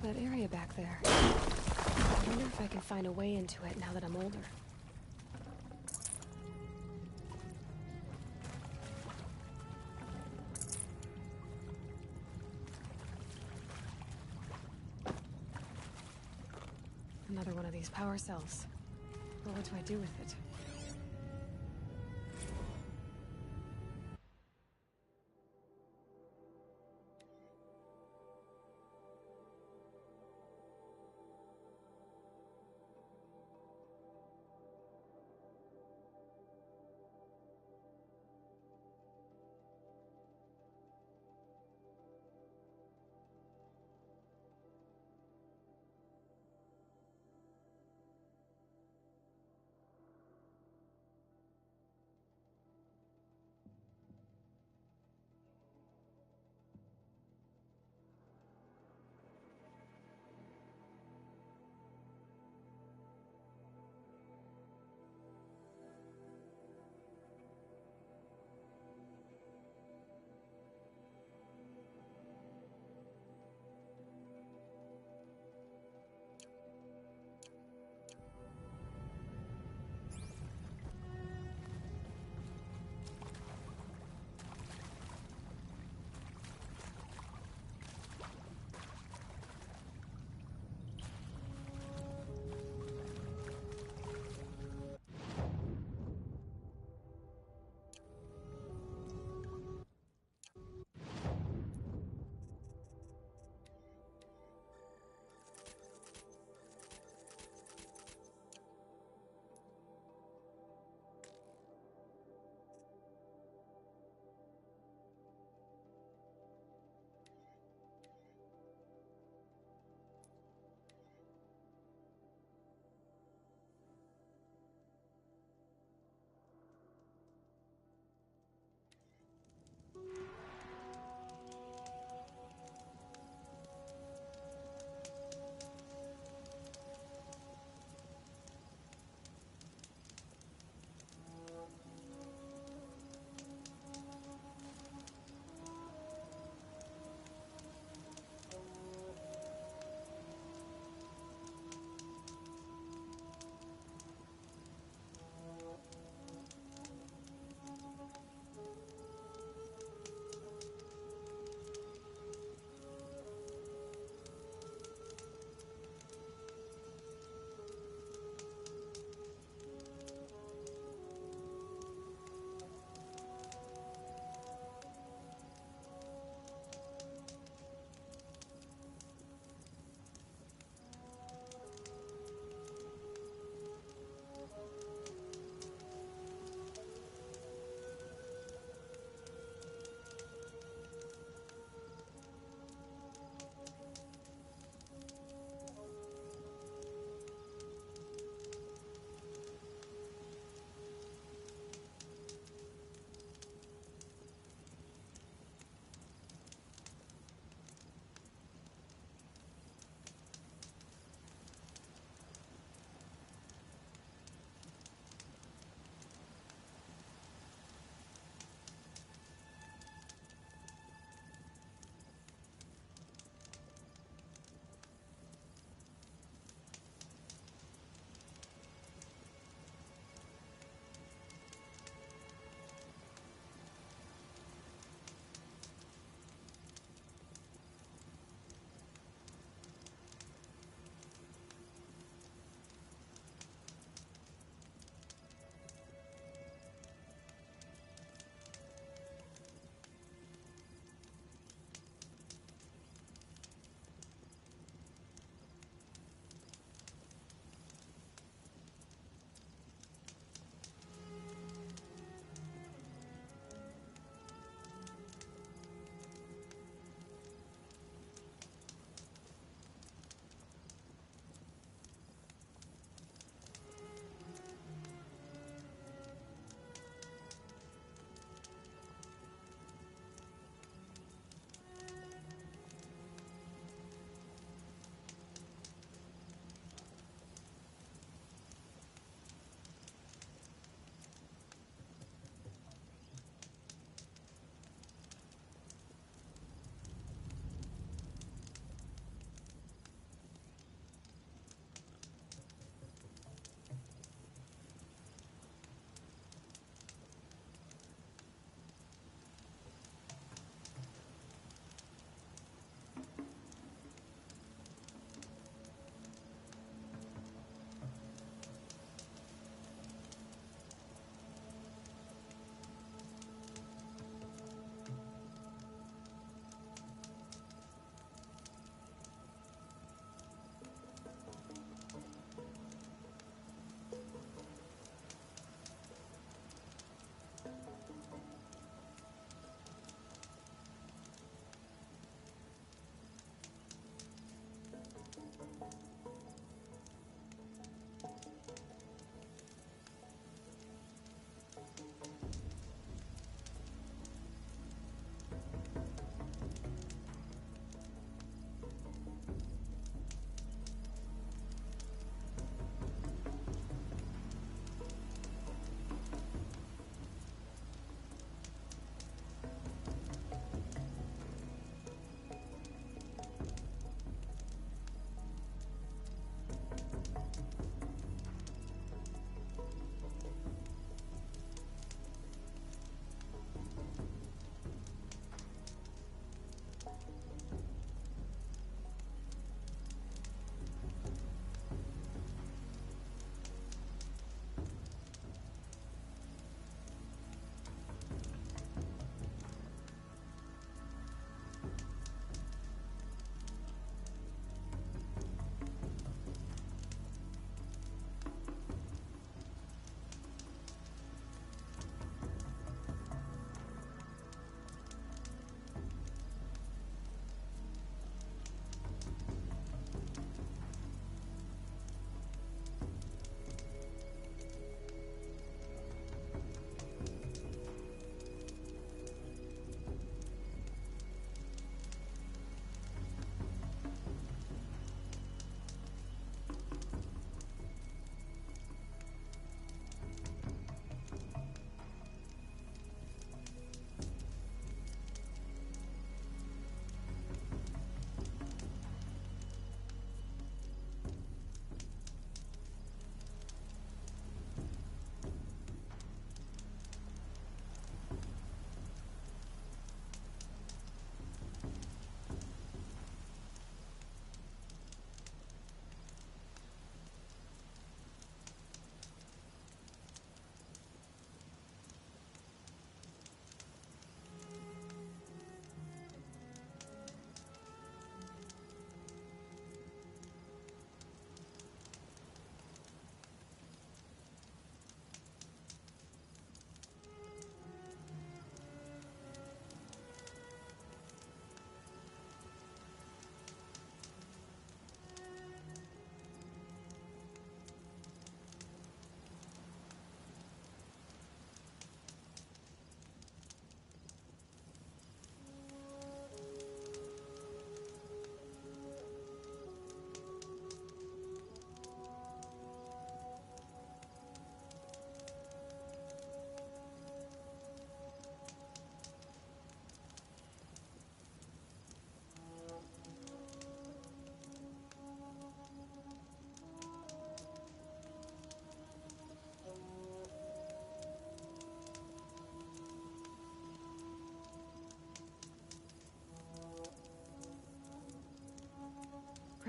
That area back there. I wonder if I can find a way into it now that I'm older. Another one of these power cells. Well, what do I do with it?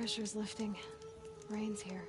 pressure's lifting. Rain's here.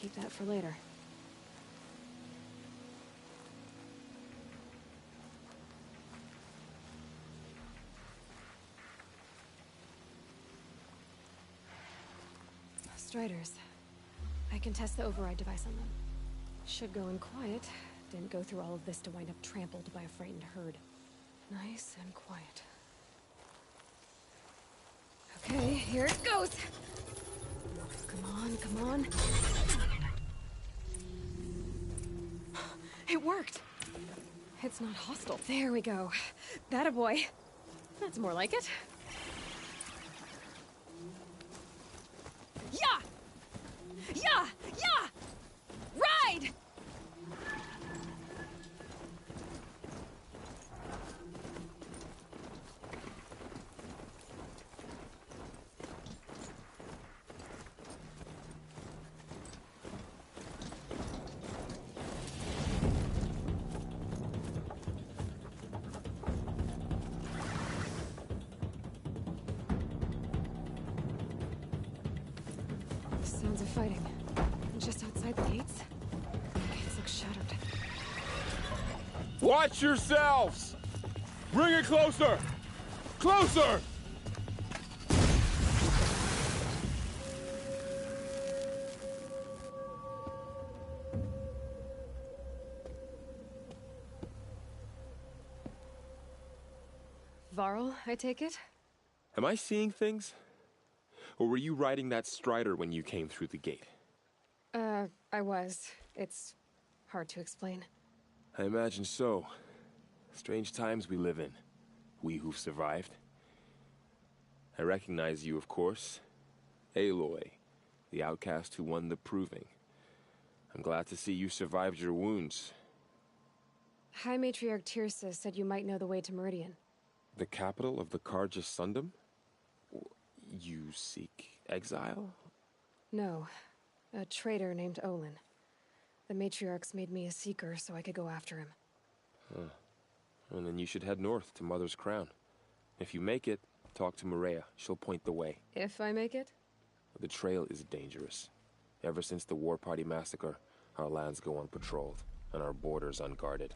keep that for later. Striders. I can test the override device on them. Should go in quiet. Didn't go through all of this to wind up trampled by a frightened herd. Nice and quiet. Okay, here it goes! Come on, come on. It worked! It's not hostile. There we go. That a boy. That's more like it. Yeah! Yeah! Yeah! Ride! Sounds of fighting. Just outside the gates. The gates look shattered. Watch yourselves! Bring it closer! Closer! Varl, I take it? Am I seeing things? Or were you riding that Strider when you came through the gate? I was. It's hard to explain. I imagine so. Strange times we live in. We who've survived. I recognize you, of course. Aloy, the outcast who won the proving. I'm glad to see you survived your wounds. High Matriarch Tirsa said you might know the way to Meridian. The capital of the Carja Sundom? You seek exile? No. A traitor named Olin. The Matriarchs made me a seeker so I could go after him. Huh. Well, then you should head north to Mother's Crown. If you make it, talk to Maria. She'll point the way. If I make it? The trail is dangerous. Ever since the War Party massacre, our lands go unpatrolled, and our borders unguarded.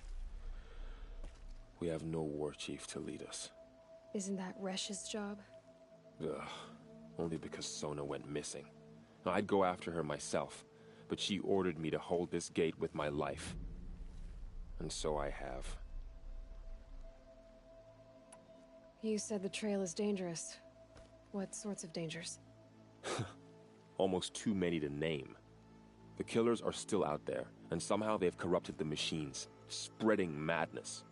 We have no war chief to lead us. Isn't that Resh's job? Ugh. Only because Sona went missing. I'd go after her myself, but she ordered me to hold this gate with my life. And so I have. You said the trail is dangerous. What sorts of dangers? Almost too many to name. The killers are still out there, and somehow they've corrupted the machines, spreading madness.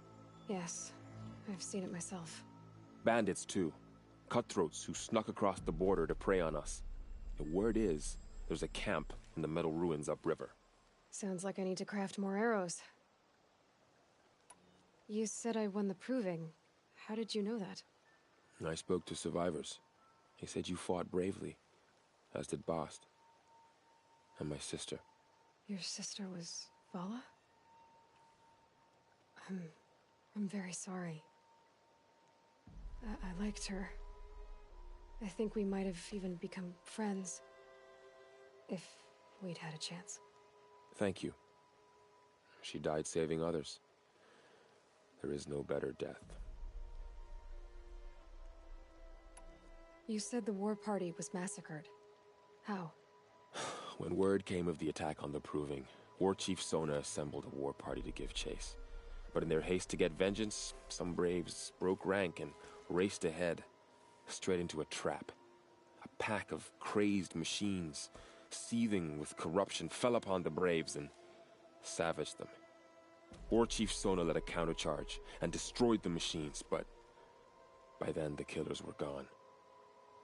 Yes, I've seen it myself. Bandits, too. Cutthroats who snuck across the border to prey on us. The word is, there's a camp in the metal ruins upriver. Sounds like I need to craft more arrows. You said I won the proving. How did you know that? I spoke to survivors. They said you fought bravely, as did Bast. And my sister. Your sister was Vala? I'm very sorry. I liked her. I think we might have even become friends. If we'd had a chance. Thank you. She died saving others. There is no better death. You said the war party was massacred. How? When word came of the attack on the Proving, War Chief Sona assembled a war party to give chase. But in their haste to get vengeance, some braves broke rank and raced ahead, straight into a trap. A pack of crazed machines, seething with corruption, fell upon the braves and savaged them. War Chief Sona led a countercharge and destroyed the machines, but by then the killers were gone,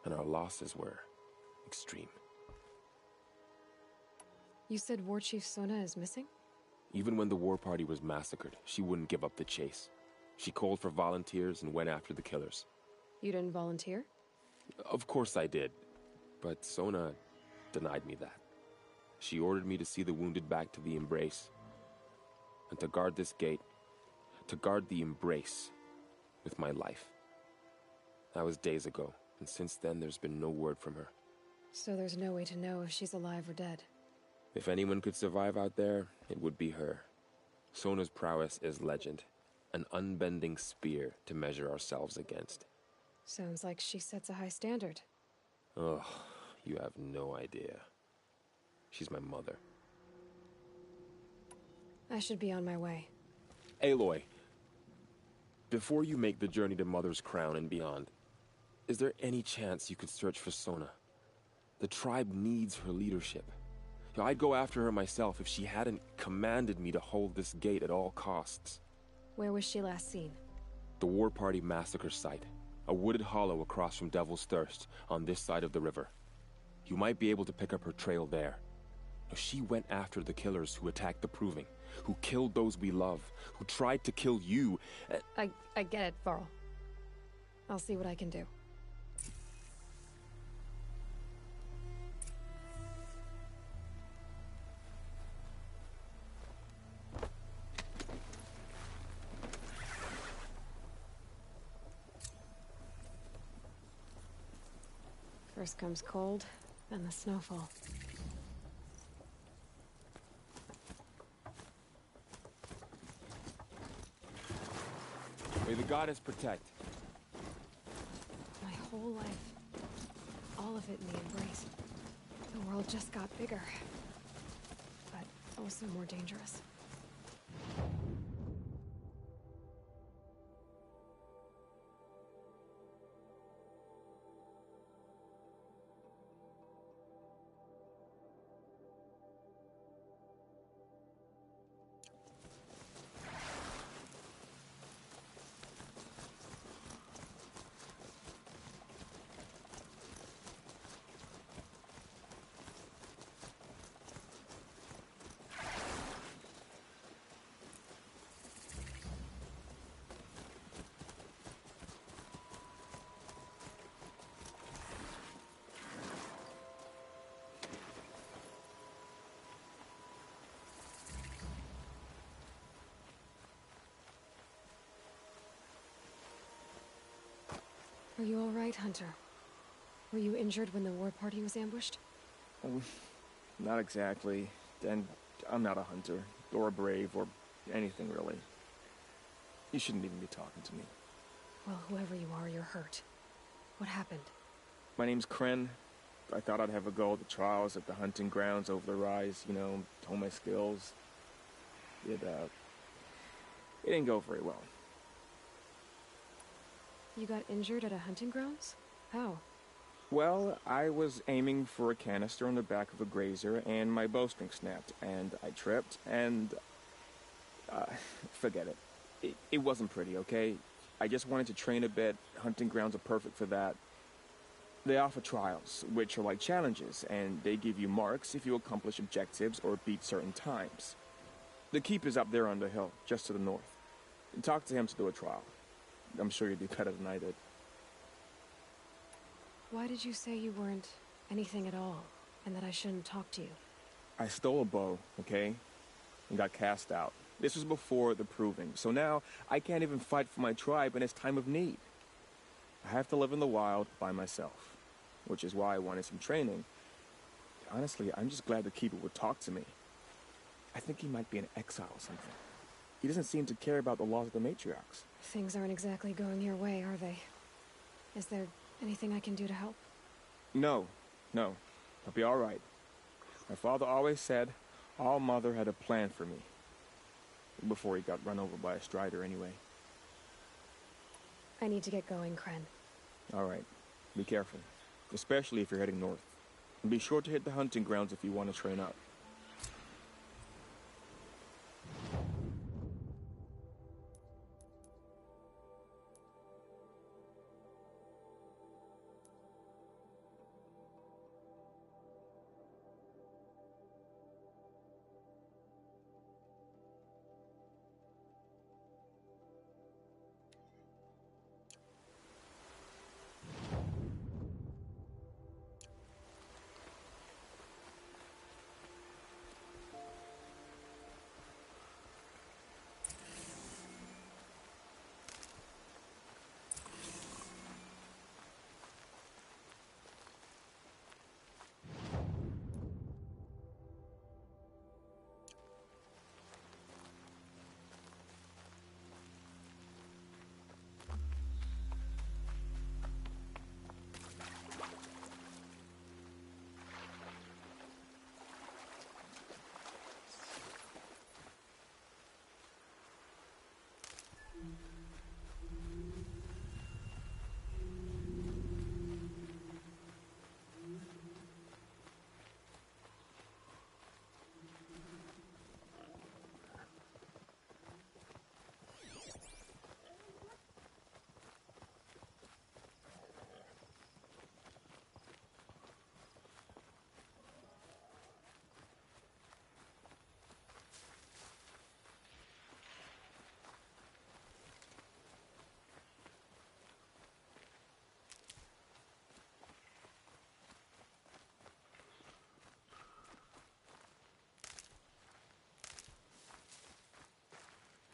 and our losses were extreme. You said War Chief Sona is missing? Even when the war party was massacred, she wouldn't give up the chase. She called for volunteers and went after the killers. You didn't volunteer? Of course I did, but Sona denied me that. She ordered me to see the wounded back to the Embrace, and to guard this gate, to guard the Embrace with my life. That was days ago, and since then there's been no word from her. So there's no way to know if she's alive or dead? If anyone could survive out there, it would be her. Sona's prowess is legend. An unbending spear to measure ourselves against. Sounds like she sets a high standard. Oh, you have no idea. She's my mother. I should be on my way. Aloy, before you make the journey to Mother's Crown and beyond, is there any chance you could search for Sona? The tribe needs her leadership. I'd go after her myself if she hadn't commanded me to hold this gate at all costs. Where was she last seen? The War Party massacre site. A wooded hollow across from Devil's Thirst, on this side of the river. You might be able to pick up her trail there. She went after the killers who attacked the Proving, who killed those we love, who tried to kill you. I get it, Varl. I'll see what I can do. First comes cold, then the snowfall. May the goddess protect. My whole life. All of it in the embrace. The world just got bigger. But also more dangerous. Are you all right, Hunter? Were you injured when the war party was ambushed? Not exactly. And I'm not a hunter, or a brave, or anything really. You shouldn't even be talking to me. Well, whoever you are, you're hurt. What happened? My name's Kren. I thought I'd have a go at the trials at the hunting grounds over the rise, you know, hone my skills. It didn't go very well. You got injured at a hunting grounds? How? Well, I was aiming for a canister on the back of a grazer, and my bowstring snapped, and I tripped, and... forget it. It wasn't pretty, okay? I just wanted to train a bit. Hunting grounds are perfect for that. They offer trials, which are like challenges, and they give you marks if you accomplish objectives or beat certain times. The keep is up there on the hill, just to the north. Talk to him to do a trial. I'm sure you'd do better than I did. Why did you say you weren't anything at all, and that I shouldn't talk to you? I stole a bow, okay? And got cast out. This was before the Proving, so now I can't even fight for my tribe in its time of need. I have to live in the wild by myself, which is why I wanted some training. Honestly, I'm just glad the Keeper would talk to me. I think he might be in exile or something. He doesn't seem to care about the laws of the matriarchs. Things aren't exactly going your way, are they? Is there anything I can do to help? No. I'll be all right. My father always said All Mother had a plan for me. Before he got run over by a strider, anyway. I need to get going, Kren. All right. Be careful. Especially if you're heading north. And be sure to hit the hunting grounds if you want to train up.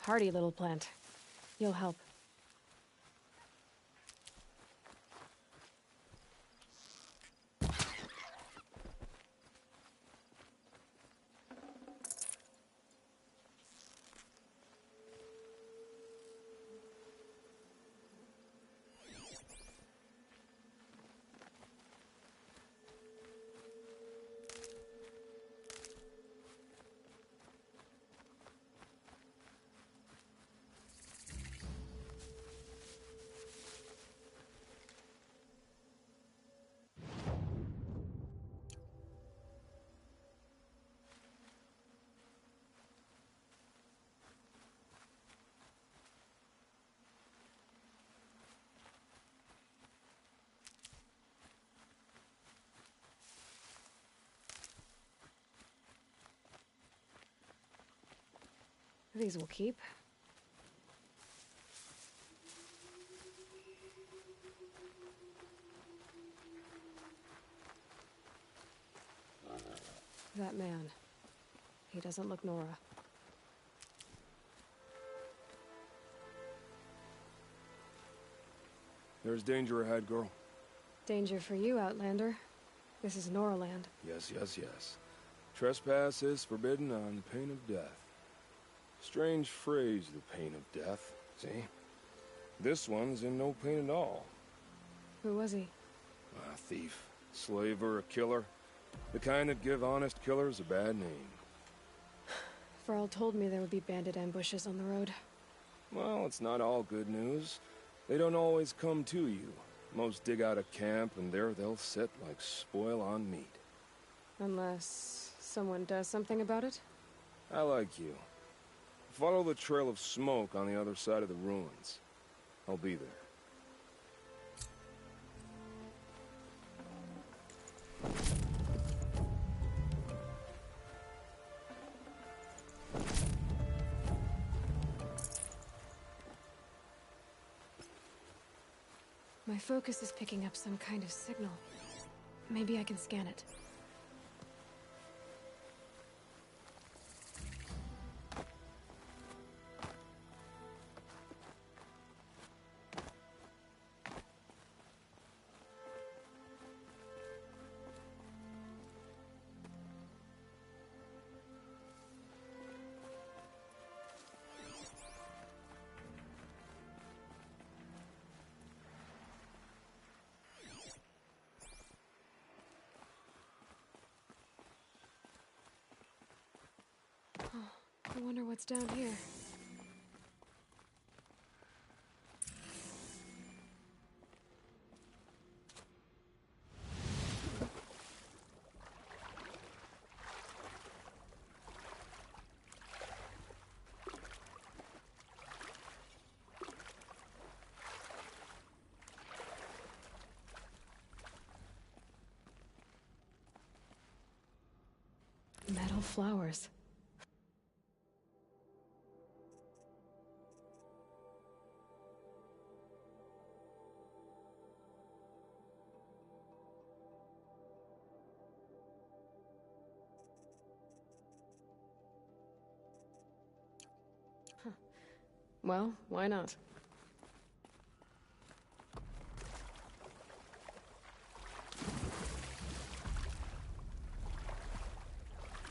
hardy little plant. You'll help. These will keep. That man. He doesn't look Nora. There's danger ahead, girl. Danger for you, Outlander. This is Nora land. Yes, yes, yes. Trespass is forbidden on the pain of death. Strange phrase, the pain of death. See? This one's in no pain at all. Who was he? A thief, slaver, a killer. The kind that give honest killers a bad name. Varl told me there would be bandit ambushes on the road. Well, it's not all good news. They don't always come to you. Most dig out a camp, and there they'll sit like spoil on meat. Unless someone does something about it? I like you. Follow the trail of smoke on the other side of the ruins. I'll be there. My focus is picking up some kind of signal. Maybe I can scan it. I wonder what's down here. Metal flowers. Well, why not?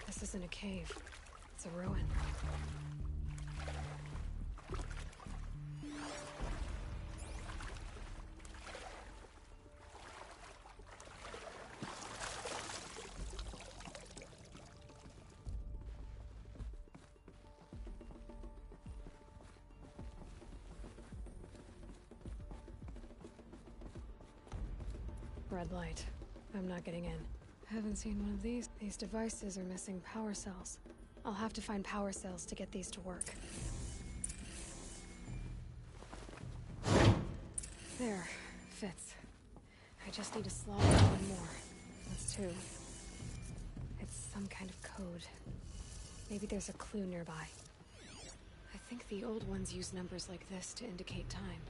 This isn't a cave. It's a ruin. Red light. I'm not getting in. Haven't seen one of these. These devices are missing power cells. I'll have to find power cells to get these to work. There. Fits. I just need to slot in one more. That's two. It's some kind of code. Maybe there's a clue nearby. I think the old ones use numbers like this to indicate time.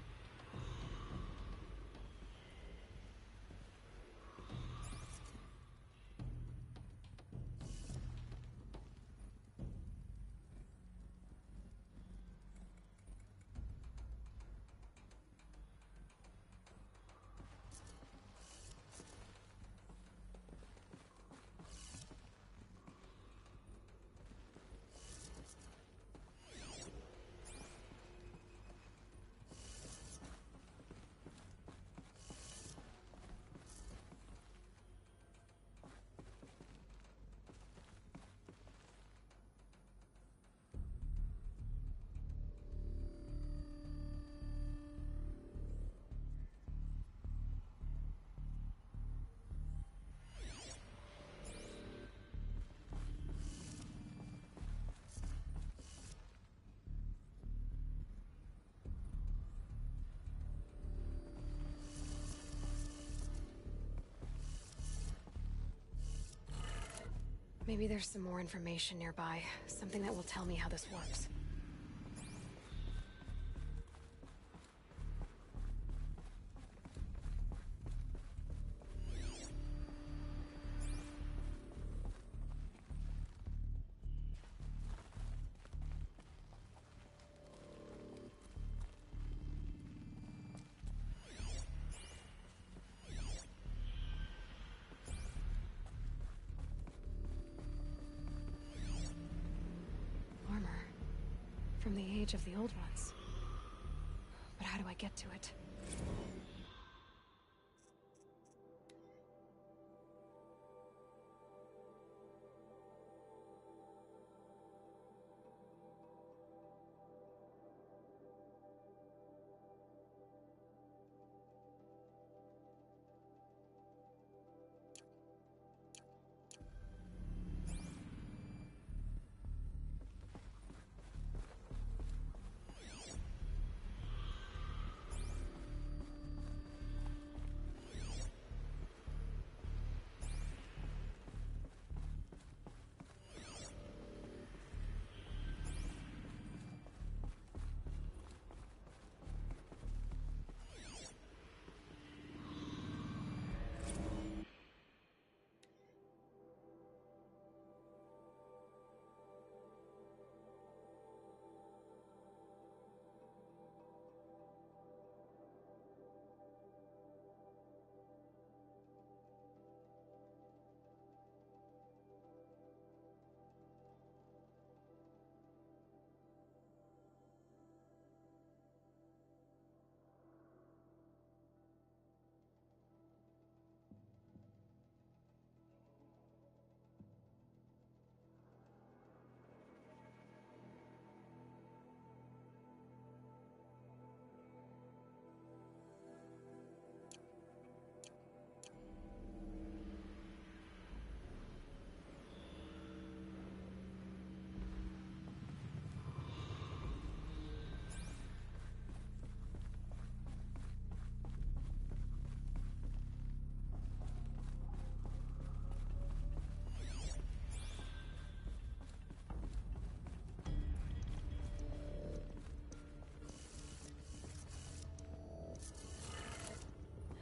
Maybe there's some more information nearby. Something that will tell me how this works. From the age of the old ones. But how do I get to it?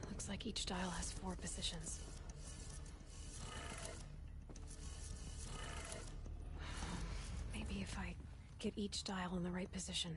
Looks like each dial has 4 positions. Maybe if I get each dial in the right position.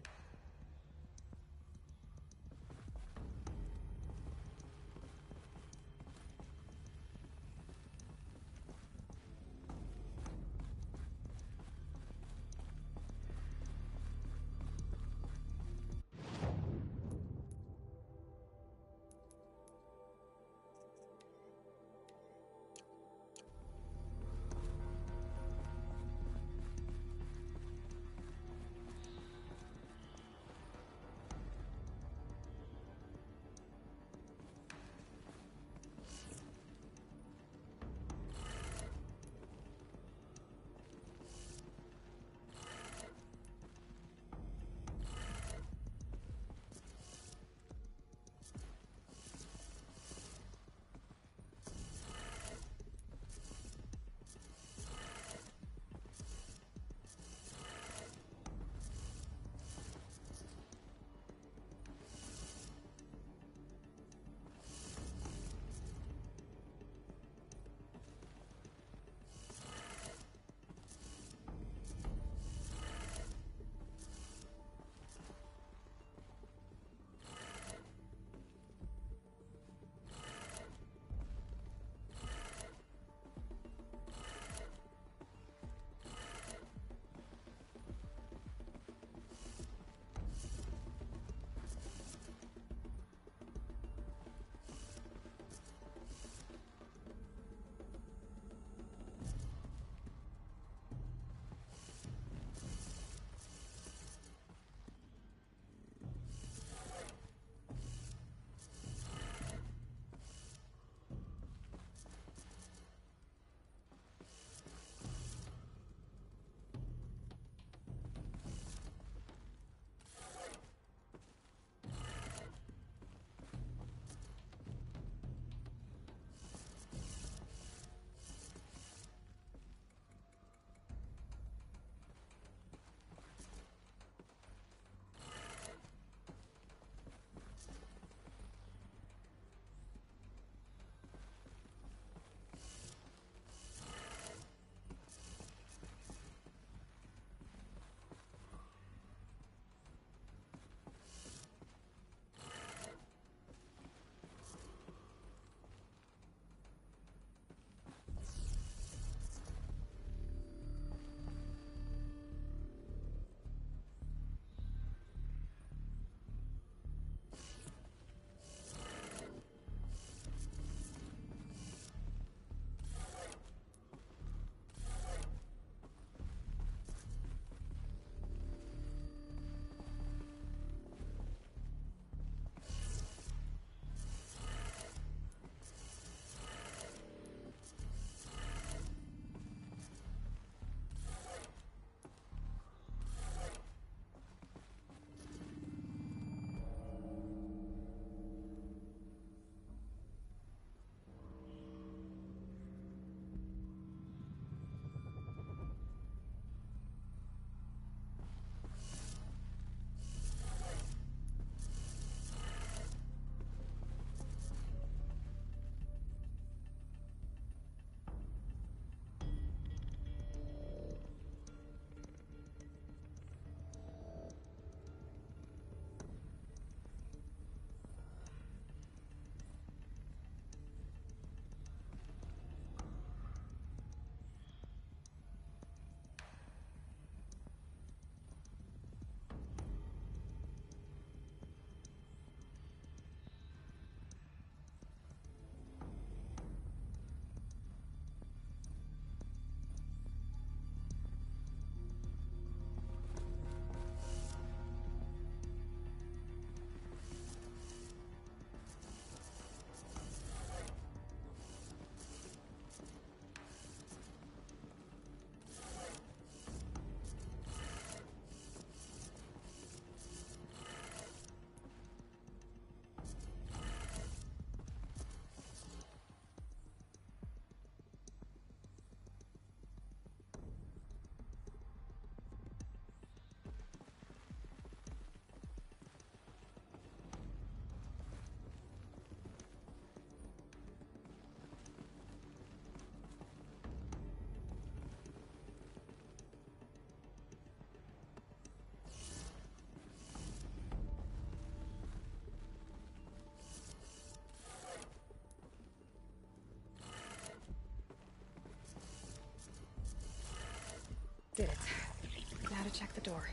gotta check the door.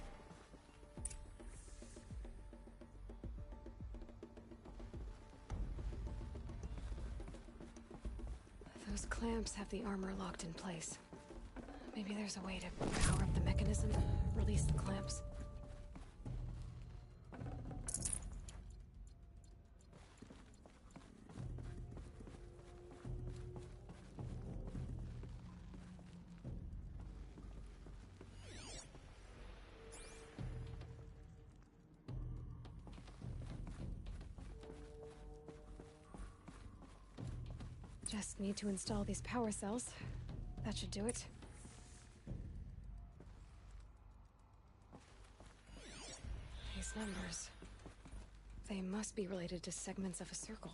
Those clamps have the armor locked in place. Maybe there's a way to power up the mechanism, release the clamps. Just need to install these power cells. That should do it. These numbers. They must be related to segments of a circle.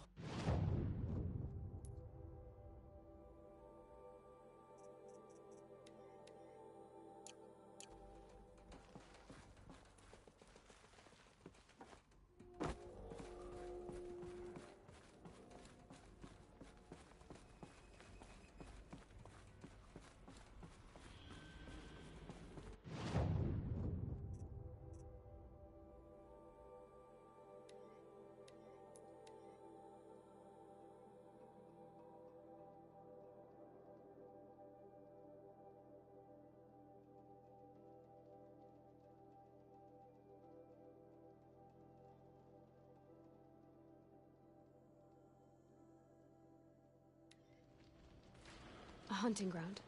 A hunting ground.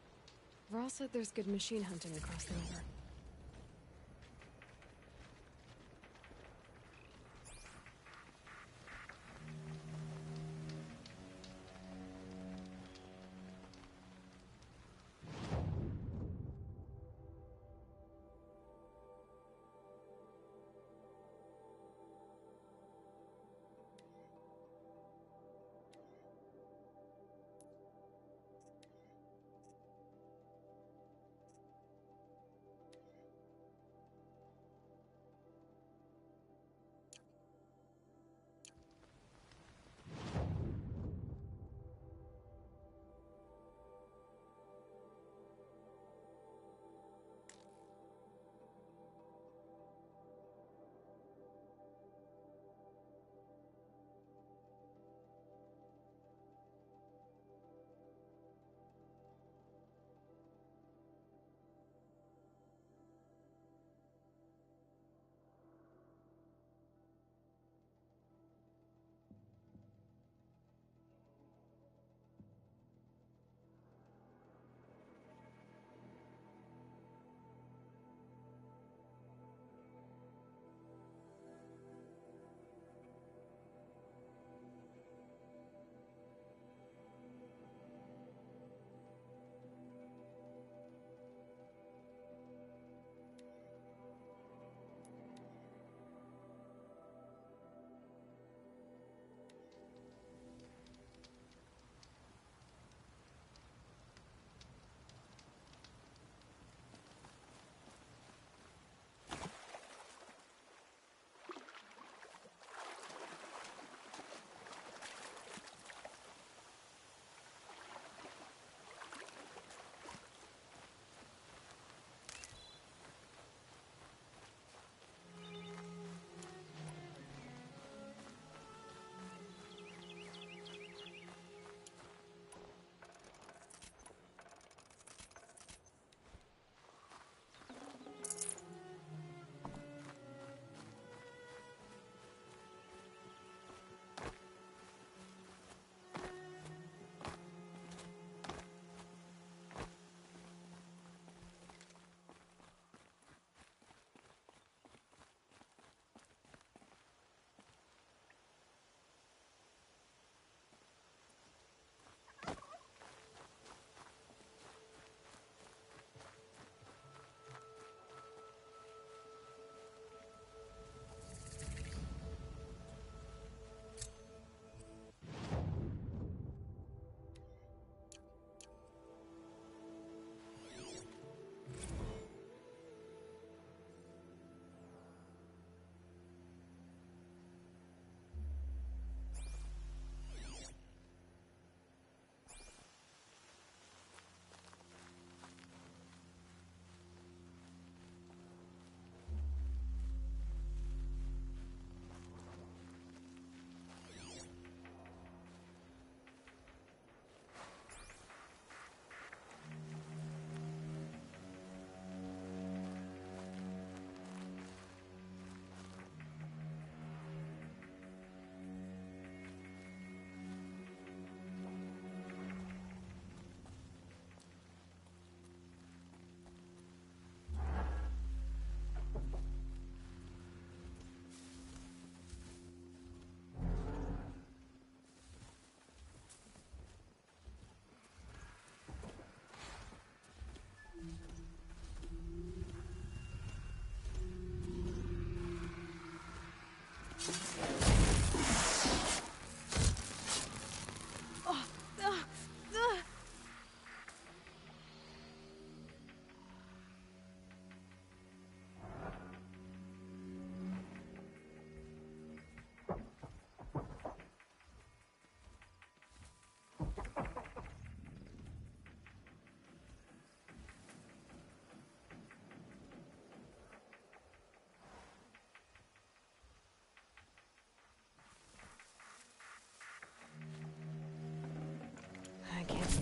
Varl said there's good machine hunting across the river.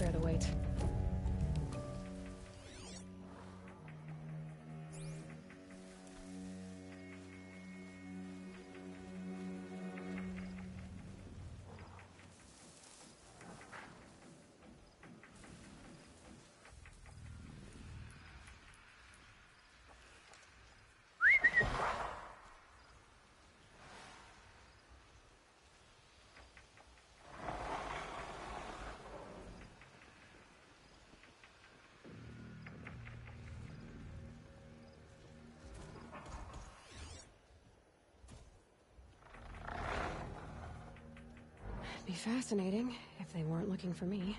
bear the weight. Be fascinating if they weren't looking for me.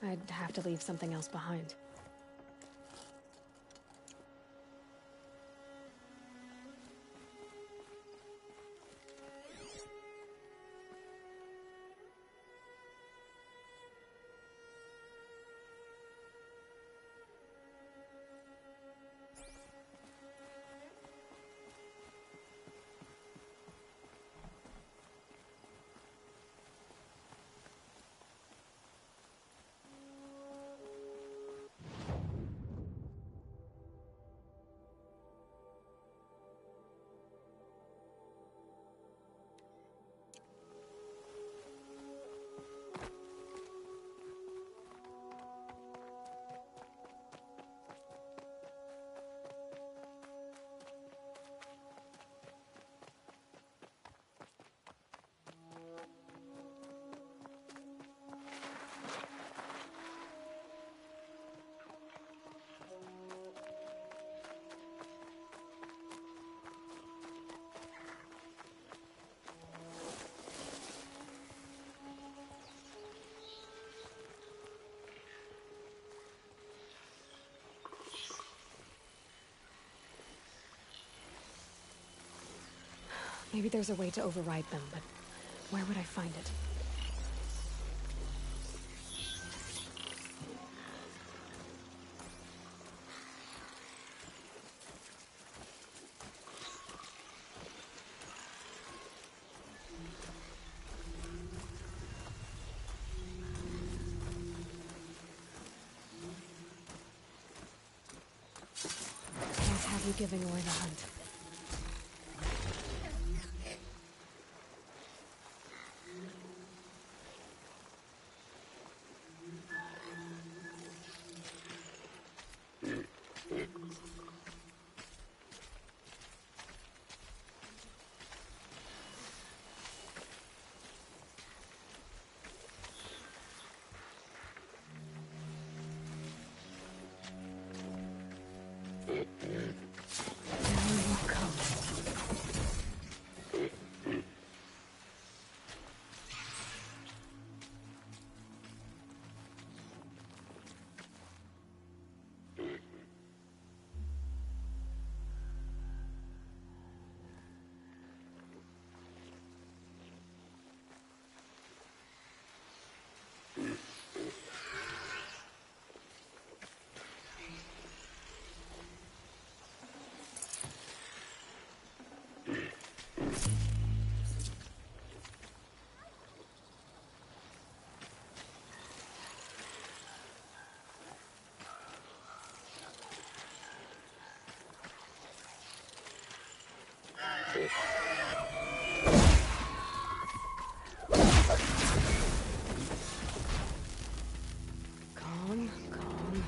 I'd have to leave something else behind. Maybe there's a way to override them, but where would I find it? Can't have you giving away the hunt. Calm, calm.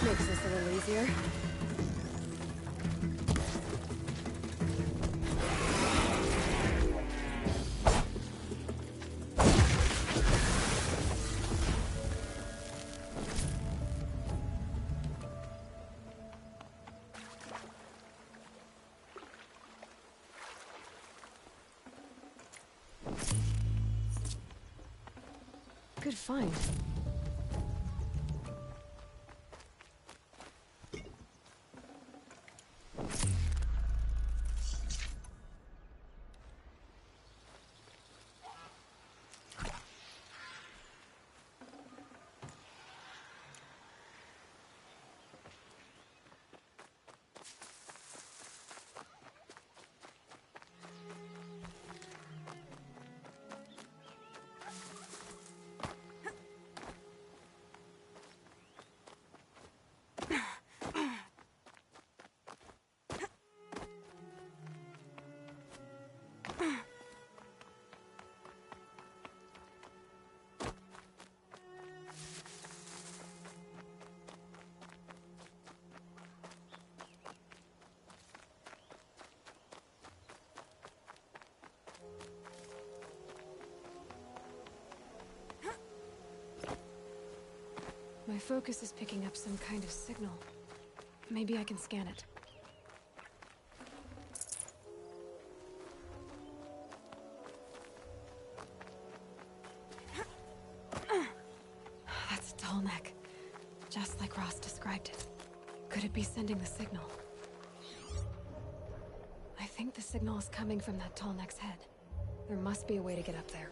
Makes this a little easier. Good find. My focus is picking up some kind of signal. Maybe I can scan it. That's a tall neck. Just like Ross described it. Could it be sending the signal? I think the signal is coming from that tall neck's head. There must be a way to get up there.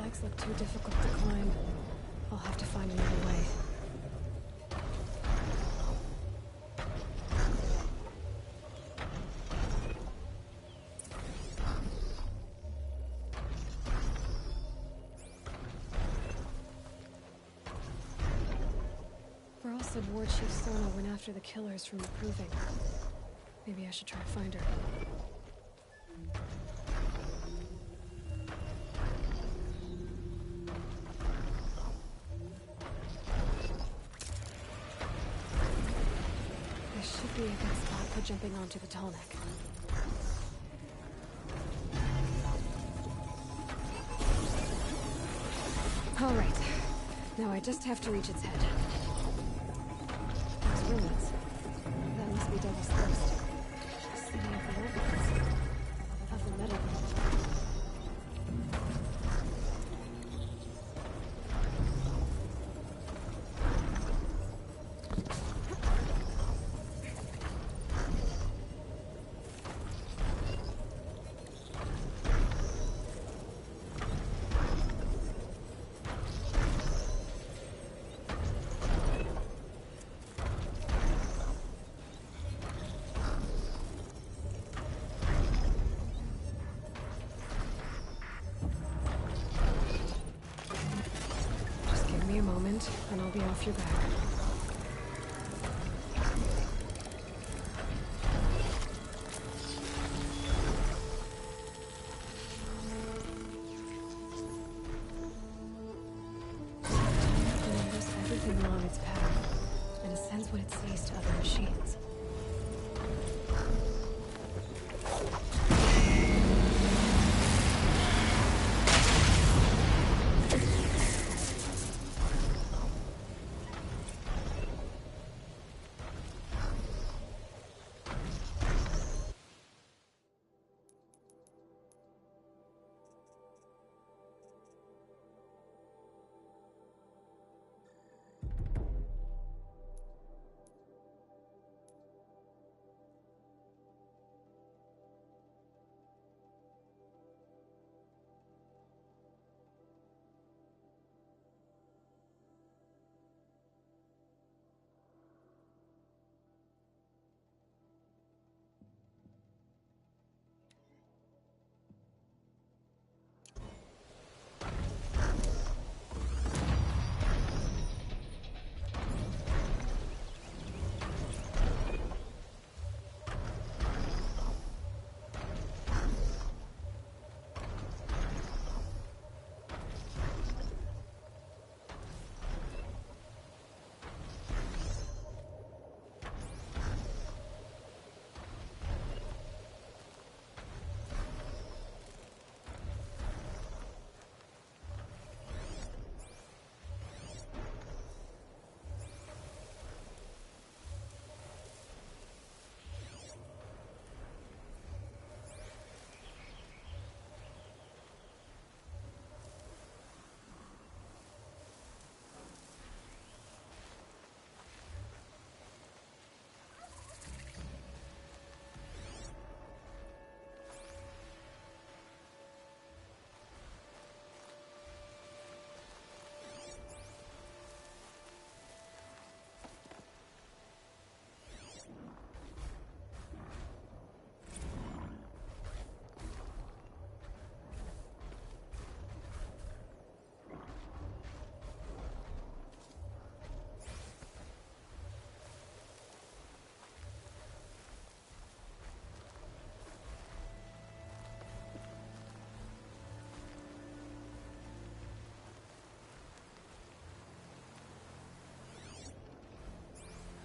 Legs look too difficult to climb. I'll have to find another way. Varl said War Chief Sona went after the killers from the Proving. Maybe I should try to find her. Be a good spot for jumping onto the tall neck. All right, Now I just have to reach its head. Those ruins. That must be Devil's Thirst. The city of the old of the metal. Give me a moment, and I'll be off your back. Remembers everything along its path, and sends what it sees to other machines.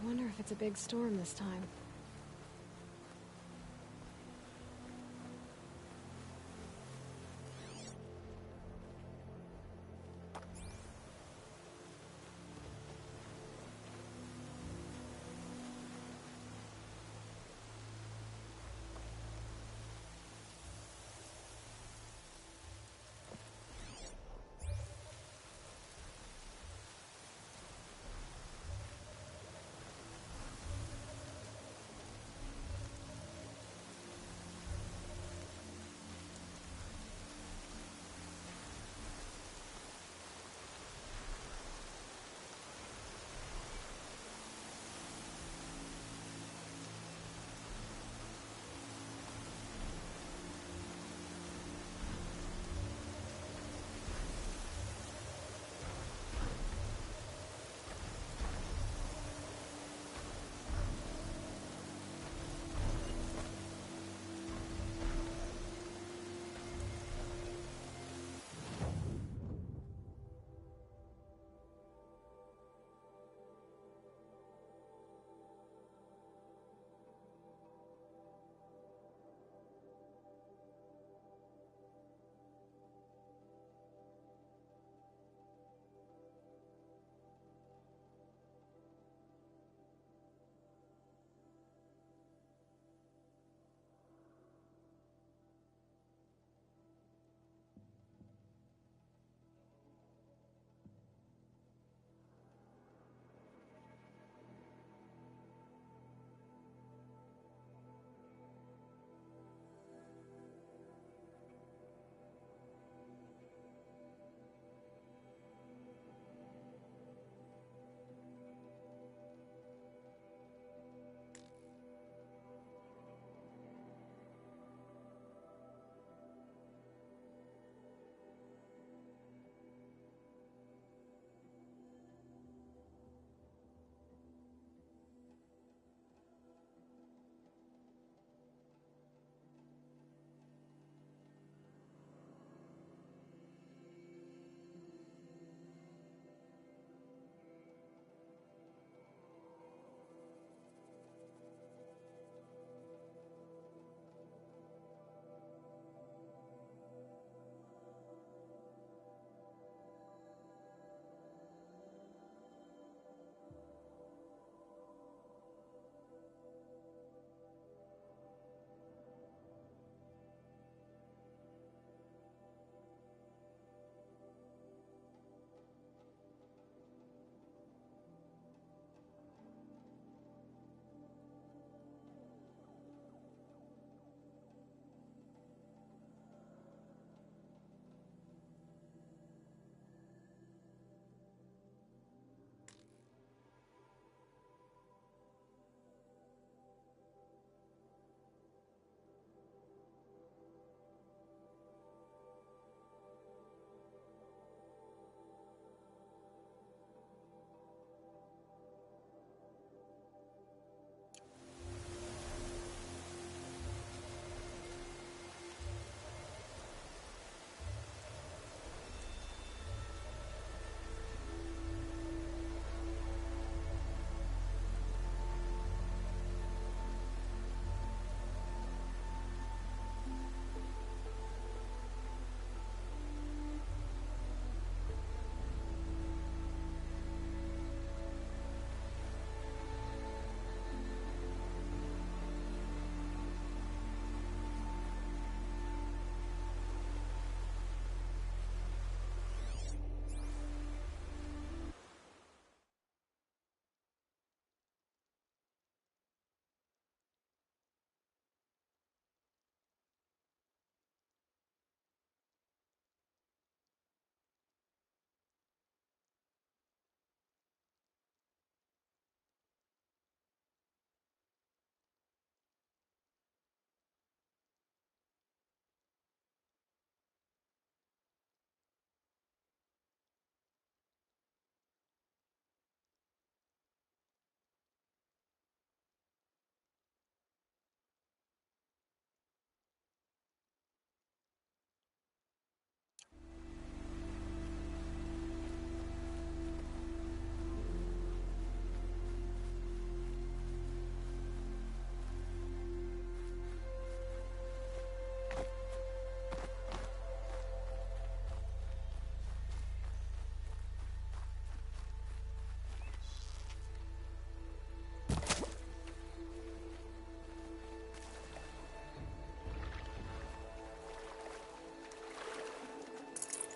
I wonder if it's a big storm this time.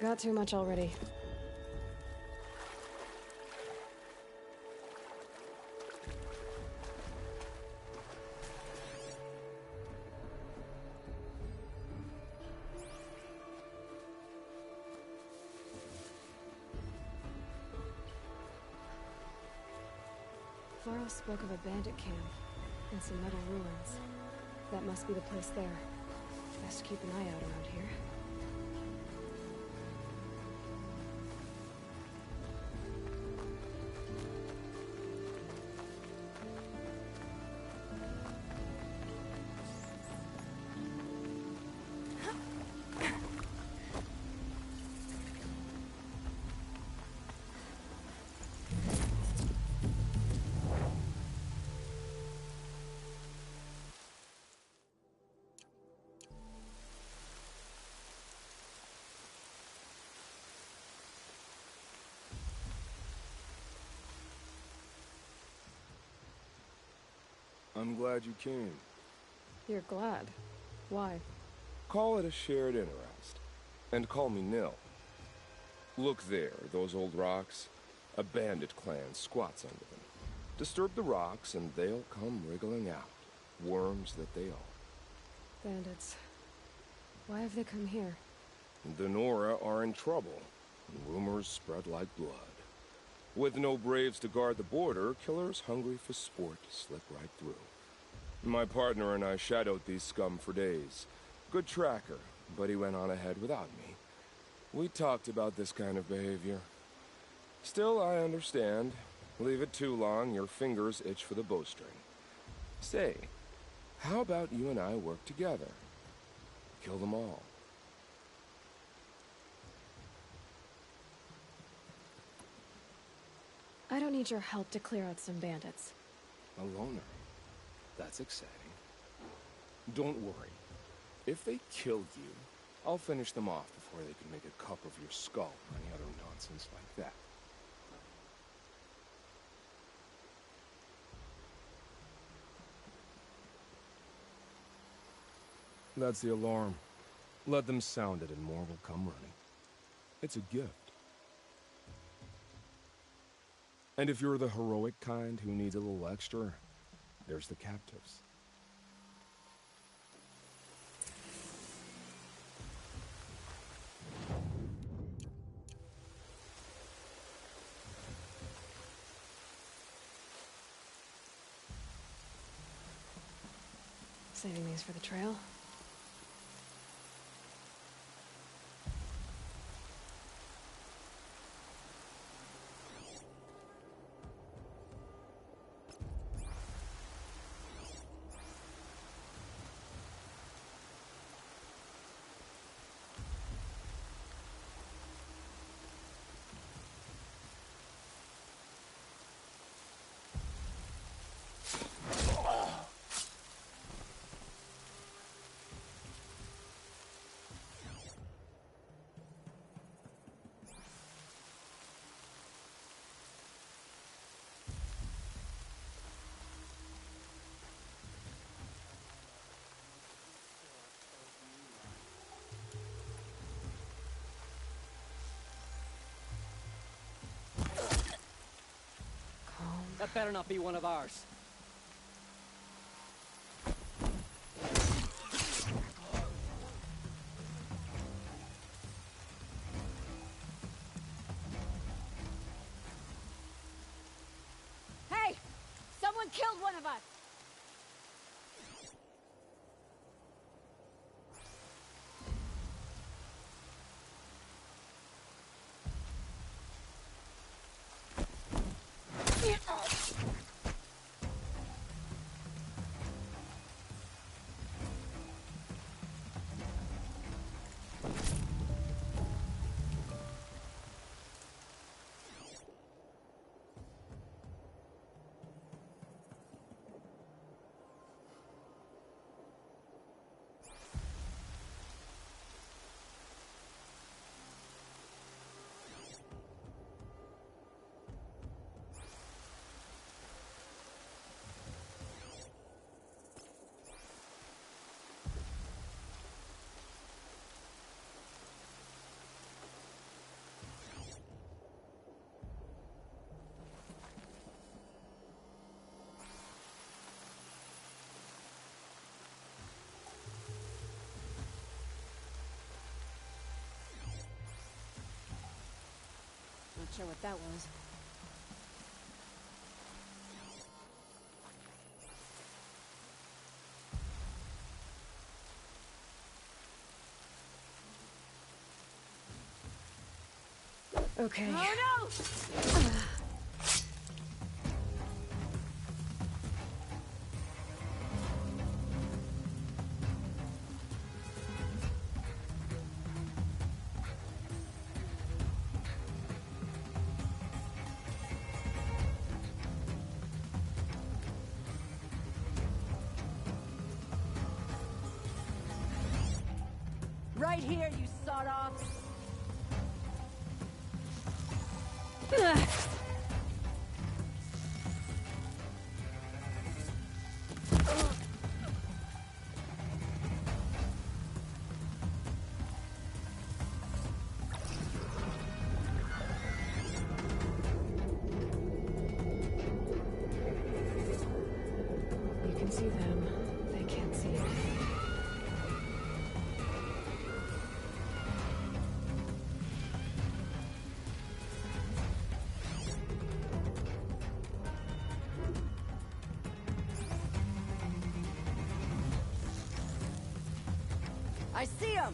got too much already. Varro spoke of a bandit camp and some metal ruins. That must be the place there. Best keep an eye out around here. I'm glad you came. You're glad. Why? Call it a shared interest. And call me Nil. Look there, those old rocks. A bandit clan squats under them. Disturb the rocks and they'll come wriggling out. Worms that they are. Bandits. Why have they come here? The Nora are in trouble. Rumors spread like blood. With no braves to guard the border, killers hungry for sport slip right through. My partner and I shadowed these scum for days. Good tracker, but he went on ahead without me. We talked about this kind of behavior. Still, I understand. Leave it too long, your fingers itch for the bowstring. Say, how about you and I work together? Kill them all. I don't need your help to clear out some bandits. A loner. That's exciting. Don't worry. If they kill you, I'll finish them off before they can make a cup of your skull or any other nonsense like that. That's the alarm. Let them sound it and more will come running. It's a gift. And if you're the heroic kind who needs a little extra, there's the captives. Saving these for the trail? That better not be one of ours. Hey! Someone killed one of us! Sure what that was. Okay. Oh no! Right here, you sawed-offs! You can see them. They can't see you. I see him!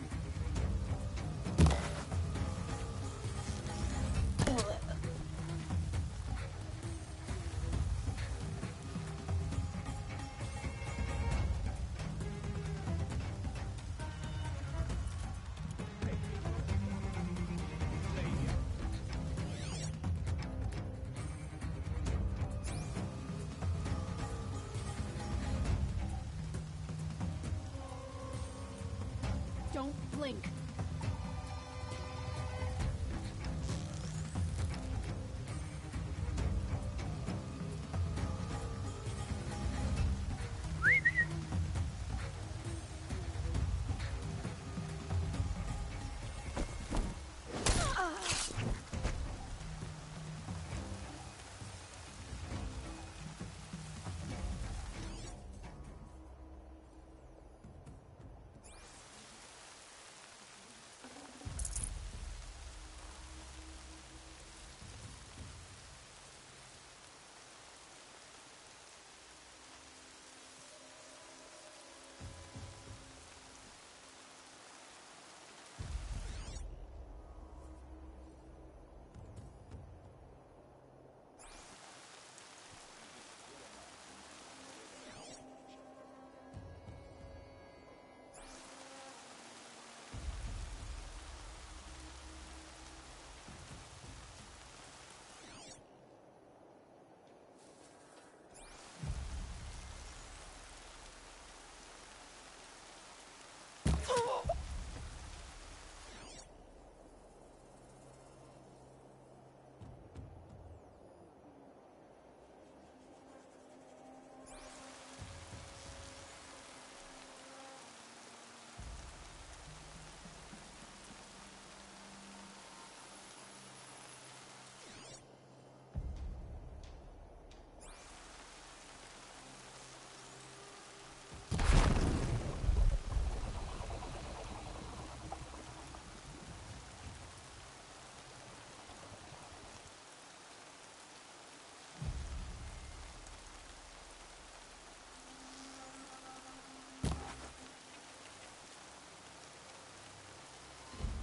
Don't blink.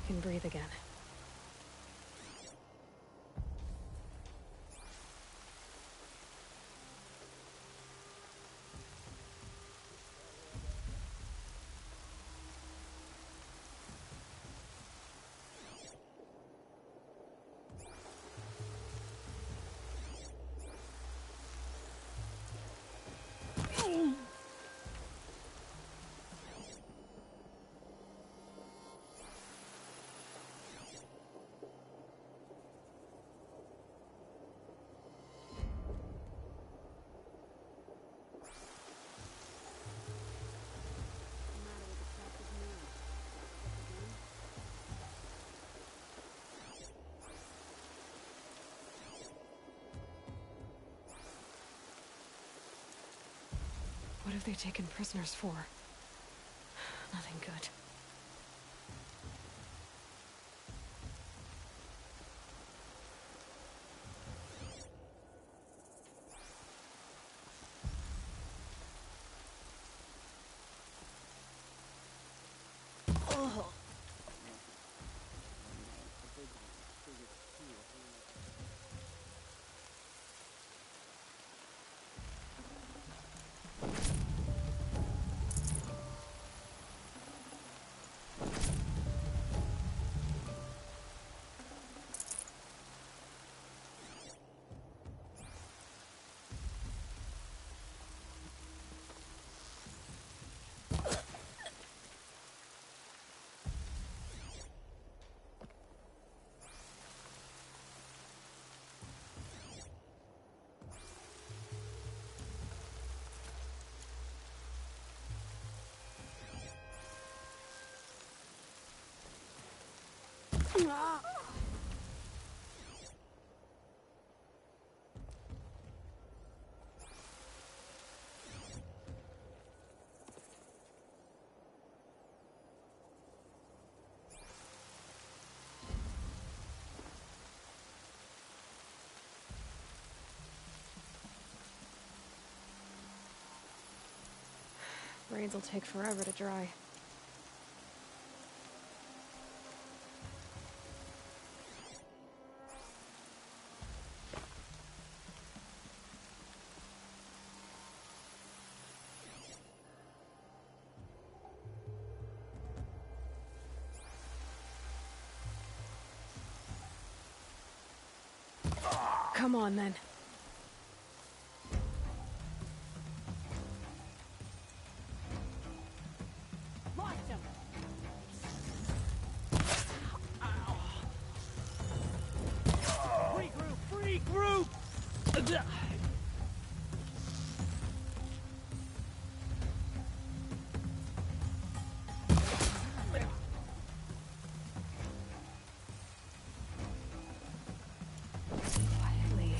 Can breathe again. What have they taken prisoners for? Nothing good. Rains will take forever to dry. Come on, then. Regroup! Quietly.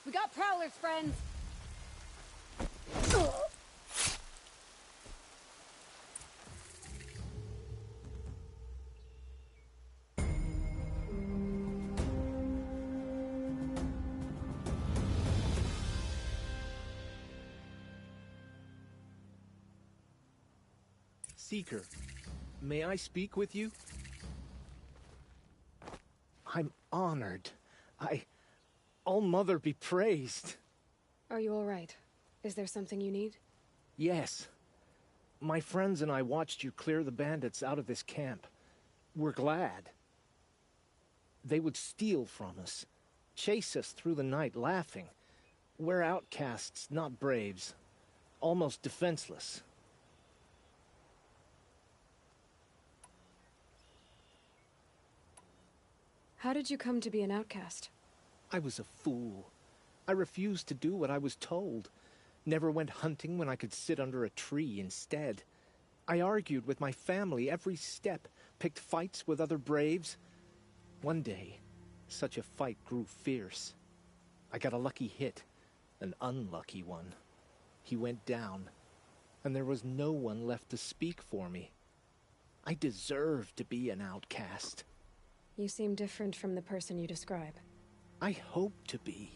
We got prowlers, friends! Seeker, may I speak with you? I'm honored. All-Mother be praised. Are you all right? Is there something you need? Yes. My friends and I watched you clear the bandits out of this camp. We're glad. They would steal from us, chase us through the night laughing. We're outcasts, not braves. Almost defenseless. How did you come to be an outcast? I was a fool. I refused to do what I was told. Never went hunting when I could sit under a tree instead. I argued with my family every step, picked fights with other braves. One day, such a fight grew fierce. I got a lucky hit, an unlucky one. He went down, and there was no one left to speak for me. I deserved to be an outcast. You seem different from the person you describe. I hope to be.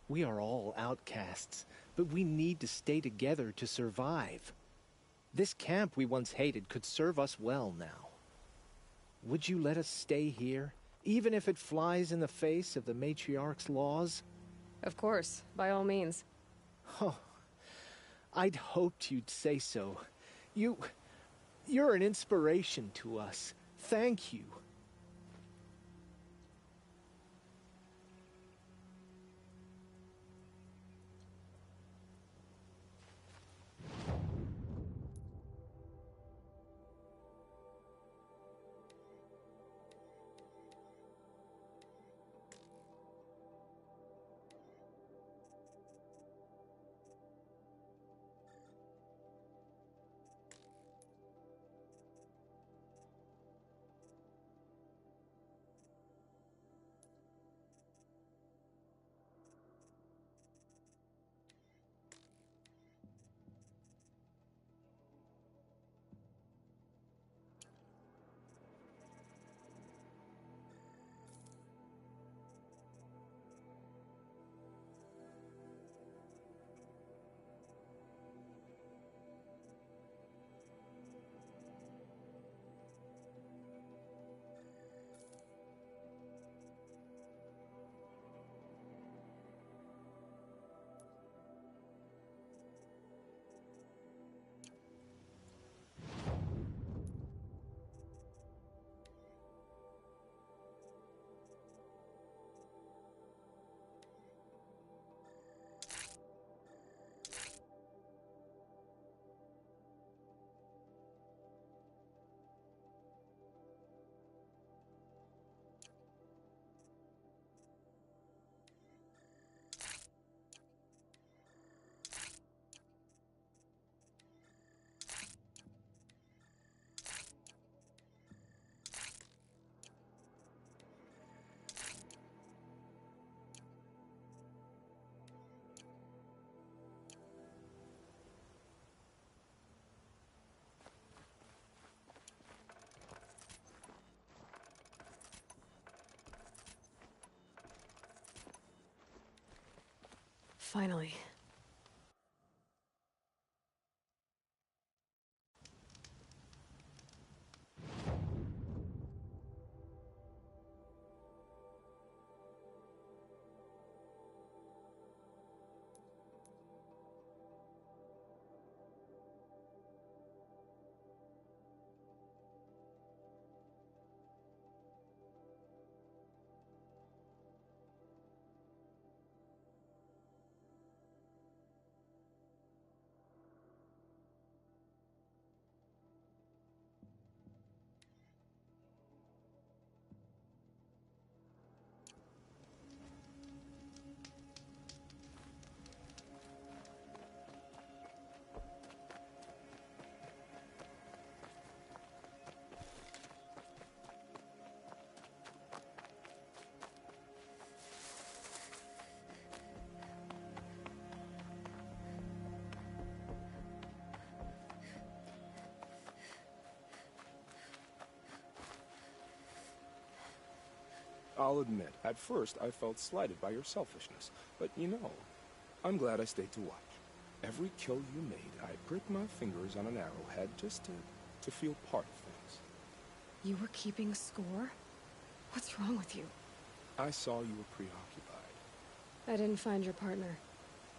We are all outcasts, but we need to stay together to survive. This camp we once hated could serve us well now. Would you let us stay here, even if it flies in the face of the matriarch's laws? Of course, by all means. Oh, I'd hoped you'd say so. You're an inspiration to us. Thank you. Finally. I'll admit, at first I felt slighted by your selfishness. But you know, I'm glad I stayed to watch. Every kill you made, I pricked my fingers on an arrowhead just to feel part of things. You were keeping score? What's wrong with you? I saw you were preoccupied. I didn't find your partner.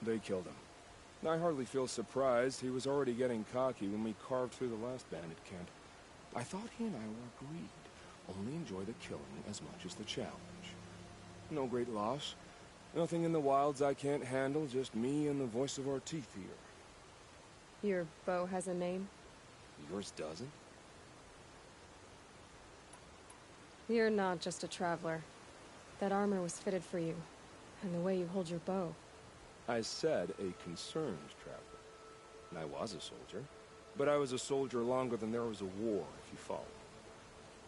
They killed him. I hardly feel surprised. He was already getting cocky when we carved through the last bandit camp. I thought he and I were agreed. Only enjoy the killing as much as the challenge. No great loss. Nothing in the wilds I can't handle, just me and the voice of our teeth here. Your bow has a name? Yours doesn't? You're not just a traveler. That armor was fitted for you, and the way you hold your bow. I said a concerned traveler. I was a soldier, but I was a soldier longer than there was a war, if you follow.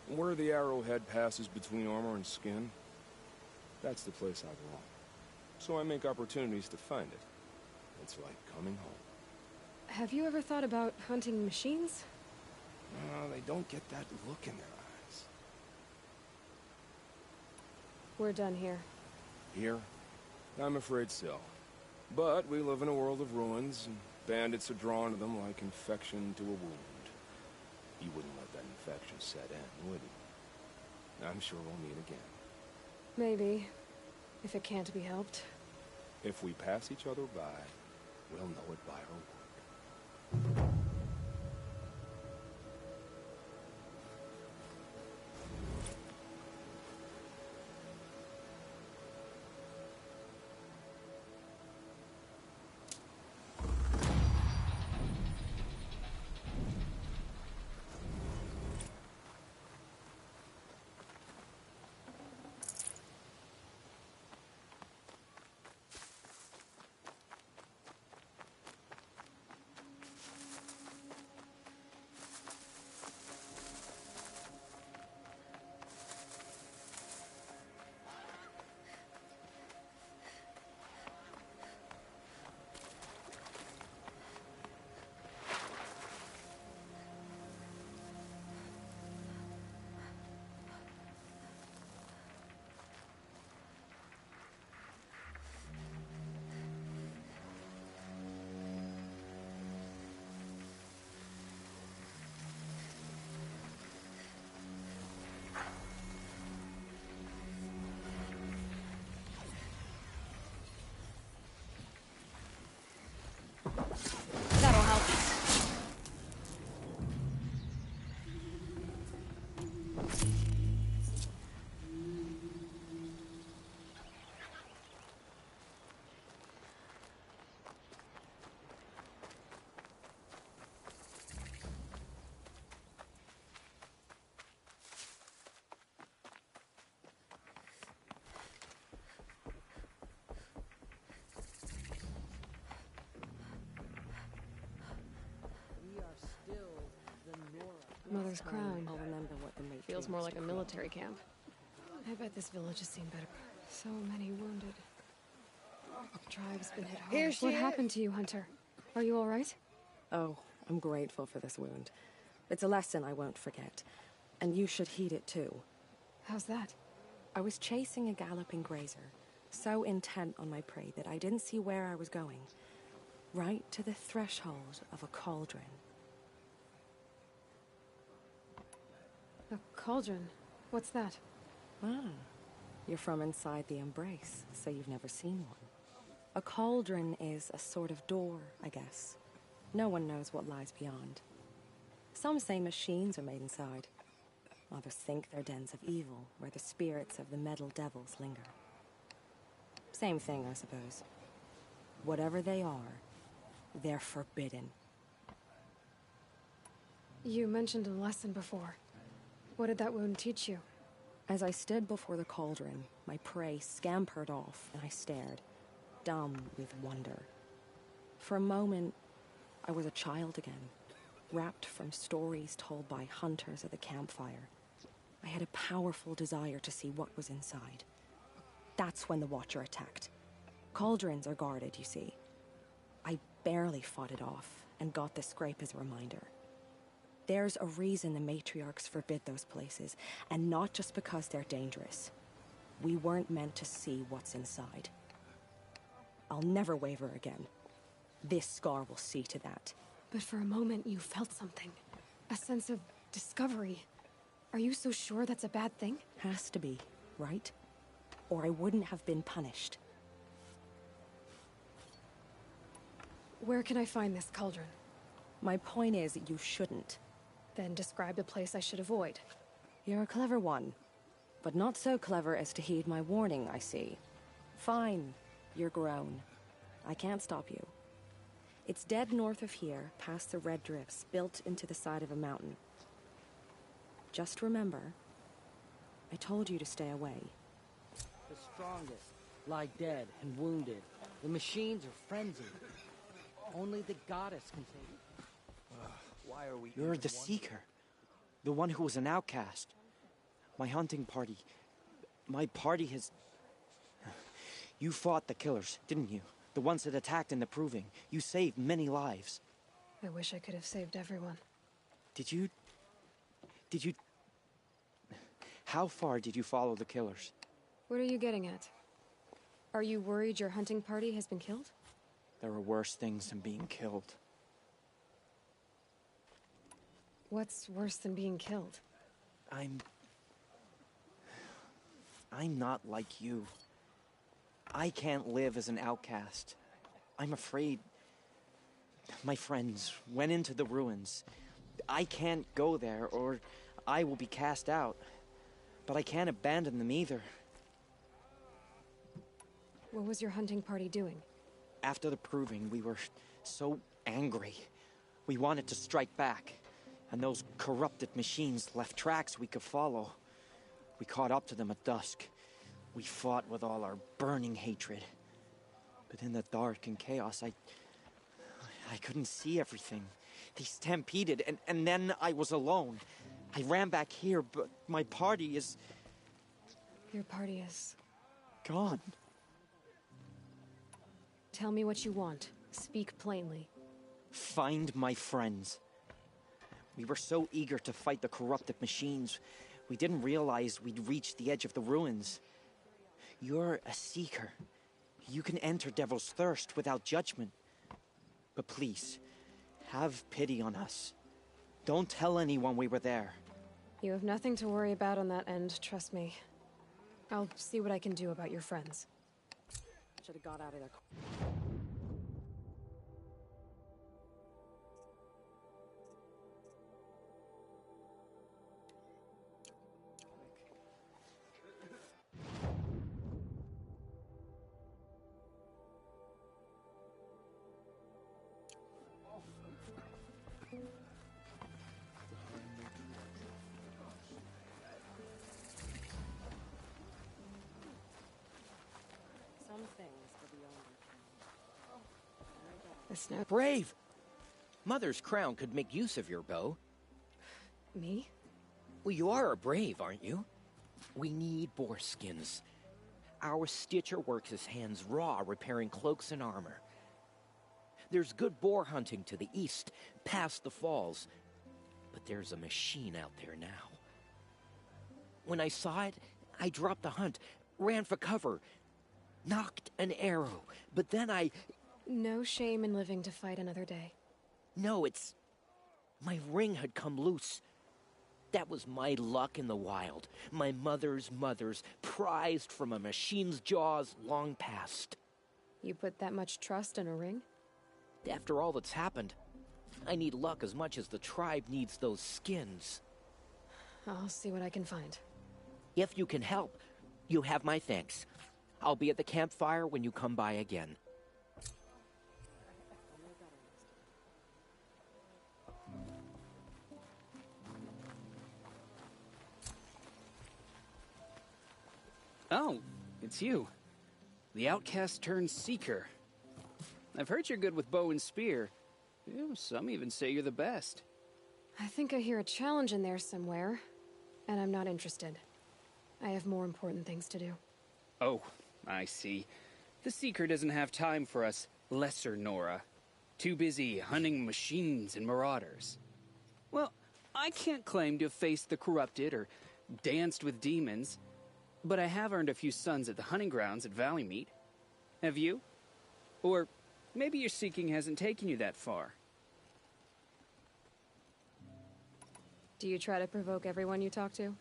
Where the arrowhead passes between armor and skin, that's the place I belong. So I make opportunities to find it. It's like coming home. Have you ever thought about hunting machines? No, they don't get that look in their eyes. We're done here. Here? I'm afraid so. But we live in a world of ruins, and bandits are drawn to them like infection to a wound. You wouldn't let that infection set in, would you? I'm sure we'll meet again. Maybe. If it can't be helped. If we pass each other by, we'll know it by our word. That'll help. Mother's crown. I'll remember what the mate Feels more like a military camp. I bet this village has seen better. So many wounded. The tribe's been hit hard. Here she What is. happened to you, Hunter? Are you all right? Oh, I'm grateful for this wound. It's a lesson I won't forget. And you should heed it too. How's that? I was chasing a galloping grazer. so intent on my prey that I didn't see where I was going. Right to the threshold of a cauldron. A cauldron? What's that? Ah, you're from inside the Embrace, so you've never seen one. A cauldron is a sort of door, I guess. No one knows what lies beyond. Some say machines are made inside. Others think they're dens of evil, where the spirits of the metal devils linger. Same thing, I suppose. Whatever they are, they're forbidden. You mentioned a lesson before. What did that wound teach you? As I stood before the cauldron, my prey scampered off, and I stared, dumb with wonder. For a moment, I was a child again, wrapped from stories told by hunters at the campfire. I had a powerful desire to see what was inside. That's when the Watcher attacked. Cauldrons are guarded, you see. I barely fought it off, and got the scrape as a reminder. There's a reason the matriarchs forbid those places, and not just because they're dangerous. We weren't meant to see what's inside. I'll never waver again. This scar will see to that. But for a moment you felt something. A sense of discovery. Are you so sure that's a bad thing? Has to be, right? Or I wouldn't have been punished. Where can I find this cauldron? My point is, you shouldn't. Then describe the place I should avoid. You're a clever one, but not so clever as to heed my warning, I see. Fine, you're grown. I can't stop you. It's dead north of here, past the red drifts, built into the side of a mountain. Just remember, I told you to stay away. The strongest lie dead and wounded. The machines are frenzied. Only the goddess can save you. Why are we... You're the Seeker. The one who was an outcast. My hunting party. My party has... You fought the killers, didn't you? The ones that attacked in the Proving. You saved many lives. I wish I could have saved everyone. Did you... How far did you follow the killers? What are you getting at? Are you worried your hunting party has been killed? There are worse things than being killed. What's worse than being killed? I'm not like you. I can't live as an outcast. I'm afraid. My friends went into the ruins. I can't go there, or I will be cast out. But I can't abandon them either. What was your hunting party doing? After the Proving, we were so angry. We wanted to strike back. And those corrupted machines left tracks we could follow. We caught up to them at dusk. We fought with all our burning hatred. But in the dark and chaos, I couldn't see everything. They stampeded, and then I was alone. I ran back here, but my party is... Your party is... gone. Tell me what you want. Speak plainly. Find my friends. We were so eager to fight the corrupted machines, we didn't realize we'd reached the edge of the ruins. You're a seeker. You can enter Devil's Thirst without judgment. But please, have pity on us. Don't tell anyone we were there. You have nothing to worry about on that end, trust me. I'll see what I can do about your friends. Should have got out of there. Brave! Mother's crown could make use of your bow. Me? Well, you are a brave, aren't you? We need boar skins. Our Stitcher works his hands raw repairing cloaks and armor. There's good boar hunting to the east, past the falls. But there's a machine out there now. When I saw it, I dropped the hunt, ran for cover. Knocked an arrow, but then I... No shame in living to fight another day. No, it's... My ring had come loose. That was my luck in the wild. My mother's prized from a machine's jaws long past. You put that much trust in a ring? After all that's happened, I need luck as much as the tribe needs those skins. I'll see what I can find. If you can help, you have my thanks. I'll be at the campfire when you come by again. Oh, it's you. The outcast turned seeker. I've heard you're good with bow and spear. Some even say you're the best. I think I hear a challenge in there somewhere, and I'm not interested. I have more important things to do. Oh, I see. The Seeker doesn't have time for us lesser Nora. Too busy hunting machines and marauders. Well, I can't claim to have faced the corrupted or danced with demons, but I have earned a few suns at the hunting grounds at Valleymeet. Have you? Or maybe your seeking hasn't taken you that far. Do you try to provoke everyone you talk to?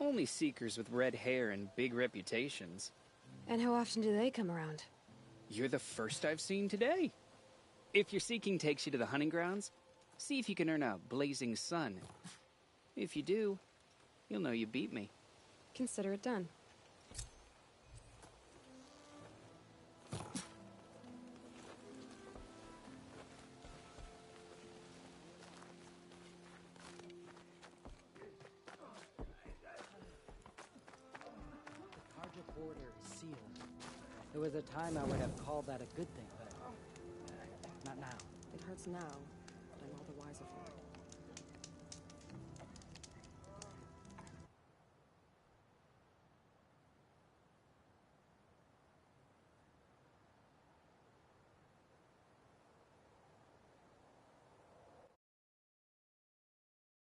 Only seekers with red hair and big reputations. And how often do they come around? You're the first I've seen today. If your seeking takes you to the hunting grounds, see if you can earn a blazing sun. If you do, you'll know you beat me. Consider it done. The border is sealed. There was a time I would have called that a good thing, but not now. It hurts now.